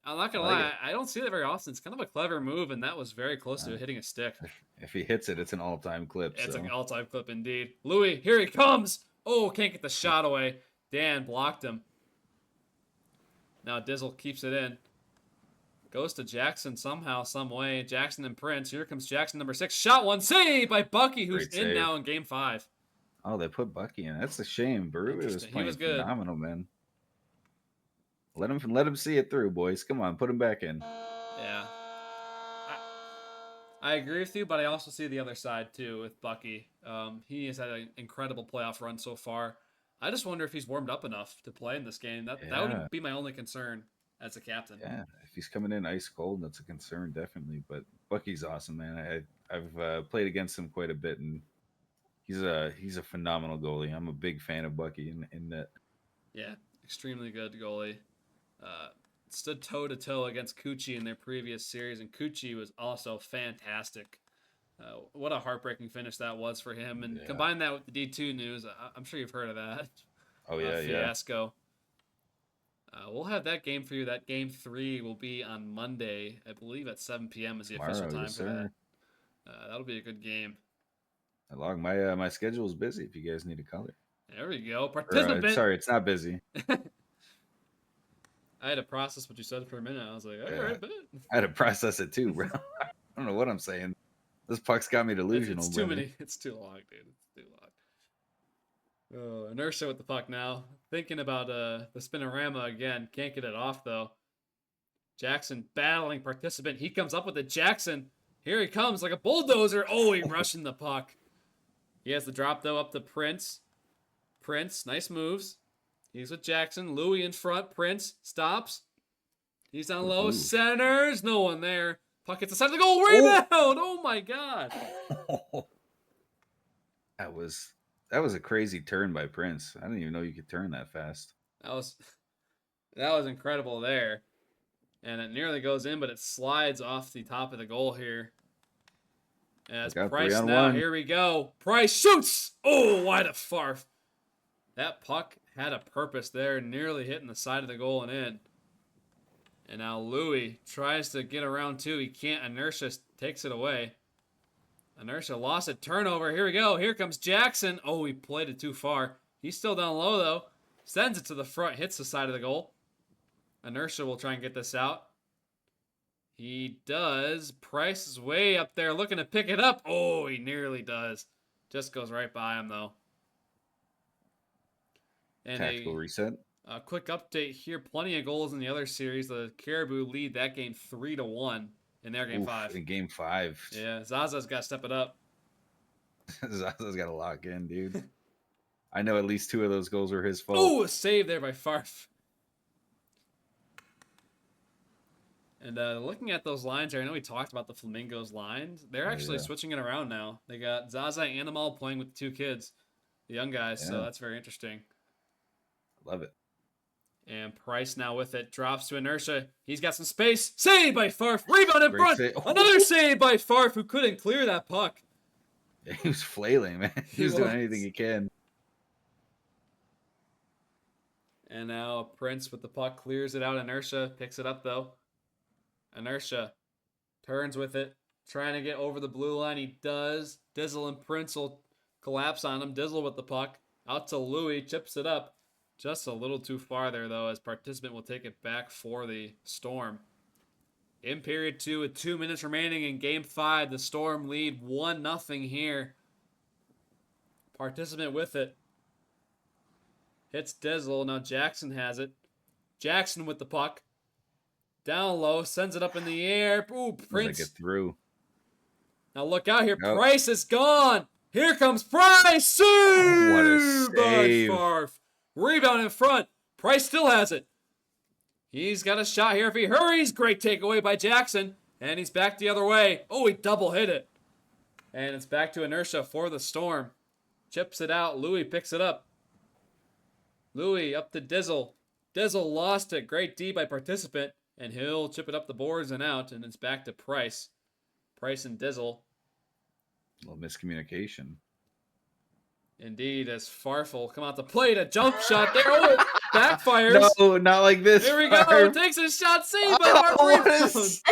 S2: I'm not going to
S6: I like
S2: lie.
S6: it.
S2: I don't see that very often. It's kind of a clever move, and that was very close to hitting a stick.
S6: If he hits it, it's an all-time clip.
S2: It's
S6: so.
S2: an all-time clip indeed. Louis, here he comes. Oh, can't get the shot away. Dan blocked him. Now Dizzle keeps it in. Goes to Jackson somehow, some way. Jackson and Prince. Here comes Jackson, number 6. Shot one. Save by Bucky, who's
S6: Great
S2: in
S6: save.
S2: now in game 5.
S6: Oh, they put Bucky in. That's a shame. Berube was
S2: Interesting. He
S6: playing
S2: was good.
S6: phenomenal, man. Let him see it through, boys. Come on, put him back in.
S2: Yeah. I agree with you, but I also see the other side, too, with Bucky. He has had an incredible playoff run so far. I just wonder if he's warmed up enough to play in this game. That would be my only concern as a captain.
S6: Yeah, if he's coming in ice cold, that's a concern, definitely. But Bucky's awesome, man. I've played against him quite a bit, and he's a phenomenal goalie. I'm a big fan of Bucky in that.
S2: Yeah, extremely good goalie. Stood toe-to-toe against Cucci in their previous series, and Cucci was also fantastic. What a heartbreaking finish that was for him. And combine that with the D2 news, I'm sure you've heard of that.
S6: Oh, yeah,
S2: fiasco. We'll have that game for you. That game 3 will be on Monday. I believe at 7 p.m. is the official time for that. That'll be a good game.
S6: My schedule is busy if you guys need a color.
S2: There we go. Participant.
S6: Sorry, it's not busy.
S2: I had to process what you said for a minute. I was like, all right, but
S6: I had to process it too, bro. I don't know what I'm saying. This puck's got me delusional.
S2: It's too many. It's too long, dude. It's too long. Oh, Inertia with the puck now. Thinking about the spinorama again. Can't get it off, though. Jackson battling participant. He comes up with it. Jackson. Here he comes like a bulldozer. Oh, he rushing the puck. He has the drop, though, up to Prince. Prince, nice moves. He's with Jackson. Louis in front. Prince stops. He's down low. Centers. No one there. Puck hits the side of the goal. Rebound. Oh my God.
S6: That was a crazy turn by Prince. I didn't even know you could turn that fast.
S2: That was incredible there. And it nearly goes in, but it slides off the top of the goal here. As
S6: Look out,
S2: Price
S6: 3-on-1.
S2: now, here we go. Price shoots! Oh, wide of farf. That puck had a purpose there, nearly hitting the side of the goal and in. And now Louis tries to get around too. He can't. Inertia takes it away. Inertia lost it. Turnover. Here we go. Here comes Jackson. Oh, he played it too far. He's still down low, though. Sends it to the front. Hits the side of the goal. Inertia will try and get this out. He does. Price is way up there looking to pick it up. Oh, he nearly does. Just goes right by him, though. And
S6: Tactical reset.
S2: a quick update here. Plenty of goals in the other series. The Caribou lead that game 3-1 in their game 5.
S6: In game 5.
S2: Yeah, Zaza's got to step it up.
S6: Zaza's got to lock in, dude. I know at least 2 of those goals were his fault.
S2: Oh, a save there by Farf. And looking at those lines here, I know we talked about the Flamingos lines. They're actually switching it around now. They got Zaza and Animal playing with the 2 kids, the young guys, so that's very interesting.
S6: Love it.
S2: And Price now with it. Drops to Inertia. He's got some space. Save by Farf. Rebound in front. Another save by Farf, who couldn't clear that puck.
S6: Yeah, he was flailing, man. He was doing anything he can.
S2: And now Prince with the puck clears it out. Inertia picks it up, though. Inertia turns with it. Trying to get over the blue line. He does. Dizzle and Prince will collapse on him. Dizzle with the puck. Out to Louis. Chips it up. Just a little too far there, though, as Participant will take it back for the Storm. In period 2, with 2 minutes remaining in game 5, the Storm lead 1-0 here. Participant with it. Hits Dizzle. Now Jackson has it. Jackson with the puck. Down low. Sends it up in the air. Ooh, Prince.
S6: Get through.
S2: Now look out here. Nope. Price is gone. Here comes Price. Save!
S6: What a save.
S2: Farf. Rebound in front. Price still has it. He's got a shot here if he hurries. Great takeaway by Jackson. And he's back the other way. Oh, he double hit it. And it's back to Inertia for the Storm. Chips it out. Louis picks it up. Louis up to Dizzle. Dizzle lost it. Great D by Participant. And he'll chip it up the boards and out. And it's back to Price. Price and Dizzle.
S6: A little miscommunication.
S2: Indeed, as Farfel come out to play a jump shot there. Oh, backfires.
S6: No, not like this.
S2: Here we go. Takes a shot. Saved by Farf.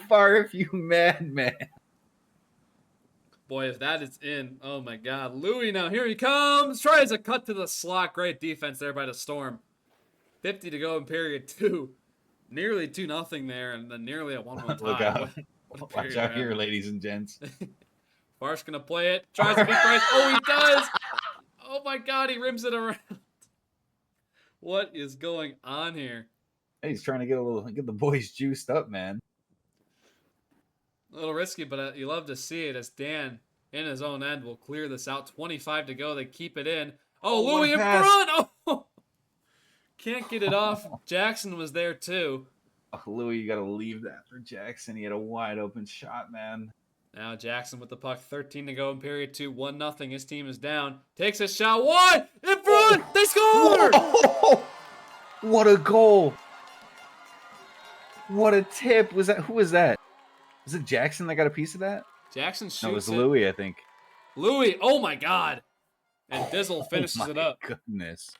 S6: Farf, you madman.
S2: Boy, if that is in. Oh, my God. Louis now. Here he comes. Tries a cut to the slot. Great defense there by the Storm. 50 to go in period 2. Nearly 2-0 there, and then nearly a 1-1 tie.
S6: Look out. Watch out here, ladies and gents.
S2: Farf's going to play it. Tries to beat Price. Oh, he does. Oh, my God. He rims it around. What is going on here?
S6: Hey, he's trying to get the boys juiced up, man.
S2: A little risky, but you love to see it as Dan, in his own end, will clear this out. 25 to go. They keep it in. Oh, Louis in front. Oh, can't get it off. Jackson was there, too.
S6: Oh, Louis, you got to leave that for Jackson. He had a wide open shot, man.
S2: Now Jackson with the puck. 13 to go in period 2. 1-0. His team is down. Takes a shot. One in front. They score.
S6: Whoa! What a goal. What a tip. Who was that? Was it Jackson that got a piece of that?
S2: Jackson shoots
S6: No, it was Louis, I think.
S2: Louis. Oh, my God. And Dizzle finishes it up.
S6: Goodness.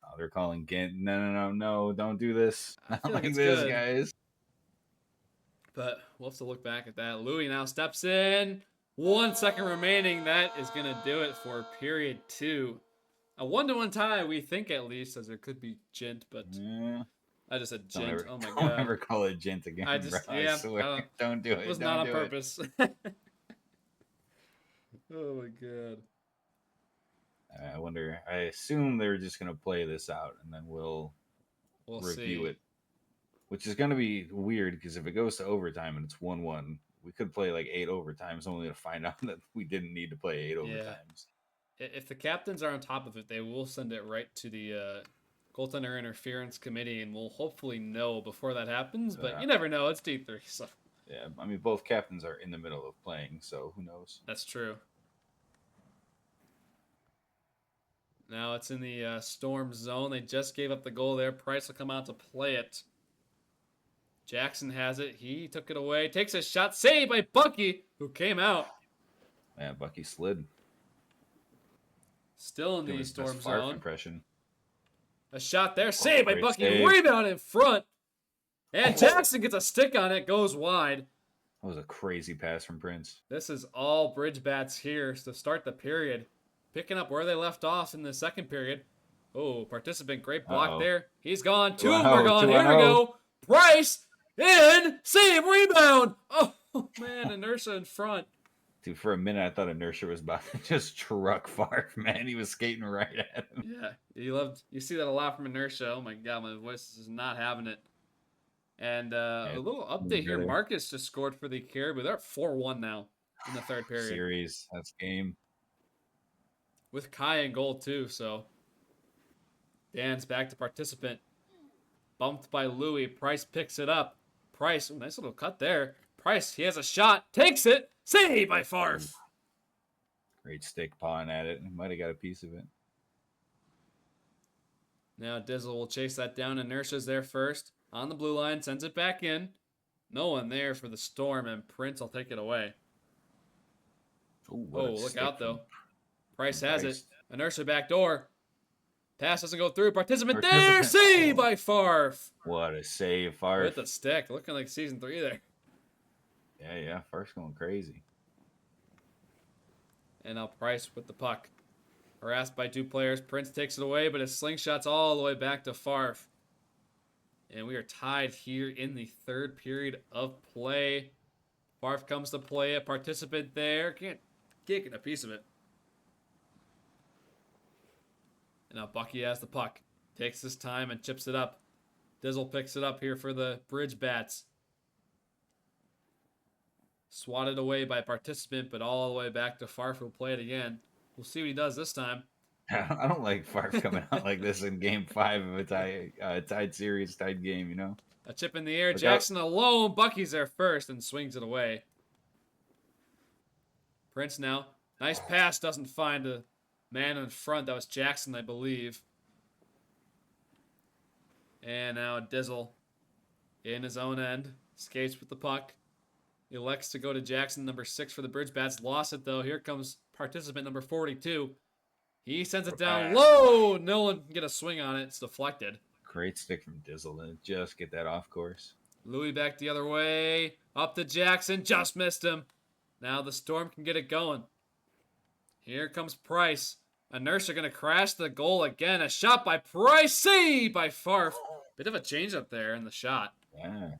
S6: Oh, they're calling Gint. No. Don't do this. Not like this,
S2: good.
S6: Guys.
S2: But we'll have to look back at that. Louis now steps in. 1 second remaining. That is going to do it for period 2. A 1-1 tie, we think at least, as there could be Gint, but
S6: Yeah.
S2: I just said Gint.
S6: Ever,
S2: oh my
S6: don't
S2: God.
S6: ever call it Gint again,
S2: I just,
S6: bro.
S2: yeah.
S6: I swear. Don't do it.
S2: It was
S6: Don't
S2: not on
S6: do
S2: purpose. Oh my God.
S6: I wonder. I assume they're just going to play this out, and then we'll review it. Which is going to be weird, because if it goes to overtime and it's 1-1, we could play like 8 overtimes only to find out that we didn't need to play 8 overtimes.
S2: If the captains are on top of it, they will send it right to the goaltender interference committee, and we'll hopefully know before that happens. But you never know. It's D3. So.
S6: Yeah, I mean, both captains are in the middle of playing, so who knows?
S2: That's true. Now it's in the Storm zone. They just gave up the goal there. Price will come out to play it. Jackson has it. He took it away. Takes a shot. Saved by Bucky, who came out.
S6: Yeah, Bucky slid.
S2: Still in
S6: Doing
S2: the
S6: his best
S2: storm
S6: Favre
S2: zone.
S6: impression.
S2: A shot there. Saved by
S6: great
S2: Bucky.
S6: save.
S2: Rebound in front. And Jackson gets a stick on it. Goes wide.
S6: That was a crazy pass from Prince.
S2: This is all bridge bats here to start the period. Picking up where they left off in the second period. Oh, participant, great block there. He's gone. Two of them are gone. Here we go. Price in. Save. Rebound. Oh, man. Inertia in front.
S6: Dude, for a minute, I thought Inertia was about to just truck Favre, man. He was skating right at him.
S2: Yeah. You see that a lot from Inertia. Oh, my God. My voice is not having it. And a little update here. Marcus just scored for the Caribou. They're at 4-1 now in the third period.
S6: Series. That's game.
S2: With Kai in goal, too, so. Dan's back to participant. Bumped by Louis. Price picks it up. Price, ooh, nice little cut there. Price, he has a shot. Takes it. Saved by Favre.
S6: Great stick pawing at it. He might have got a piece of it.
S2: Now Dizzle will chase that down. Inertia's there first. On the blue line. Sends it back in. No one there for the Storm, and Prince will take it away.
S6: Ooh,
S2: Oh, look out, though. Price has it. Inertia back door. Pass doesn't go through. Participant there. Saved by Favre.
S6: What a save, Favre.
S2: With the stick. Looking like season 3 there.
S6: Yeah. Favre's going crazy.
S2: And now Price with the puck. Harassed by 2 players. Prince takes it away, but his slingshot's all the way back to Favre. And we are tied here in the third period of play. Favre comes to play. A participant there. Can't get a piece of it. And now Bucky has the puck. Takes his time and chips it up. Dizzle picks it up here for the bridge bats. Swatted away by participant, but all the way back to Favre, who'll play it again. We'll see what he does this time.
S6: I don't like Favre coming out like this in Game 5 of a tied series, tied game, you know?
S2: A chip in the air.
S6: Look
S2: Jackson alone. Bucky's there first and swings it away. Prince now. Nice pass. Doesn't find a man in front. That was Jackson, I believe. And now Dizzle in his own end. Skates with the puck. Elects to go to Jackson, number 6 for the Bridge Bats. Lost it, though. Here comes participant number 42. He sends it down low. No one can get a swing on it. It's deflected.
S6: Great stick from Dizzle to just get that off course.
S2: Louis back the other way. Up to Jackson. Just missed him. Now the Storm can get it going. Here comes Price. Inertia going to crash the goal again. A shot by Price. Saved by Favre. Bit of a change up there in the shot.
S6: Yeah.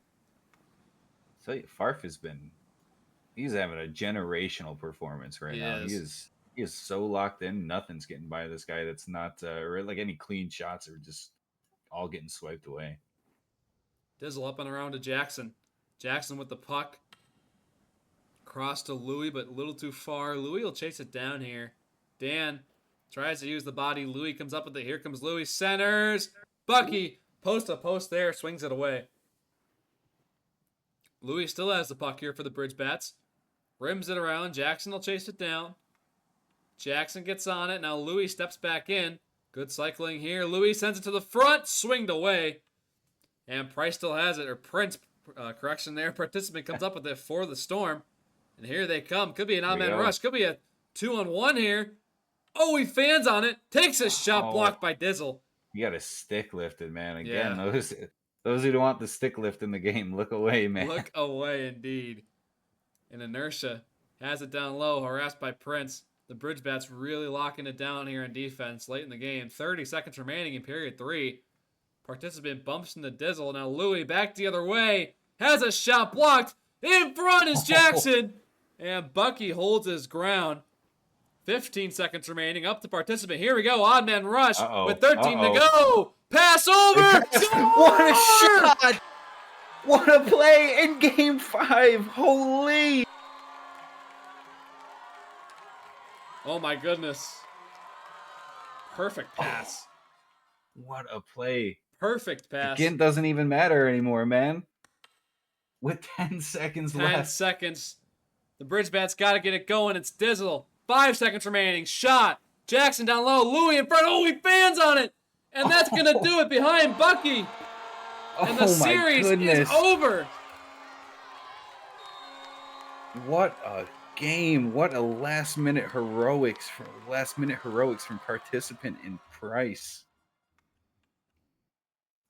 S6: So Favre he's having a generational performance right now. He is so locked in. Nothing's getting by this guy. That's not like any clean shots are just all getting swiped away.
S2: Dizzle up and around to Jackson. Jackson with the puck. Cross to Louis, but a little too far. Louis will chase it down here. Dan tries to use the body. Louis comes up with it. Here comes Louis. Centers. Bucky. Post to post there. Swings it away. Louis still has the puck here for the Bridge Bats. Rims it around. Jackson will chase it down. Jackson gets on it. Now Louis steps back in. Good cycling here. Louis sends it to the front. Swinged away. And Price still has it. Or Prince, correction there. Participant comes up with it for the Storm. And here they come. Could be an odd man rush. Could be a 2-on-1 here. Oh, he fans on it. Takes a shot blocked by Dizzle.
S6: You got a stick lifted, man. Again, those who don't want the stick lift in the game, look away, man.
S2: Look away, indeed. And Inertia has it down low, harassed by Prince. The Bridge Bats really locking it down here in defense late in the game. 30 seconds remaining in period 3. Participant bumps into Dizzle. Now Louis back the other way. Has a shot blocked. In front is Jackson. And Bucky holds his ground. 15 seconds remaining. Up to participant. Here we go. Odd man rush with 13 to go. Pass over.
S6: What a shot. What a play in Game 5. Holy.
S2: Oh, my goodness. Perfect pass.
S6: What a play.
S2: Perfect pass.
S6: Gint doesn't even matter anymore, man. With 10 seconds
S2: 10
S6: left.
S2: seconds. The Bridge Bats got to get it going. It's Dizzle. 5 seconds remaining. Shot. Jackson down low. Louis in front. Oh, he fans on it. And that's going to do it behind Bucky. And the
S6: Oh my
S2: series
S6: goodness.
S2: is over.
S6: What a game. What a last minute heroics from participant in Price.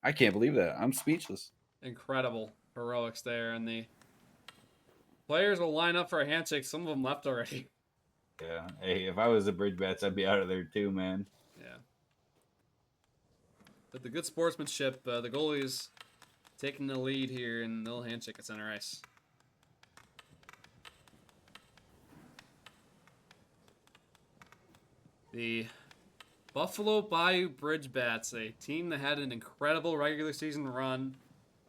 S6: I can't believe that. I'm speechless.
S2: Incredible heroics there, and the players will line up for a handshake. Some of them left already.
S6: Yeah. Hey, if I was the Bridge Bats, I'd be out of there too, man.
S2: Yeah. But the good sportsmanship, the goalies taking the lead here, and they'll handshake at center ice. The Buffalo Bayou Bridge Bats, a team that had an incredible regular season run,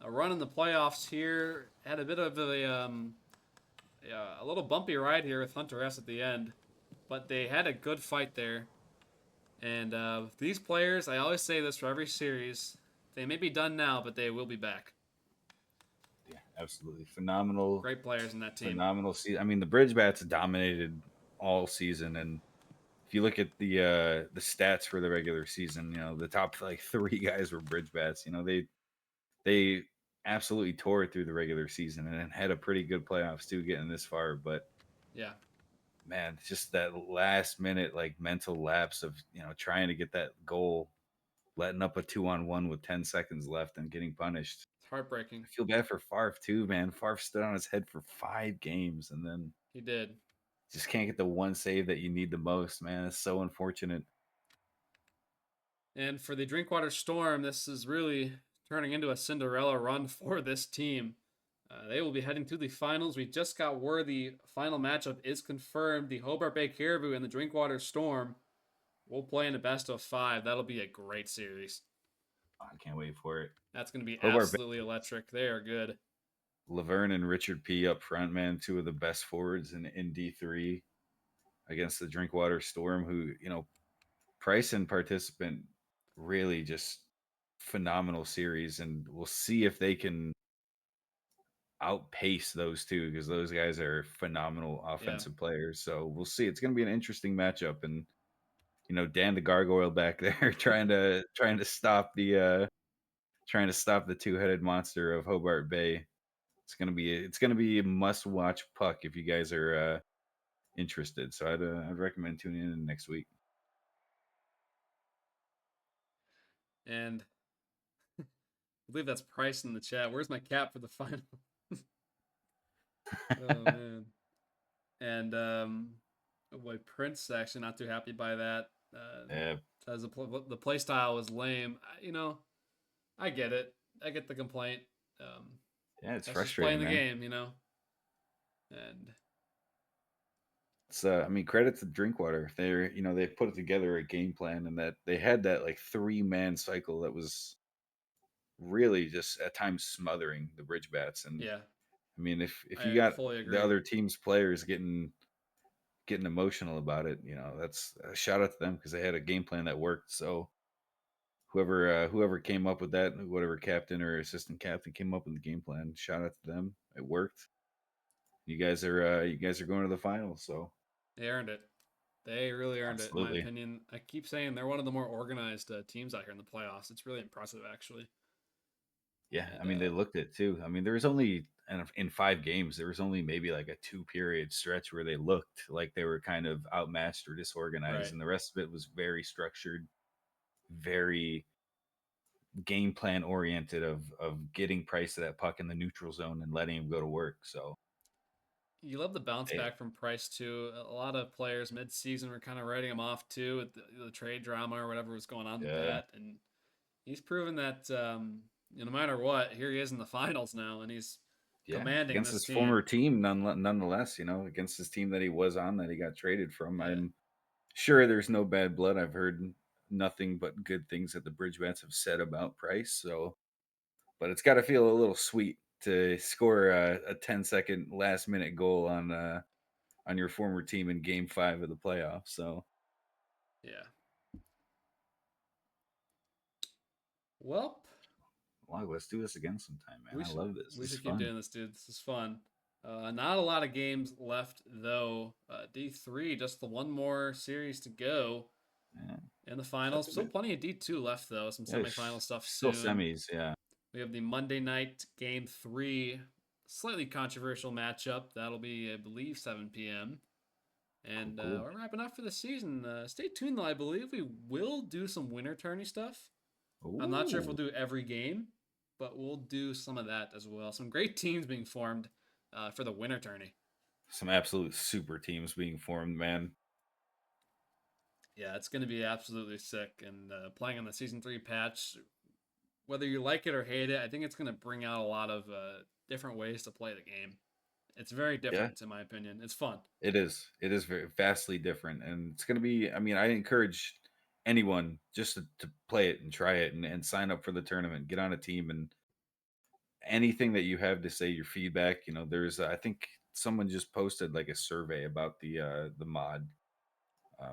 S2: a run in the playoffs here, had a bit of a little bumpy ride here with Hunter S at the end, but they had a good fight there. And these players, I always say this for every series, they may be done now, but they will be back.
S6: Yeah, absolutely. Phenomenal.
S2: Great players in that team.
S6: Phenomenal season. I mean, the Bridge Bats dominated all season, and if you look at the stats for the regular season, you know, the top like 3 guys were Bridge Bats. You know, they absolutely tore it through the regular season and had a pretty good playoffs too, getting this far. But
S2: Yeah.
S6: man, just that last minute like mental lapse of, you know, trying to get that goal, letting up a 2-on-1 with 10 seconds left and getting punished.
S2: It's heartbreaking.
S6: I feel bad for Favre too, man. Favre stood on his head for 5 games and then
S2: He did.
S6: just can't get the one save that you need the most, man. It's so unfortunate.
S2: And for the Drinkwater Storm, this is really turning into a Cinderella run for this team. They will be heading to the finals. We just got word the final matchup is confirmed. The Hobart Bay Caribou and the Drinkwater Storm will play in a best of 5. That'll be a great series.
S6: I can't wait for it.
S2: That's going to be
S6: Hobart
S2: absolutely electric. They are good.
S6: Laverne and Richard P. up front, man, 2 of the best forwards in D3 against the Drinkwater Storm, who, you know, Price and participant really just phenomenal series, and we'll see if they can outpace those two because those guys are phenomenal offensive players. So we'll see. It's going to be an interesting matchup, and you know, Dan the Gargoyle back there trying to stop the 2-headed monster of Hobart Bay. It's gonna be a must watch puck if you guys are interested. So I'd recommend tuning in next week.
S2: And I believe that's Price in the chat. Where's my cap for the final? Oh, man. And boy, Prince actually not too happy by that.
S6: Yeah,
S2: Says the play style was lame. You know, I get it. I get the complaint.
S6: yeah, it's
S2: That's just
S6: frustrating,
S2: playing the
S6: man.
S2: game, you know. And
S6: It's I mean, credit to Drinkwater. They're, you know, they put together a game plan, and that they had that like 3-man cycle that was really just at times smothering the Bridge Bats. And
S2: yeah,
S6: I mean, if you
S2: I
S6: got
S2: fully agree.
S6: the other team's players getting emotional about it, you know, that's a shout out to them because they had a game plan that worked. So whoever came up with that, whatever captain or assistant captain came up with the game plan, shout out to them. It worked. You guys are going to the finals, so
S2: They earned it. They really earned it, in my
S6: absolutely.
S2: opinion. I keep saying they're one of the more organized teams out here in the playoffs. It's really impressive, actually.
S6: Yeah, I
S2: And
S6: mean they looked it too. I mean there was only in 5 games there was only maybe like a 2-period stretch where they looked like they were kind of outmatched or disorganized,
S2: Right.
S6: and the rest of it was very structured, very game plan oriented of getting Price to that puck in the neutral zone and letting him go to work. So
S2: you love the bounce
S6: hey,
S2: back from Price too. A lot of players mid-season were kind of writing him off too with the trade drama or whatever was going on with
S6: yeah,
S2: that, and he's proven that no matter what, here he is in the finals now, and he's
S6: yeah,
S2: commanding
S6: against
S2: this
S6: his
S2: team.
S6: former team, nonetheless, you know, against his team that he was on that he got traded from.
S2: Yeah.
S6: I'm sure there's no bad blood. I've heard nothing but good things that the Bridge Bats have said about Price. So, but it's got to feel a little sweet to score a 10-second last minute goal on your former team in Game 5 of the playoffs. So,
S2: Yeah. Well,
S6: let's do this again sometime, man. I love this.
S2: We
S6: This is
S2: should keep
S6: fun.
S2: doing this, dude. This is fun. Not a lot of games left though. D3, just the one more series to go
S6: Yeah.
S2: in the finals. Still plenty of D2 left though. Some
S6: Yeah,
S2: semifinal stuff
S6: still
S2: soon.
S6: semis, yeah.
S2: We have the Monday night game 3, slightly controversial matchup. That'll be, I believe, 7 p.m. And
S6: Cool.
S2: we're wrapping up for the season. Stay tuned, though. I believe we will do some winter tourney stuff. I'm not sure if we'll
S6: Ooh.
S2: do every game, but we'll do some of that as well. Some great teams being formed for the winter tourney.
S6: Some absolute super teams being formed, man.
S2: Yeah, it's going to be absolutely sick. And playing on the Season 3 patch, whether you like it or hate it, I think it's going to bring out a lot of different ways to play the game. It's very different, in my opinion. It's fun.
S6: It is. It is very vastly different, and it's going to be. I mean, I encourage anyone just to play it and try it and sign up for the tournament, get on a team, and anything that you have to say, your feedback. You know, there's. I think someone just posted like a survey about the mod.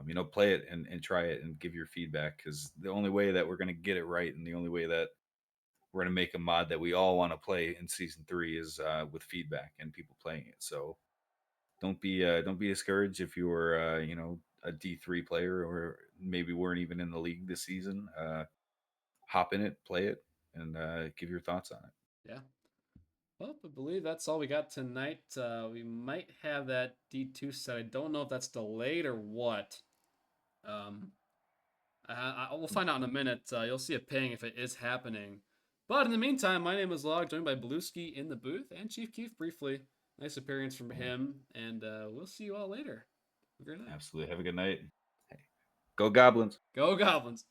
S6: You know, play it and try it and give your feedback, because the only way that we're going to get it right and the only way that we're going to make a mod that we all want to play in season 3 is with feedback and people playing it. So don't be discouraged if you were you know, a D3 player or maybe weren't even in the league this season. Hop in it, play it, and give your thoughts on it.
S2: Yeah. Well, I believe that's all we got tonight. We might have that D2 set. I don't know if that's delayed or what. We'll find out in a minute. You'll see a ping if it is happening. But in the meantime, my name is Log, joined by Blueski in the booth, and Chief Keef briefly. Nice appearance from him, and we'll see you all later. Have a great night.
S6: Absolutely. Have a good night. Hey, go Goblins.
S2: Go Goblins!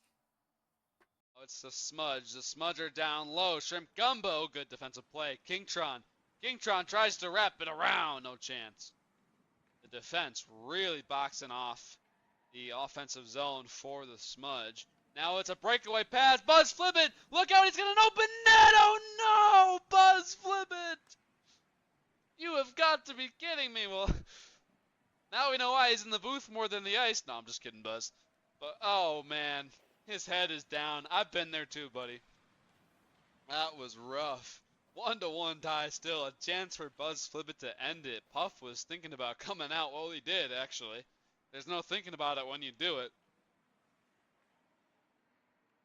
S8: Oh, it's the Smudge. The Smudger down low. Shrimp Gumbo. Good defensive play. Kingtron. Kingtron tries to wrap it around. No chance. The defense really boxing off the offensive zone for the Smudge. Now it's a breakaway pass. Buzz flip it. Look out. He's got an open net. Oh, no. Buzz flip it. You have got to be kidding me. Well, now we know why he's in the booth more than the ice. No, I'm just kidding, Buzz. But, oh, man. His head is down. I've been there too, buddy. That was rough. 1-1 tie still. A chance for Buzz Flippet to end it. Puff was thinking about coming out. Well, he did, actually. There's no thinking about it when you do it.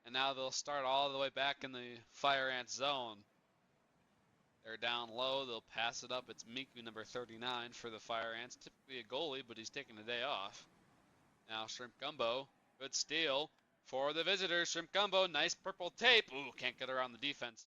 S8: And now they'll start all the way back in the Fire Ant zone. They're down low. They'll pass it up. It's Miku, number 39, for the Fire Ants. Typically a goalie, but he's taking a day off. Now Shrimp Gumbo. Good steal for the visitors. Shrimp Gumbo. Nice purple tape. Ooh, can't get around the defense.